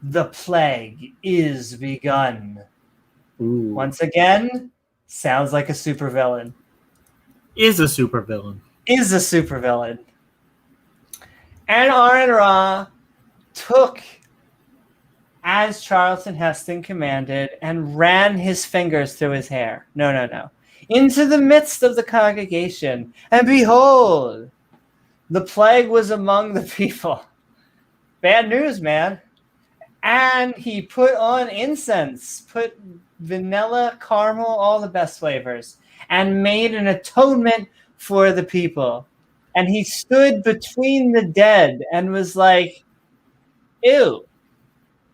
The plague is begun. Ooh. Once again, sounds like a supervillain. Is a supervillain. And Aaron Ra took, as Charlton Heston commanded, and ran his fingers through his hair. No. Into the midst of the congregation. And behold, the plague was among the people. Bad news, man. And he put on incense, put vanilla, caramel, all the best flavors, and made an atonement for the people. And he stood between the dead and was like, ew.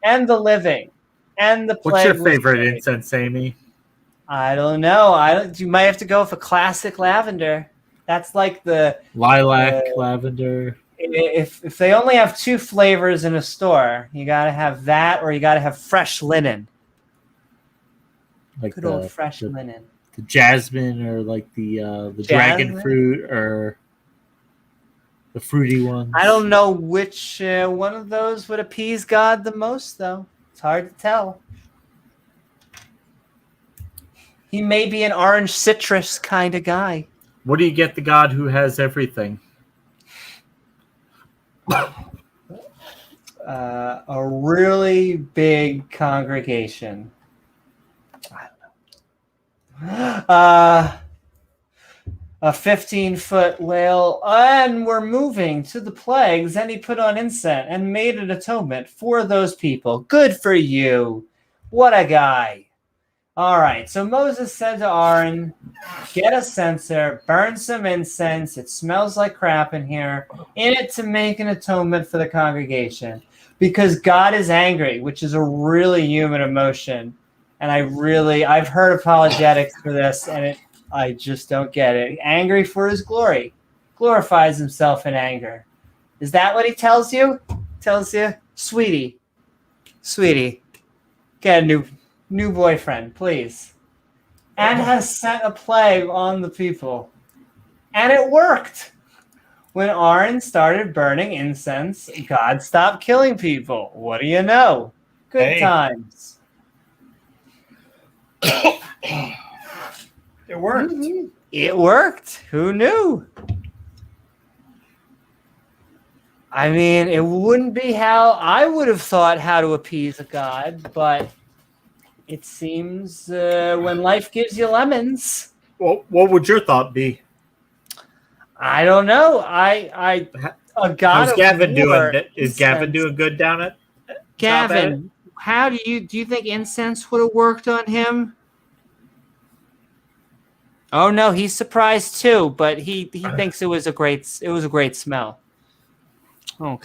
And the living. And the plague. What's your favorite incense, Amy? I don't know. You might have to go with a classic lavender. That's like the lilac, lavender. If they only have two flavors in a store, you got to have that, or you got to have fresh linen. Like good old fresh linen. The jasmine, or like the dragon fruit, or the fruity ones. I don't know which one of those would appease God the most, though. It's hard to tell. He may be an orange citrus kind of guy. What do you get the God who has everything? A really big congregation. A 15-foot whale, and we're moving to the plagues, and he put on incense and made an atonement for those people. Good for you. What a guy. All right, so Moses said to Aaron, get a censer, burn some incense. It smells like crap in here, in it to make an atonement for the congregation. Because God is angry, which is a really human emotion. And I've heard apologetics for this, and I just don't get it. Angry for his glory. Glorifies himself in anger. Is that what he tells you? Tells you, sweetie, get a new boyfriend, please. And has sent a plague on the people. And it worked. When Aaron started burning incense, God stopped killing people. What do you know? Good times. It worked. It worked. Who knew? I mean, it wouldn't be how I would have thought how to appease a god, but it seems when life gives you lemons. Well, what would your thought be? I don't know. A god. How's Gavin doing? Is Gavin doing good down at Gavin? How do you think incense would have worked on him? Oh no, he's surprised too, but he thinks it was a great smell. Oh,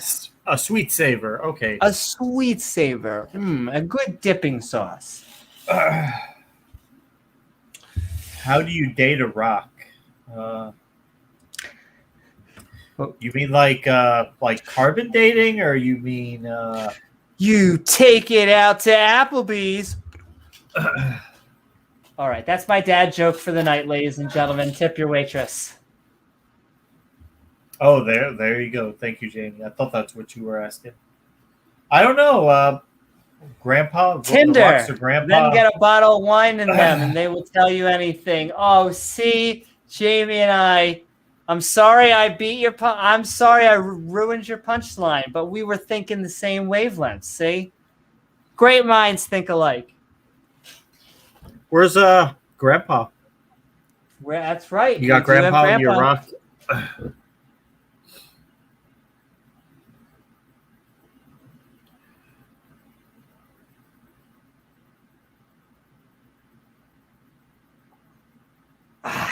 a sweet savor. Okay, a sweet savor. A good dipping sauce. How do you date a rock? You mean like carbon dating, or you mean you take it out to Applebee's? All right, that's my dad joke for the night, ladies and gentlemen. Tip your waitress. Oh, there you go. Thank you, Jamie. I thought that's what you were asking. I don't know. Grandpa? Tinder. The grandpa. Then get a bottle of wine in them, and they will tell you anything. Oh, see, Jamie and I'm sorry I beat your I'm sorry I ruined your punchline, but we were thinking the same wavelengths, see? Great minds think alike. Where's Grandpa? That's right. You got Grandpa in your rock?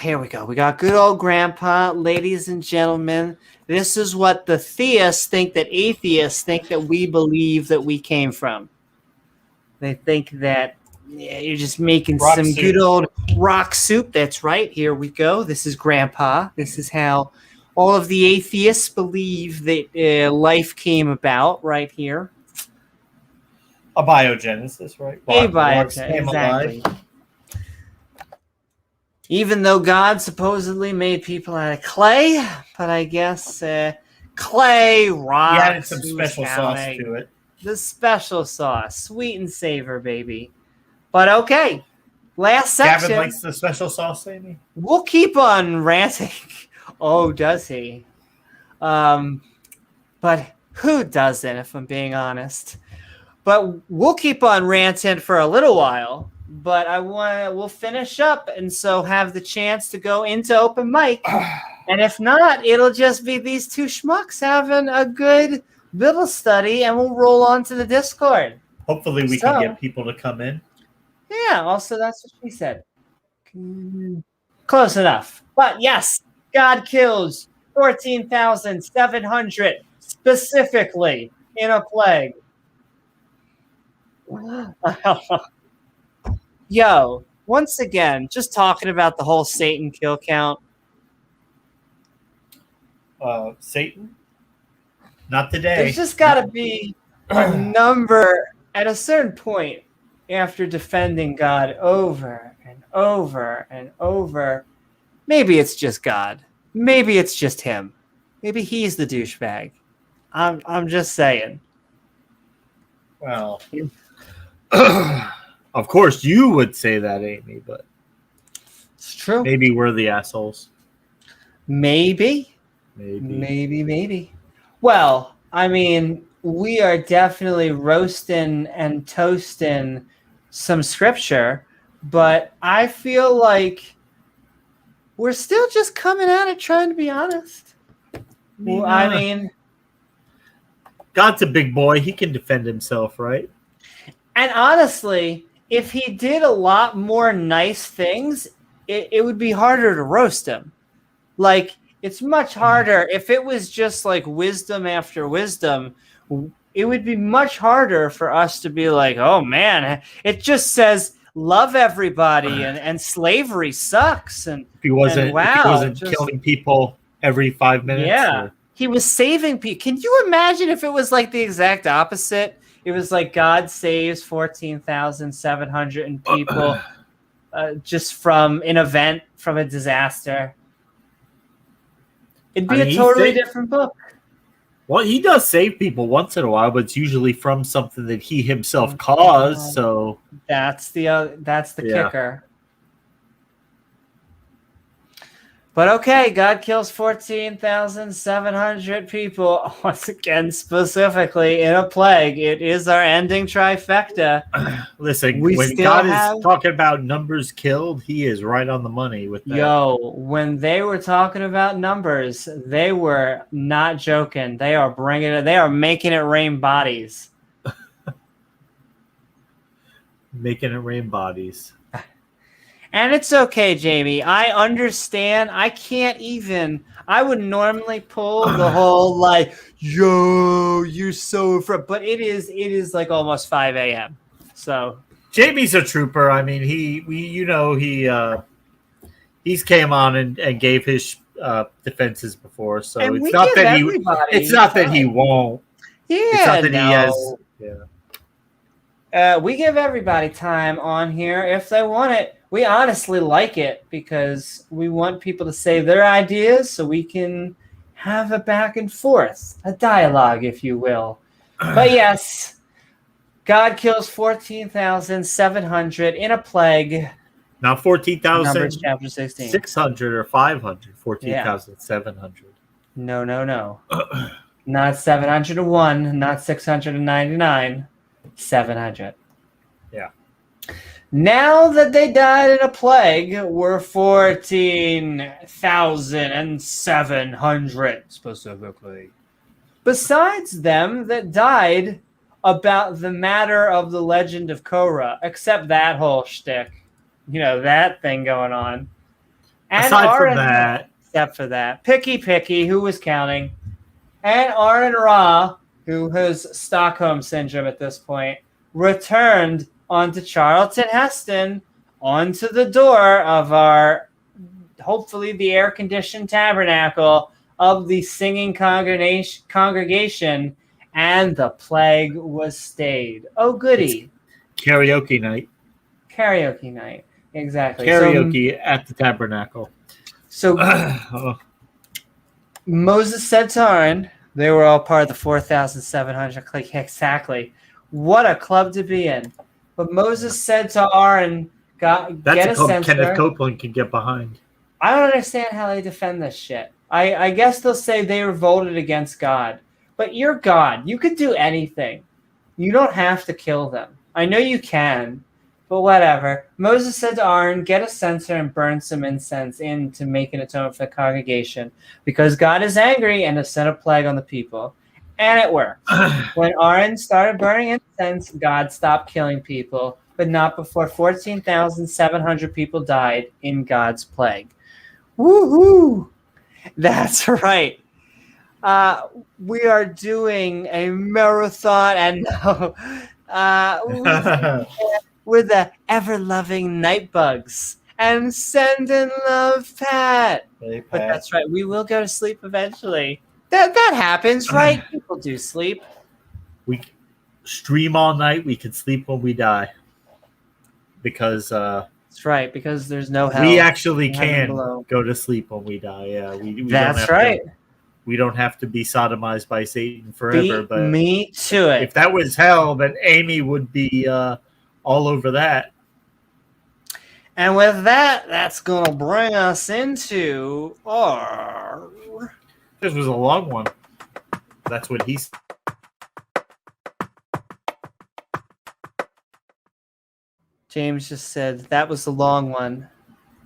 Here we go. We got good old Grandpa. Ladies and gentlemen, this is what the theists think that atheists think that we believe that we came from. They think that you're just making rock some soup. Good old rock soup. That's right. Here we go. This is Grandpa. This is how all of the atheists believe that life came about right here. Abiogenesis, right? Abiogenesis, exactly. Even though God supposedly made people out of clay, but I guess clay, rock. He added some special sauce to it. The special sauce, sweet and savor, baby. But okay, last section. Gavin likes the special sauce, Amy. We'll keep on ranting. Oh, does he? But who doesn't, if I'm being honest? But we'll keep on ranting for a little while. But we'll finish up, and so have the chance to go into open mic. And if not, it'll just be these two schmucks having a good Bible study, and we'll roll on to the Discord. Hopefully we can get people to come in. Yeah, also that's what she said. Close enough. But yes, God kills 14,700 specifically in a plague. Yo, once again, just talking about the whole Satan kill count. Satan? Not today. There's just got to be a number at a certain point after defending God over and over and over. Maybe it's just God. Maybe it's just him. Maybe he's the douchebag. I'm just saying. Well, of course you would say that, Amy, but it's true. Maybe we're the assholes. Maybe. Well, I mean, we are definitely roasting and toasting some scripture, but I feel like we're still just coming at it trying to be honest. I mean, God's a big boy. He can defend himself, right? and honestly, if he did a lot more nice things, it would be harder to roast him. Like, it's much harder if it was just like wisdom after wisdom. It would be much harder for us to be like, oh man, it just says love everybody and slavery sucks. And If he wasn't killing people every 5 minutes. Yeah. He was saving people. Can you imagine if it was like the exact opposite? It was like God saves 14,700 people just from an event, from a disaster. It'd be a totally different book. Well, he does save people once in a while, but it's usually from something that he himself caused. So that's the kicker. But okay, God kills 14,700 people once again, specifically in a plague. It is our ending trifecta. Listen, when God is talking about numbers killed, he is right on the money with that. Yo, when they were talking about numbers, they were not joking. They are bringing it. They are making it rain bodies. Making it rain bodies. And it's okay, Jamie. I understand. I would normally pull the whole like, yo, you're so but it is like almost 5 a.m. So Jamie's a trooper. I mean, he's came on and gave his defenses before. So it's not that he won't. Yeah, it's not that he has. Yeah. We give everybody time on here if they want it. We honestly like it because we want people to say their ideas so we can have a back and forth, a dialogue, if you will. But yes, God kills 14,700 in a plague. Not 14,000. Chapter 16. 600 or 500. 14,700. No. Not 701, not 699. 700. Yeah. Now that they died in a plague were 14,700 specifically. Besides them that died about the matter of the legend of Korah, except that whole shtick. You know, that thing going on. And aside from that. Except for that. Picky, who was counting. And Aaron Ra, who has Stockholm Syndrome at this point, returned onto Charlton Heston, onto the door of our, hopefully the air-conditioned tabernacle of the singing congregation, and the plague was stayed. Oh, goody. Karaoke night. Exactly. Karaoke at the tabernacle. So Moses said to Aaron, they were all part of the 4,700. Exactly. What a club to be in. But Moses said to Aaron, get a censer. Kenneth Copeland can get behind. I don't understand how they defend this shit. I guess they'll say they revolted against God. But you're God. You could do anything. You don't have to kill them. I know you can, but whatever. Moses said to Aaron, get a censer and burn some incense in to make an atonement for the congregation, because God is angry and has sent a plague on the people. And it worked. When Aaron started burning incense, God stopped killing people, but not before 14,700 people died in God's plague. Woohoo! That's right. We are doing a marathon, and we're the ever-loving night bugs. And sending love, Pat. Hey, Pat. But that's right. We will go to sleep eventually. That happens, right? People do sleep. We stream all night. We can sleep when we die. Because that's right. Because there's no hell. We actually can go to sleep when we die. Yeah, that's right. We don't have to be sodomized by Satan forever. Beat me to it. If that was hell, then Amy would be all over that. And with that, that's going to bring us into our... This was a long one. That's what he said. James just said that was the long one.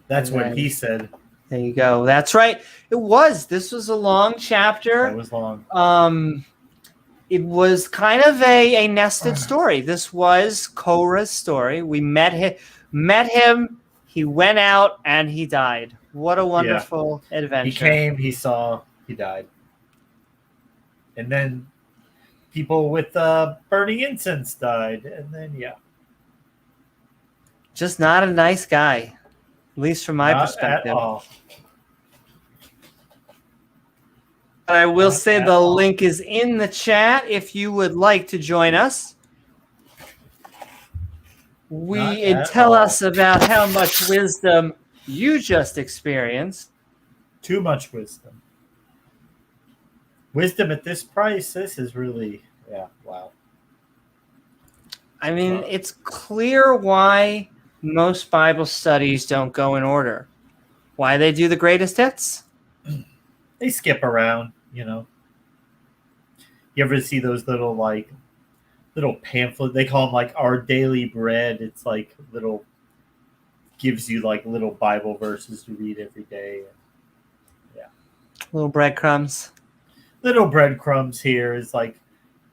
That's And what then- he said. There you go. That's right. It was. This was a long chapter. That was long. It was kind of a nested story. This was Korah's story. We met him. He went out and he died. What a wonderful adventure. He came, he saw, he died. And then people with burning incense died. And then, Just not a nice guy, at least from my not perspective. at all. But I will Not say at the all. link is in the chat if you would like to join us. Not And at tell all. us about how much wisdom you just experienced. Too much wisdom. Wisdom at this price, this is really, wow. I mean, it's clear why most Bible studies don't go in order. Why they do the greatest hits. They skip around, You ever see those little pamphlet? They call them like Our Daily Bread. It's like gives you like little Bible verses to read every day. Little breadcrumbs. Little breadcrumbs here is like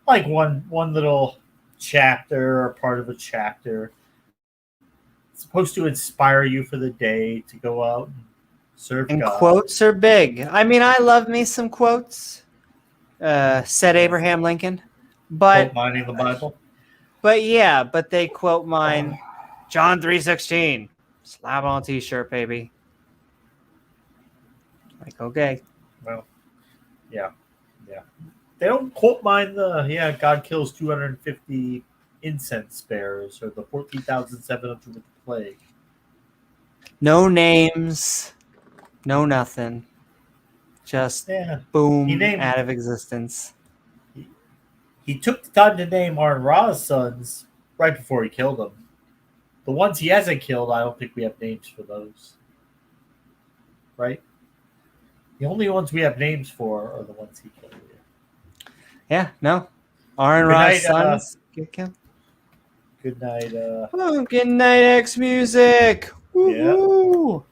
one little chapter or part of a chapter. It's supposed to inspire you for the day to go out and serve And God. quotes are big. I mean, I love me some quotes. Said Abraham Lincoln. Quote mining the Bible. But they quote mine, John 3:16. Slap on a t-shirt, baby. Like, okay. Well, yeah. They don't quote mine God kills 250 incense bearers or the 14,700 with the plague. No names, no nothing. Just boom, out of existence. He took the time to name Aaron Ra's sons right before he killed them. The ones he hasn't killed, I don't think we have names for those. Right? The only ones we have names for are the ones he killed. Yeah, no. Aaron Ra's sons get killed. Good night. Good night, X Music. Woo-hoo.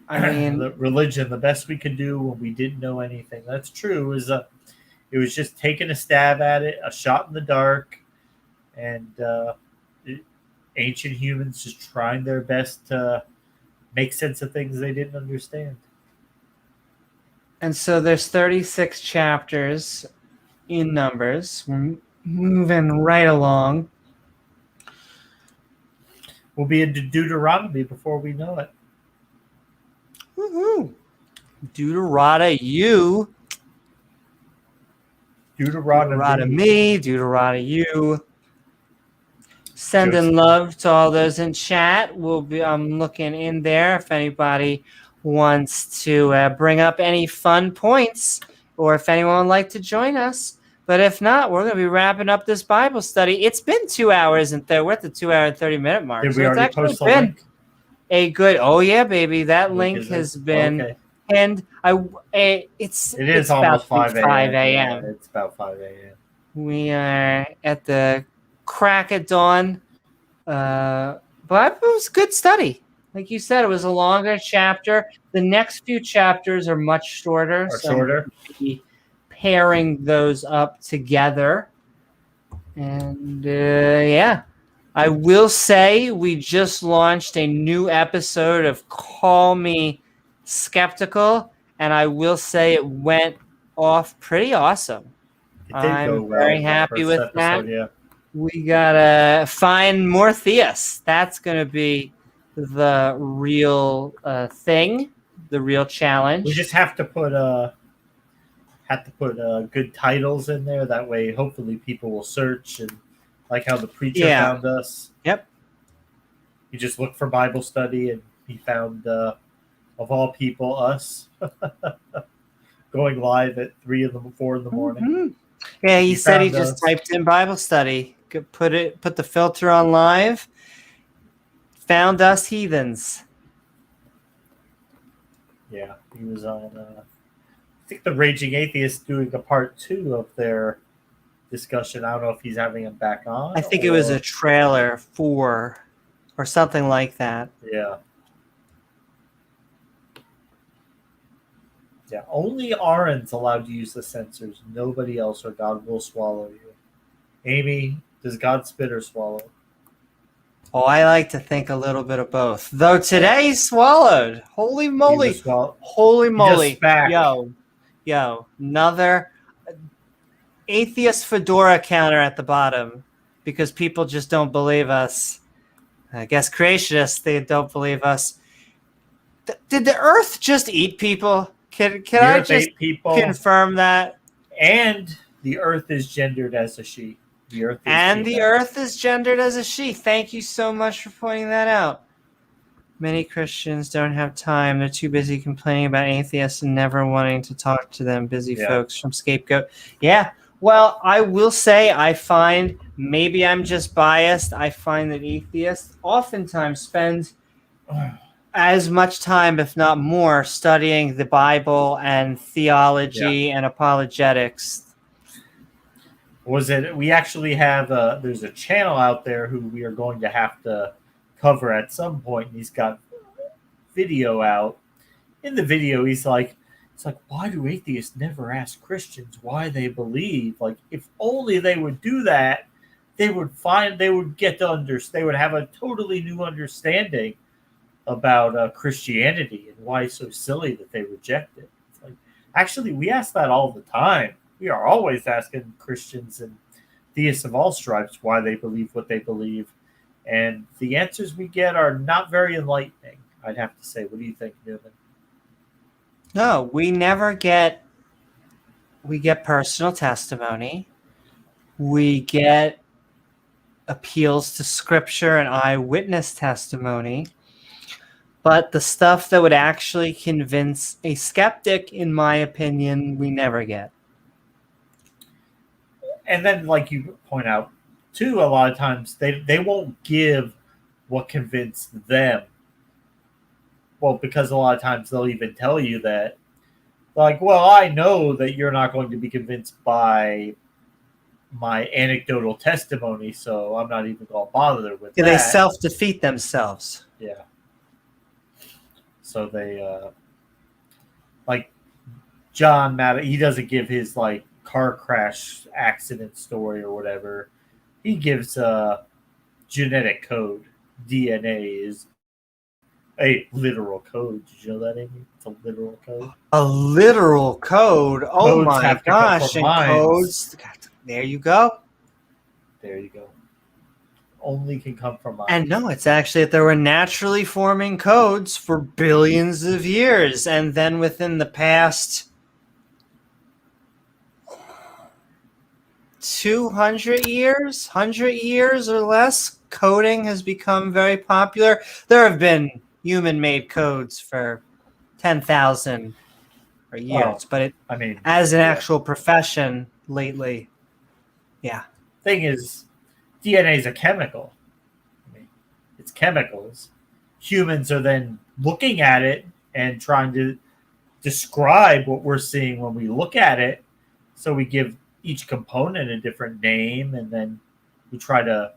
I mean, the religion, the best we could do when we didn't know anything. That's true. It was just taking a stab at it, a shot in the dark, and ancient humans just trying their best to make sense of things they didn't understand. and so there's 36 chapters in Numbers. We're moving right along. We'll be into Deuteronomy before we know it. Woohoo! Deuteronomy. Sending love to all those in chat. I'm looking in there if anybody wants to bring up any fun points or if anyone would like to join us. But if not, we're going to be wrapping up this Bible study. It's been 2 hours and we're at the 2 hour and 30-minute mark. Did we so it's already actually post the been link? a good. Oh yeah, baby, that link has been. Okay. And it's almost about 5 a.m. a.m. It's about 5 a.m. We are at the crack at dawn. But it was a good study. Like you said, it was a longer chapter. The next few chapters are much shorter. Shorter. We'll be pairing those up together. And I will say we just launched a new episode of Call Me Skeptical, and I will say it went off pretty awesome. It did go well. Very happy with episode, that. Yeah. We gotta find more theists. That's gonna be the real thing, the real challenge. We just have to put good titles in there. That way, hopefully, people will search and like how the preacher found us. Yep. He just looked for Bible study and he found, of all people, us going live at 4 in the morning. Mm-hmm. Yeah, he said he just typed in Bible study, put the filter on live, found us heathens. Yeah, he was on. I think the Raging Atheists doing a part 2 of their discussion. I don't know if he's having him back on. I think it was a trailer for, or something like that. Yeah. Yeah, only Aaron's allowed to use the censors. Nobody else, or God will swallow you. Amy, does God spit or swallow? Oh, I like to think a little bit of both. Though today he swallowed. Holy moly. Holy moly. Yo. Another atheist fedora counter at the bottom because people just don't believe us. I guess creationists, they don't believe us. Did the earth just eat people? Can I just confirm that? And the earth is gendered as a she. The earth is gendered as a she. Thank you so much for pointing that out. Many Christians don't have time. They're too busy complaining about atheists and never wanting to talk to them. Busy folks from Scapegoat. Yeah. Well, I will say I find, maybe I'm just biased, I find that atheists oftentimes spend as much time, if not more, studying the Bible and theology and apologetics. We actually have there's a channel out there who we are going to have to cover at some point, and he's got video out. In the video, it's like, why do atheists never ask Christians why they believe? Like, if only they would do that, they would get to understand. They would have a totally new understanding about Christianity and why it's so silly that they reject it. It's like, actually, we ask that all the time. We are always asking Christians and theists of all stripes why they believe what they believe. And the answers we get are not very enlightening, I'd have to say. What do you think, Newman? No, we get personal testimony. We get appeals to scripture and eyewitness testimony. But the stuff that would actually convince a skeptic, in my opinion, we never get. And then, like you point out, too, a lot of times they won't give what convinced them. Well, because a lot of times they'll even tell you that, like, well, I know that you're not going to be convinced by my anecdotal testimony, so I'm not even going to bother with that. They self-defeat themselves. Yeah. So they, like, John Madden, he doesn't give his, like, car crash accident story or whatever. He gives a genetic code. DNA is a literal code. Did you know that, Amy? It's a literal code. A literal code? Oh codes my gosh. And codes. There you go. There you go. Only can come from minds. And no, it's actually that there were naturally forming codes for billions of years. And then within the past 200 years, 100 years or less, coding has become very popular. There have been human-made codes for 10,000 years, but as an actual profession lately, Thing is, DNA is a chemical. It's chemicals. Humans are then looking at it and trying to describe what we're seeing when we look at it. So we give each component a different name, and then we try to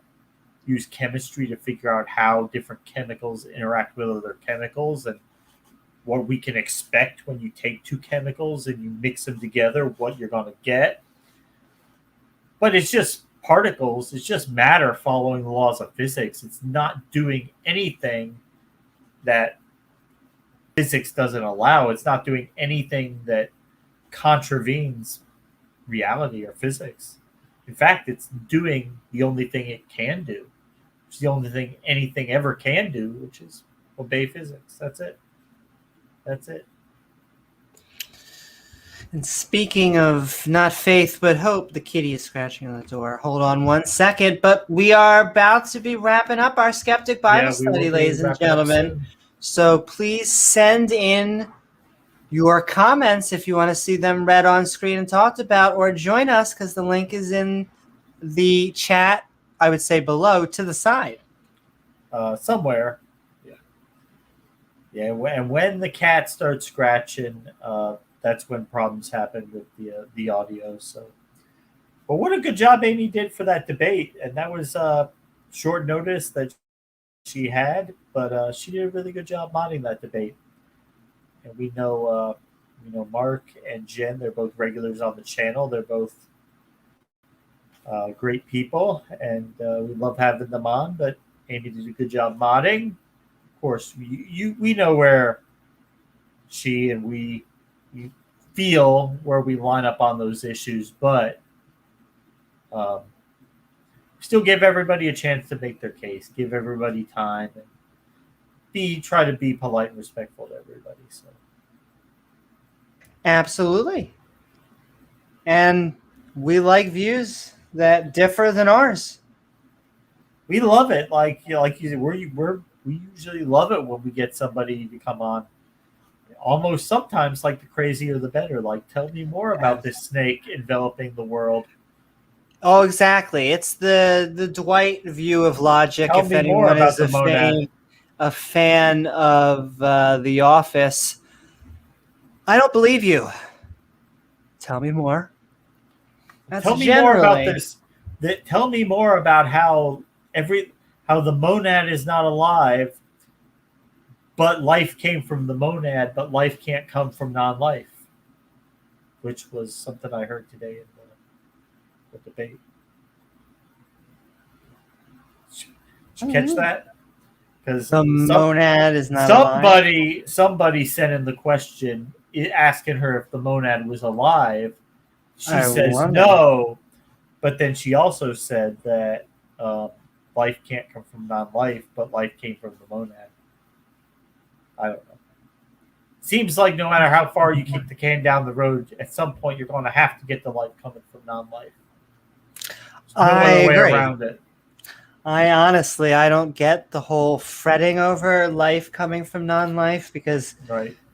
use chemistry to figure out how different chemicals interact with other chemicals and what we can expect when you take two chemicals and you mix them together, what you're going to get. But it's just particles. It's just matter following the laws of physics. It's not doing anything that physics doesn't allow. It's not doing anything that contravenes reality or physics. In fact, it's doing the only thing it can do. It's the only thing anything ever can do, which is obey physics. That's it. That's it. And speaking of not faith but hope, the kitty is scratching on the door. Hold on one second, but we are about to be wrapping up our Skeptic Bible Study, ladies and gentlemen. So please send in your comments if you want to see them read on screen and talked about, or join us because the link is in the chat, I would say below to the side. Somewhere. Yeah, and when the cat starts scratching, that's when problems happen with the audio. So But what a good job Amy did for that debate, and that was short notice that she had, but she did a really good job modding that debate. And we know Mark and Jen, they're both regulars on the channel. They're both great people, and we love having them on. But Amy did a good job modding. Of course, we know where she and we feel where we line up on those issues, but still give everybody a chance to make their case, give everybody time, and try to be polite and respectful to everybody. So absolutely. And we like views that differ than ours. We love it. Like you said, we usually love it when we get somebody to come on. Almost sometimes like the crazier the better. Like, tell me more about this snake enveloping the world. Oh, exactly. It's the Dwight view of logic. Tell if me anyone more about is the monad. a fan of The Office, I don't believe you. Tell me more. That's tell me more about this. Tell me more about how the monad is not alive, but life came from the monad, but life can't come from non-life, which was something I heard today in the debate. Did you catch that? Because the monad is not alive. Somebody sent in the question asking her if the monad was alive. She says no, but then she also said that life can't come from non-life, but life came from the monad. I don't know. Seems like no matter how far you kick the can down the road, at some point you're going to have to get the life coming from non-life. There's no other way around it. I don't get the whole fretting over life coming from non-life, because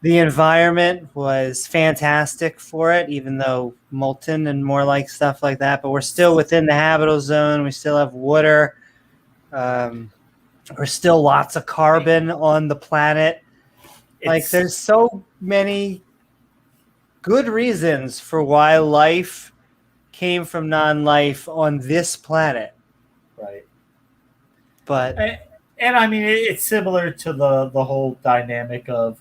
the environment was fantastic for it, even though molten and more like stuff like that. But we're still within the habitable zone. We still have water. There's still lots of carbon on the planet. There's so many good reasons for why life came from non-life on this planet. Right. But and I mean, it's similar to the whole dynamic of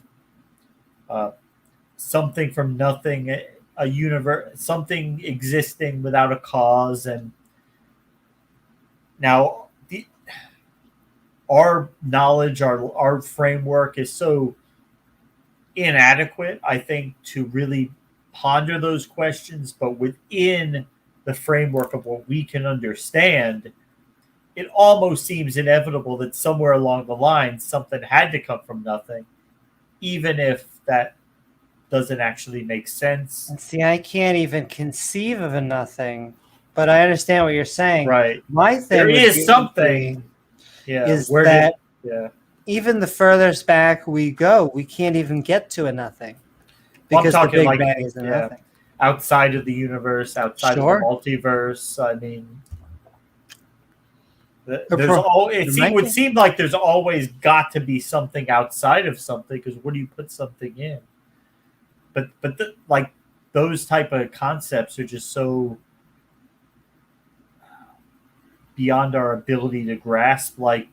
something from nothing, a universe, something existing without a cause, and now our knowledge, our framework is so inadequate, I think, to really ponder those questions. But within the framework of what we can understand, it almost seems inevitable that somewhere along the line something had to come from nothing, even if that doesn't actually make sense. See, I can't even conceive of a nothing, but I understand what you're saying. Right. My thing there is something. Is that even the furthest back we go, we can't even get to a nothing, because the Big Bang is a nothing. Outside of the universe, outside of the multiverse. I mean, it would seem like there's always got to be something outside of something, because where do you put something in? But those type of concepts are just so beyond our ability to grasp. Like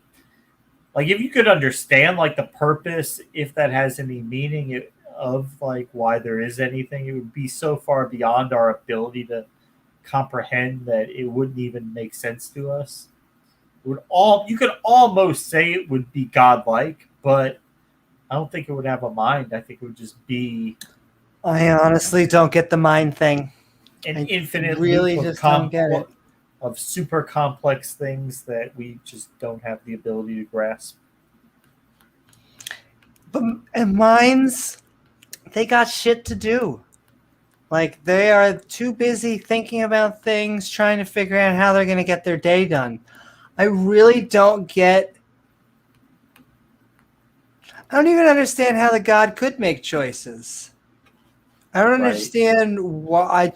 if you could understand the purpose, if that has any meaning of why there is anything, it would be so far beyond our ability to comprehend that it wouldn't even make sense to us. You could almost say it would be godlike, but I don't think it would have a mind. I think it would just be. I honestly don't get the mind thing. An infinite loop of super complex things that we just don't have the ability to grasp. And minds, they got shit to do. They are too busy thinking about things, trying to figure out how they're going to get their day done. I really don't get. I don't even understand how the God could make choices. I don't understand why.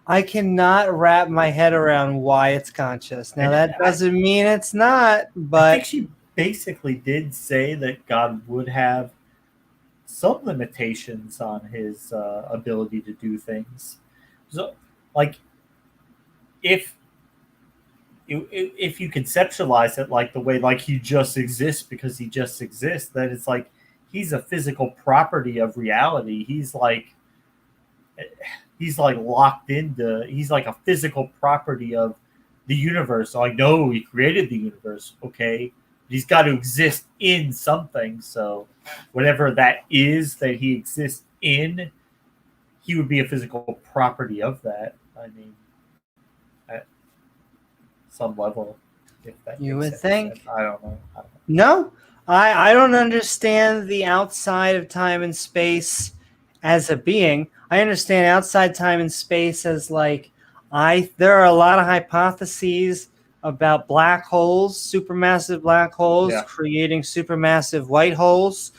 I cannot wrap my head around why it's conscious. Now, that doesn't mean it's not, but I think she basically did say that God would have some limitations on his ability to do things. So, if you conceptualize it like the way like he just exists because he just exists, then it's like he's a physical property of reality. He's like locked into. He's like a physical property of the universe. So like, no, he created the universe. Okay, he's got to exist in something. So whatever that is that he exists in, he would be a physical property of that. I mean, at some level, if that You makes would any think. sense. I don't know. No, I don't understand the outside of time and space as a being. I understand outside time and space as like there are a lot of hypotheses about black holes, supermassive black holes creating supermassive white holes,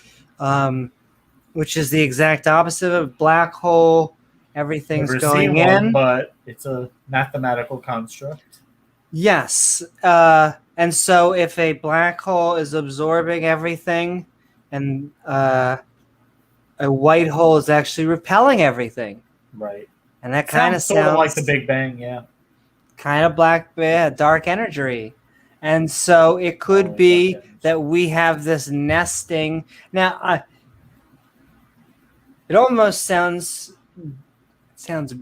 which is the exact opposite of black hole. Everything's Never going seen in. one, but it's a mathematical construct. Yes. And so if a black hole is absorbing everything and a white hole is actually repelling everything. Right. And that kind of sort of like the Big Bang, yeah. Kind of dark energy. And so it could be that we have this nesting. Now, it almost sounds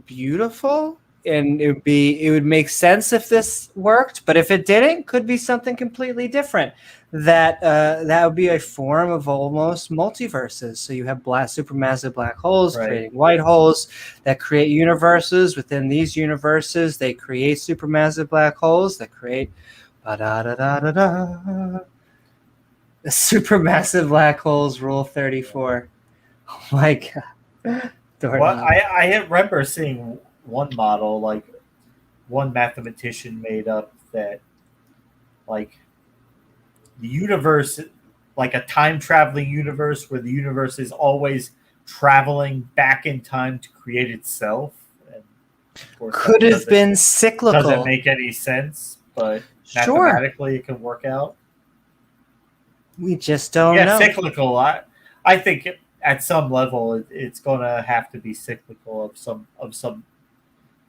beautiful, and it would make sense if this worked, but if it didn't, could be something completely different. That would be a form of almost multiverses. So you have supermassive black holes creating white holes that create universes. Within these universes, they create supermassive black holes that create the supermassive black holes. Rule 34. Oh my god. Well, I remember seeing one model, like one mathematician made up that, like, the universe, like a time traveling universe where the universe is always traveling back in time to create itself. And of course, could have been cyclical. Doesn't make any sense, but mathematically it can work out. We just don't know. Yeah, cyclical. I think at some level it's going to have to be cyclical of some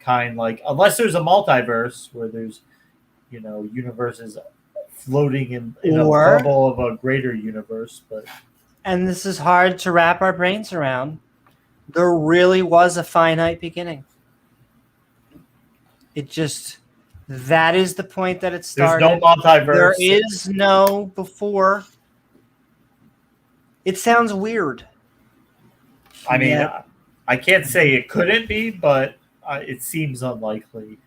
kind, like unless there's a multiverse where there's universes floating in a bubble of a greater universe. But and this is hard to wrap our brains around, there really was a finite beginning. That is the point that it started. There's no multiverse. There is no before. It sounds weird. I mean, I can't say it couldn't be, but it seems unlikely,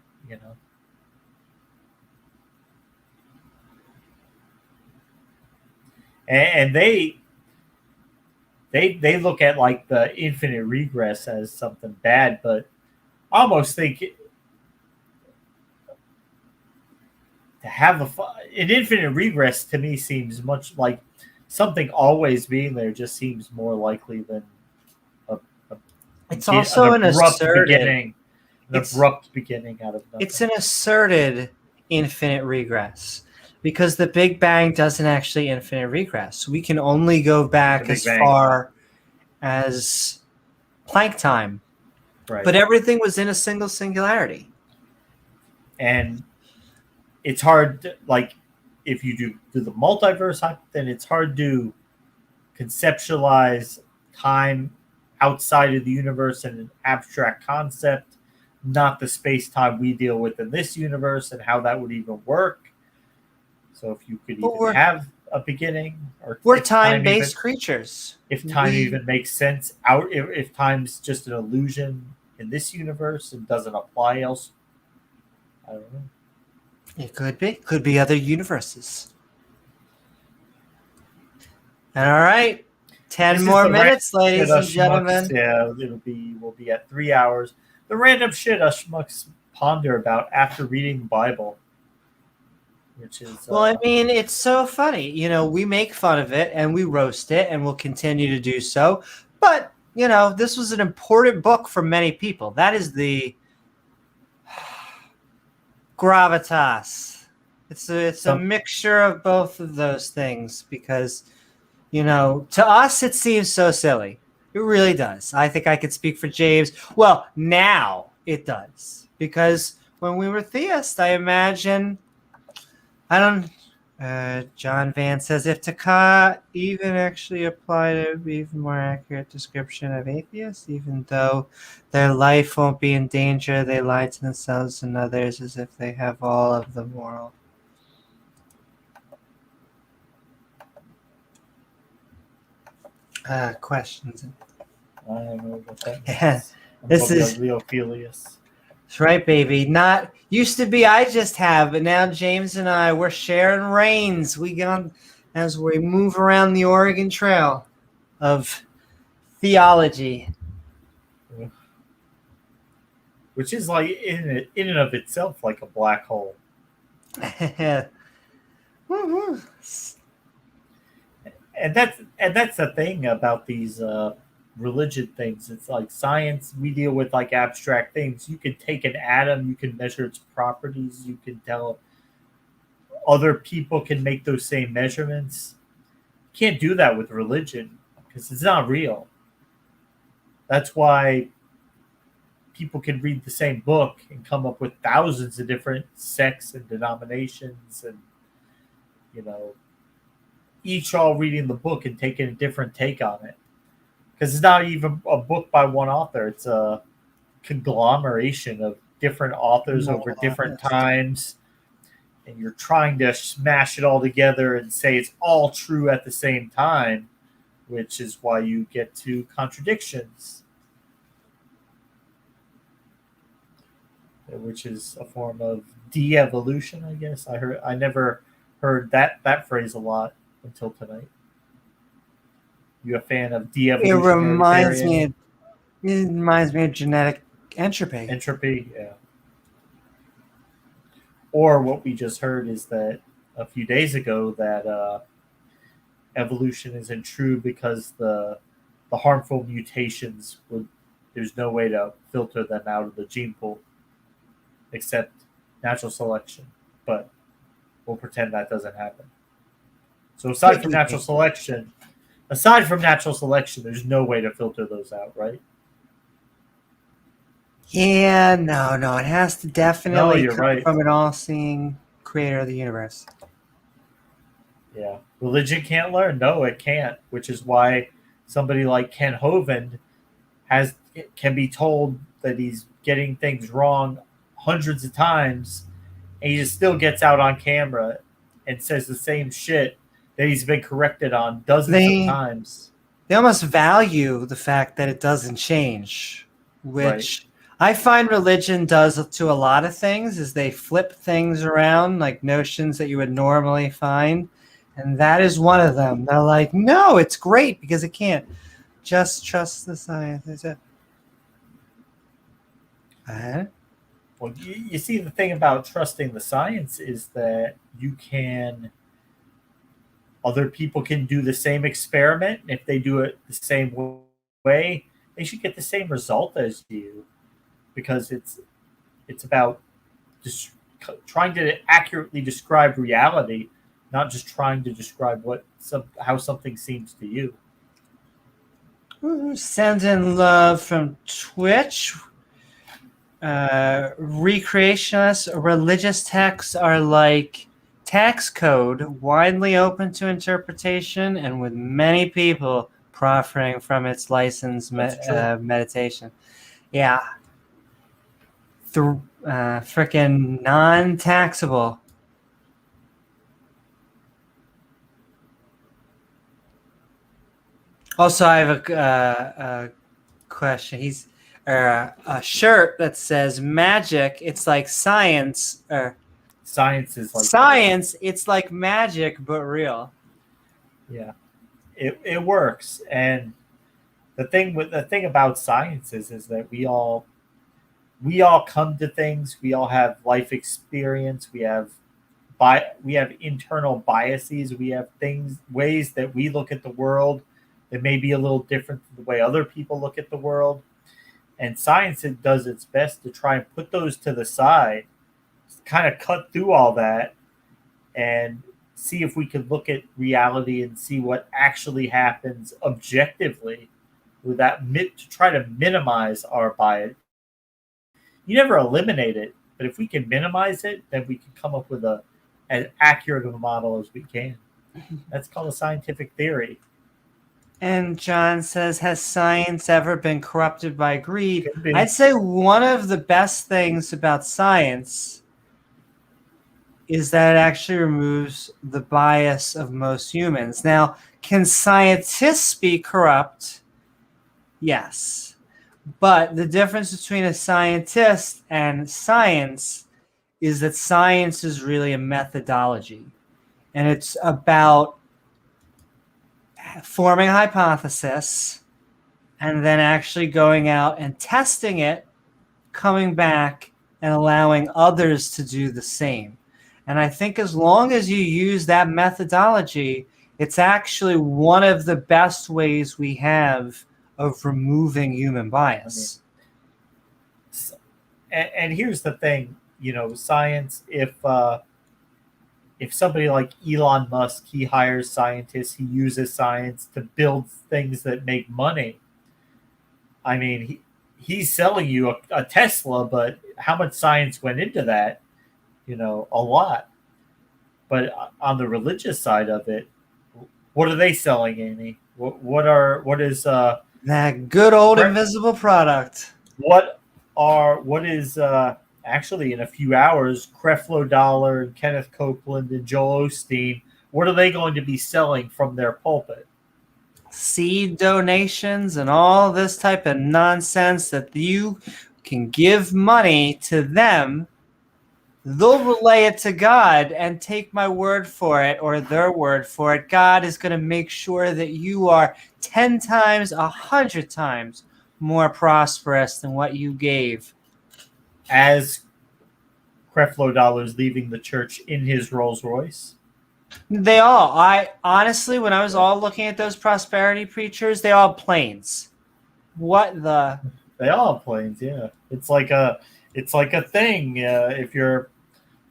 And they look at like the infinite regress as something bad, but I almost think to have an infinite regress to me seems much like something always being there. Just seems more likely than it's also an abrupt beginning out of nothing. It's an asserted infinite regress. Because the Big Bang doesn't actually infinite regress. We can only go back as far as Planck time. Right. But everything was in a single singularity. And it's hard, like, if you do the multiverse, then it's hard to conceptualize time outside of the universe in an abstract concept, not the space-time we deal with in this universe and how that would even work. So if you could even have a beginning, or we're time-based creatures. If time even makes sense if time's just an illusion in this universe and doesn't apply else, I don't know. It could be other universes. And all right, 10 more minutes, ladies and gentlemen. Yeah, we'll be at 3 hours. The random shit us schmucks ponder about after reading the Bible. Which is, well, I mean, it's so funny. We make fun of it and we roast it and we'll continue to do so. But, this was an important book for many people. That is the gravitas. It's a mixture of both of those things because, to us, it seems so silly. It really does. I think I could speak for James. Well, now it does. Because when we were theists. I imagine. I don't. John Van says, if Taka even actually applied an even more accurate description of atheists, even though their life won't be in danger, they lie to themselves and others as if they have all of the moral. Questions. I don't know what that means. Yeah, this is Leophilius. That's right, baby. Not used to be I just have, but now James and I, we're sharing reins. We go as we move around the Oregon Trail of theology. Which is like in and of itself like a black hole. And that's the thing about these religion things. It's like science, we deal with like abstract things. You can take an atom, you can measure its properties, you can tell other people can make those same measurements. You can't do that with religion because it's not real. That's why people can read the same book and come up with thousands of different sects and denominations, and each all reading the book and taking a different take on it. Because it's not even a book by one author. It's a conglomeration of different authors over different times. And you're trying to smash it all together and say it's all true at the same time, which is why you get to contradictions, which is a form of de-evolution, I guess. I never heard that phrase a lot until tonight. You a fan of de-evolution? It reminds me of genetic entropy. Entropy, yeah. Or what we just heard is that a few days ago that evolution isn't true because the harmful mutations there's no way to filter them out of the gene pool except natural selection. But we'll pretend that doesn't happen. So aside from natural selection, there's no way to filter those out, right? Yeah, no, it has to definitely come right. from an all-seeing creator of the universe. Yeah. Religion can't learn? No, it can't, which is why somebody like Ken Hovind can be told that he's getting things wrong hundreds of times, and he just still gets out on camera and says the same shit that he's been corrected on dozens of times. They almost value the fact that it doesn't change, which I find religion does to a lot of things, is they flip things around, like notions that you would normally find, and that is one of them. They're like, no, it's great because it can't. Just trust the science. Is it? Well, you see, the thing about trusting the science is that other people can do the same experiment, and if they do it the same way, they should get the same result as you, because it's about just trying to accurately describe reality, not just trying to describe how something seems to you. Sending love from Twitch. Recreationists, religious texts are like tax code, widely open to interpretation, and with many people profiting from its licensed meditation. Yeah. Freaking non-taxable. Also, I have a question. A shirt that says magic. It's like science. Science is like science. It's like magic, but real. Yeah, it works. And the thing about science is that we all come to things. We all have life experience. We have internal biases. We have ways that we look at the world that may be a little different from the way other people look at the world. And science does its best to try and put those to the side, kind of cut through all that, and see if we could look at reality and see what actually happens objectively, to try to minimize our bias. You never eliminate it, But if we can minimize it, then we can come up with as accurate of a model as we can. That's called a scientific theory. And John says, has science ever been corrupted by greed? I'd say one of the best things about science is that it actually removes the bias of most humans. Now, can scientists be corrupt? Yes. But the difference between a scientist and science is that science is really a methodology. And it's about forming a hypothesis and then actually going out and testing it, coming back and allowing others to do the same. And I think as long as you use that methodology, it's actually one of the best ways we have of removing human bias. And here's the thing, science, if somebody like Elon Musk, he hires scientists, he uses science to build things that make money. I mean, he's selling you a Tesla, but how much science went into that? A lot. But on the religious side of it, what are they selling, Amy? What is that good old invisible product? What is actually in a few hours, Creflo Dollar and Kenneth Copeland and Joel Osteen, what are they going to be selling from their pulpit? Seed donations and all this type of nonsense that you can give money to them. They'll relay it to God and take my word for it or their word for it. God is going to make sure that you are 10 times, 100 times more prosperous than what you gave. As Creflo Dollar's leaving the church in his Rolls Royce. They all. I honestly, when I was all looking at those prosperity preachers, they all have planes. What the? They all have planes. Yeah, it's like a thing. If you're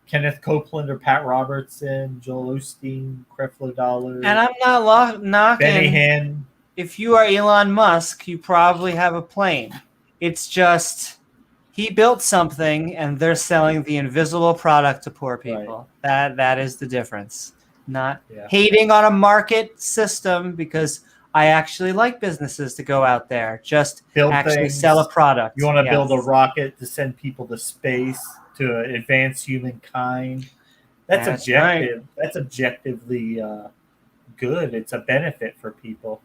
Kenneth Copeland or Pat Robertson, Joel Osteen, Creflo Dollar, and I'm not knocking. Benny Hinn. If you are Elon Musk, you probably have a plane. It's just he built something, and they're selling the invisible product to poor people. Right. That is the difference. Not hating on a market system, because I actually like businesses to go out there. Just build actually things. Sell a product. You want to build a rocket to send people to space to advance humankind. That's objective. Right. That's objectively good. It's a benefit for people.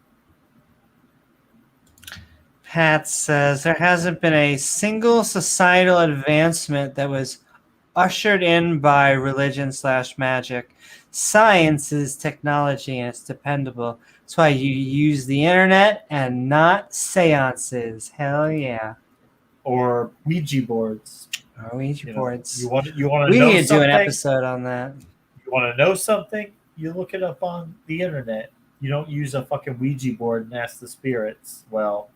Pat says there hasn't been a single societal advancement that was ushered in by religion/magic. Science is technology and it's dependable. That's why you use the internet and not seances. Hell yeah. Or Ouija boards. Or Ouija boards. You want to know something? We need to do an episode on that. You want to know something? You look it up on the internet. You don't use a fucking Ouija board and ask the spirits. Well,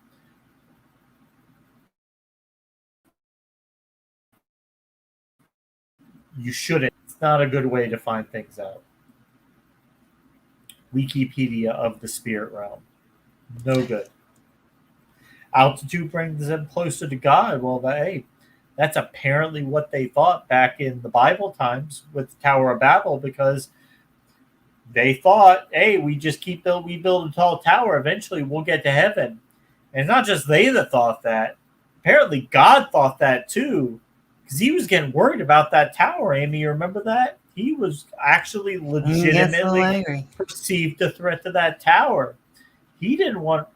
you shouldn't. It's not a good way to find things out. Wikipedia of the spirit realm. No good. Altitude brings them closer to God. Well, that's apparently what they thought back in the Bible times with the Tower of Babel, because they thought, hey, we build a tall tower. Eventually we'll get to heaven. And it's not just they that thought that. Apparently God thought that too, because he was getting worried about that tower. Amy, you remember that? He was actually legitimately perceived a threat to that tower. He didn't want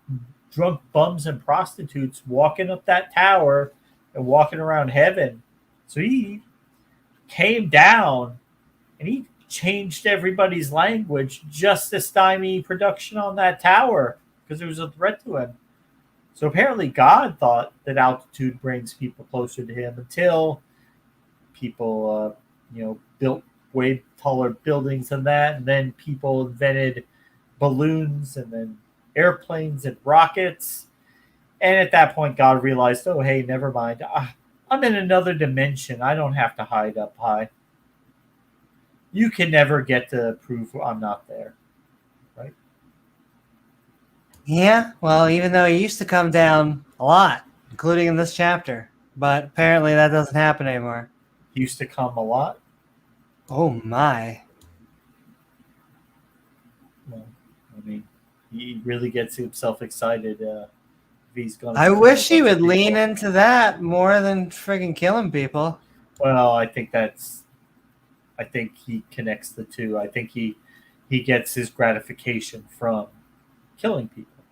drunk bums and prostitutes walking up that tower and walking around heaven. So he came down and he changed everybody's language just to stymie production on that tower because it was a threat to him. So apparently God thought that altitude brings people closer to him until people, built way taller buildings than that. And then people invented balloons and then airplanes and rockets. And at that point, God realized, oh, hey, never mind. I'm in another dimension. I don't have to hide up high. You can never get to prove I'm not there. Right? Yeah, well, even though he used to come down a lot, including in this chapter. But apparently that doesn't happen anymore. He used to come a lot. Oh my. Well, I mean, he really gets himself excited if he's going to. I wish he would lean into that more than friggin' killing people. Well, I think he connects the two. I think he gets his gratification from killing people,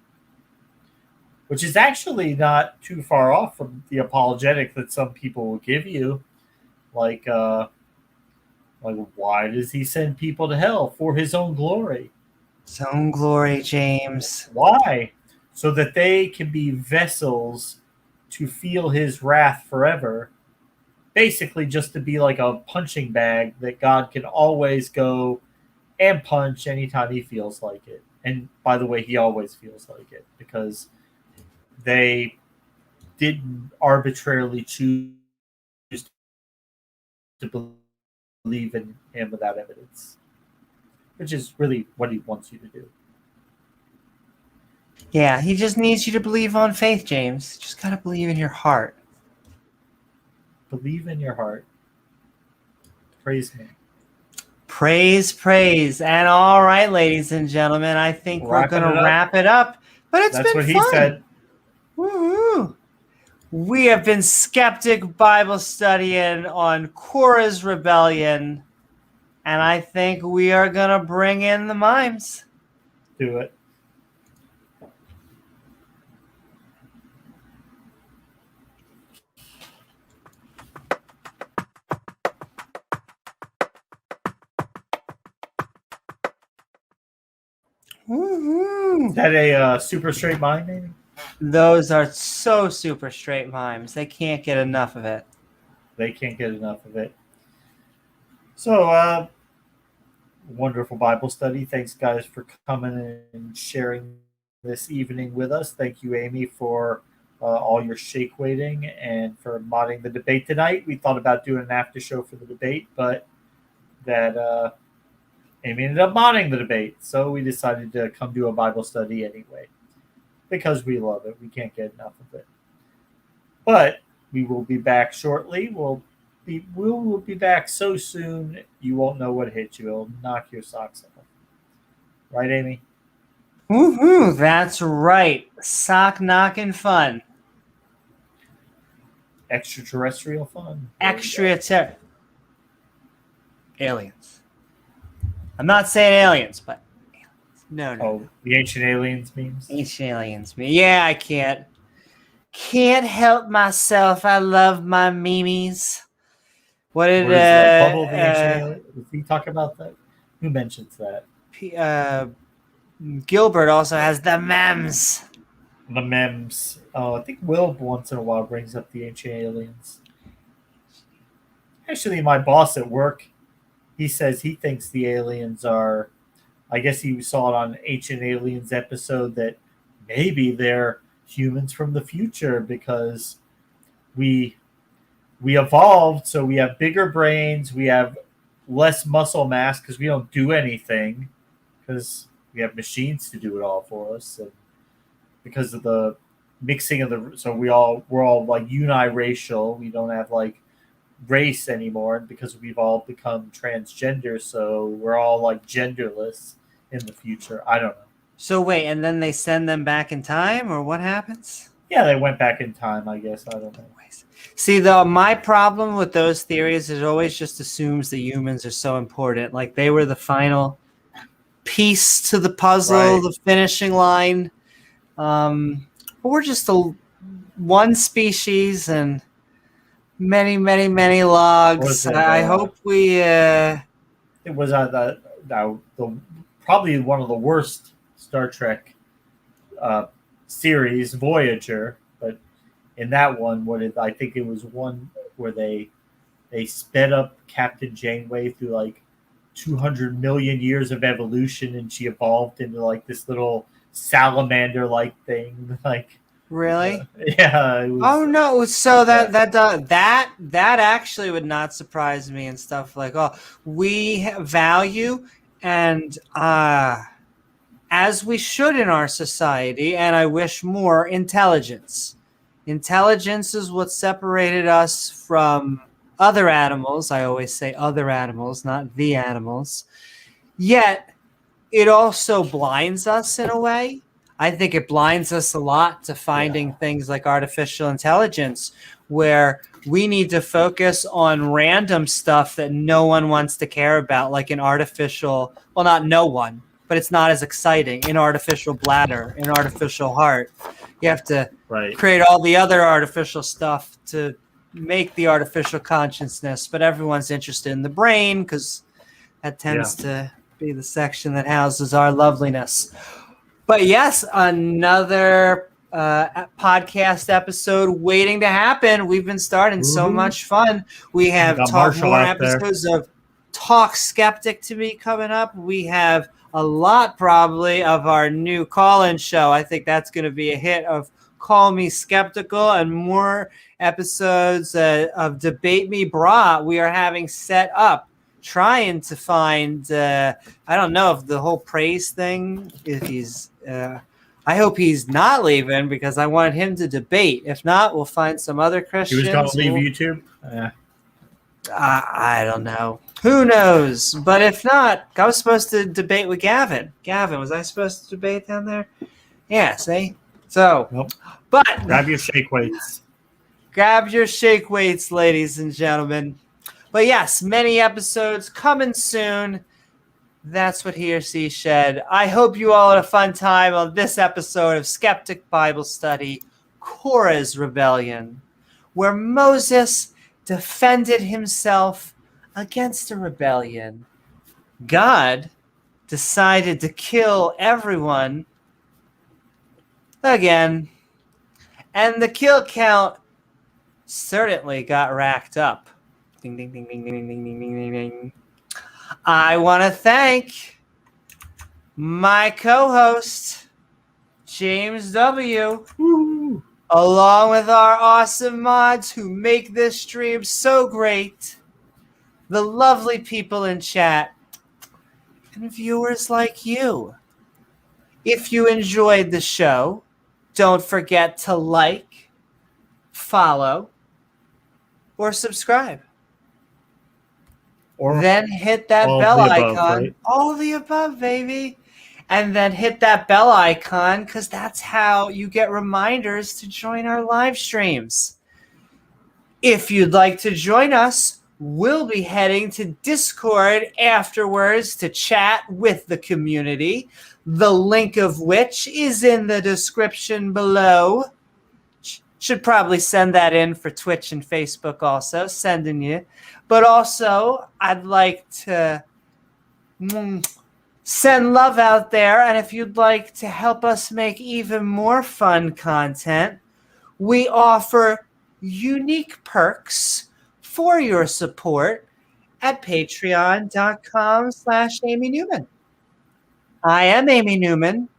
which is actually not too far off from the apologetic that some people will give you, like why does he send people to hell? For his own glory. His own glory, James. Why? So that they can be vessels to feel his wrath forever. Basically, just to be like a punching bag that God can always go and punch anytime he feels like it. And by the way, he always feels like it because they didn't arbitrarily choose to believe in him without evidence, which is really what he wants you to do. Yeah, he just needs you to believe on faith, James. Just gotta believe in your heart. Believe in your heart. Praise me. Praise. And all right, ladies and gentlemen, I think we're going to wrap it up. But it's been fun. That's what he said. Woo-hoo. We have been Skeptic Bible studying on Korah's rebellion. And I think we are going to bring in the mimes. Do it. Woo-hoo. Is that a super straight mime, maybe? Those are so super straight mimes. They can't get enough of it. They can't get enough of it. So, wonderful Bible study. Thanks, guys, for coming and sharing this evening with us. Thank you, Amy, for all your shake weighting and for modding the debate tonight. We thought about doing an after show for the debate, but that Amy ended up modding the debate. So we decided to come do a Bible study anyway because we love it. We can't get enough of it. But we will be back shortly. We'll be back so soon you won't know what hit you. It'll knock your socks off. Right, Amy? Woohoo! That's right. Sock knocking fun. Extraterrestrial fun. Aliens. I'm not saying aliens, but aliens. No. Oh, the ancient aliens memes? Ancient aliens memes. Yeah, I can't help myself. I love my memes. What did Bubble the ancient alien? Did he talk about that? Who mentions that? Gilbert also has the memes. The memes. Oh, I think Will once in a while brings up the ancient aliens. Actually, my boss at work, he says he thinks the aliens are, I guess he saw it on Ancient Aliens episode that maybe they're humans from the future because we evolved, so we have bigger brains, we have less muscle mass because we don't do anything because we have machines to do it all for us, and because of the mixing of we're all like uniracial. We don't have like race anymore because we've all become transgender, so we're all like genderless in the future. I don't know. So wait, and then they send them back in time, or what happens? Yeah, they went back in time, I guess. I don't know. See, my problem with those theories is it always just assumes the humans are so important. Like they were the final piece to the puzzle, right. The finishing line. But we're just one species and many, many, many logs. I hope we... It was probably one of the worst Star Trek series, Voyager, but in that one, I think it was one where they sped up Captain Janeway through like 200 million years of evolution, and she evolved into like this little salamander-like thing. Like, really? Yeah. It was, oh no! So that actually would not surprise me and stuff like, oh, we value and as we should in our society, and I wish more intelligence. Intelligence is what separated us from other animals. I always say other animals, not the animals. Yet it also blinds us in a way. I think it blinds us a lot to finding things like artificial intelligence, where we need to focus on random stuff that no one wants to care about, like an artificial, well, not no one, but it's not as exciting, an artificial bladder, an artificial heart. You have to create all the other artificial stuff to make the artificial consciousness, but everyone's interested in the brain because that tends to be the section that houses our loveliness. But yes, another podcast episode waiting to happen. We've been starting so much fun. We have more episodes of Talk Skeptic to be coming up. We have a lot probably of our new call-in show. I think that's going to be a hit of Call Me Skeptical, and more episodes of Debate Me Brah we are having set up, trying to find I don't know if the whole praise thing, if he's I hope he's not leaving, because I want him to debate. If not, we'll find some other Christians. He was going to leave YouTube? I don't know. Who knows? But if not, I was supposed to debate with Gavin. Gavin, was I supposed to debate down there? Yeah, see? So, but grab your shake weights. Grab your shake weights, ladies and gentlemen. But yes, many episodes coming soon. That's what he or she said. I hope you all had a fun time on this episode of Skeptic Bible Study, Korah's Rebellion, where Moses defended himself against a rebellion. God decided to kill everyone again, and the kill count certainly got racked up. Ding, ding, ding, ding, ding, ding, ding, ding, ding. I want to thank my co-host, James W., along with our awesome mods who make this stream so great, the lovely people in chat, and viewers like you. If you enjoyed the show, don't forget to like, follow, or subscribe. Or then hit that bell icon. Right? All the above, baby. And then hit that bell icon, because that's how you get reminders to join our live streams. If you'd like to join us, we'll be heading to Discord afterwards to chat with the community, the link of which is in the description below. Should probably send that in for Twitch and Facebook also, sending you. But also, I'd like to send love out there. And if you'd like to help us make even more fun content, we offer unique perks for your support at patreon.com/Amy Newman. I am Amy Newman,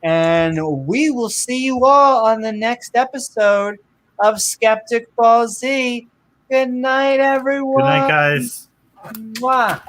and we will see you all on the next episode of Skeptic Ball Z. Good night, everyone. Good night, guys. Mwah.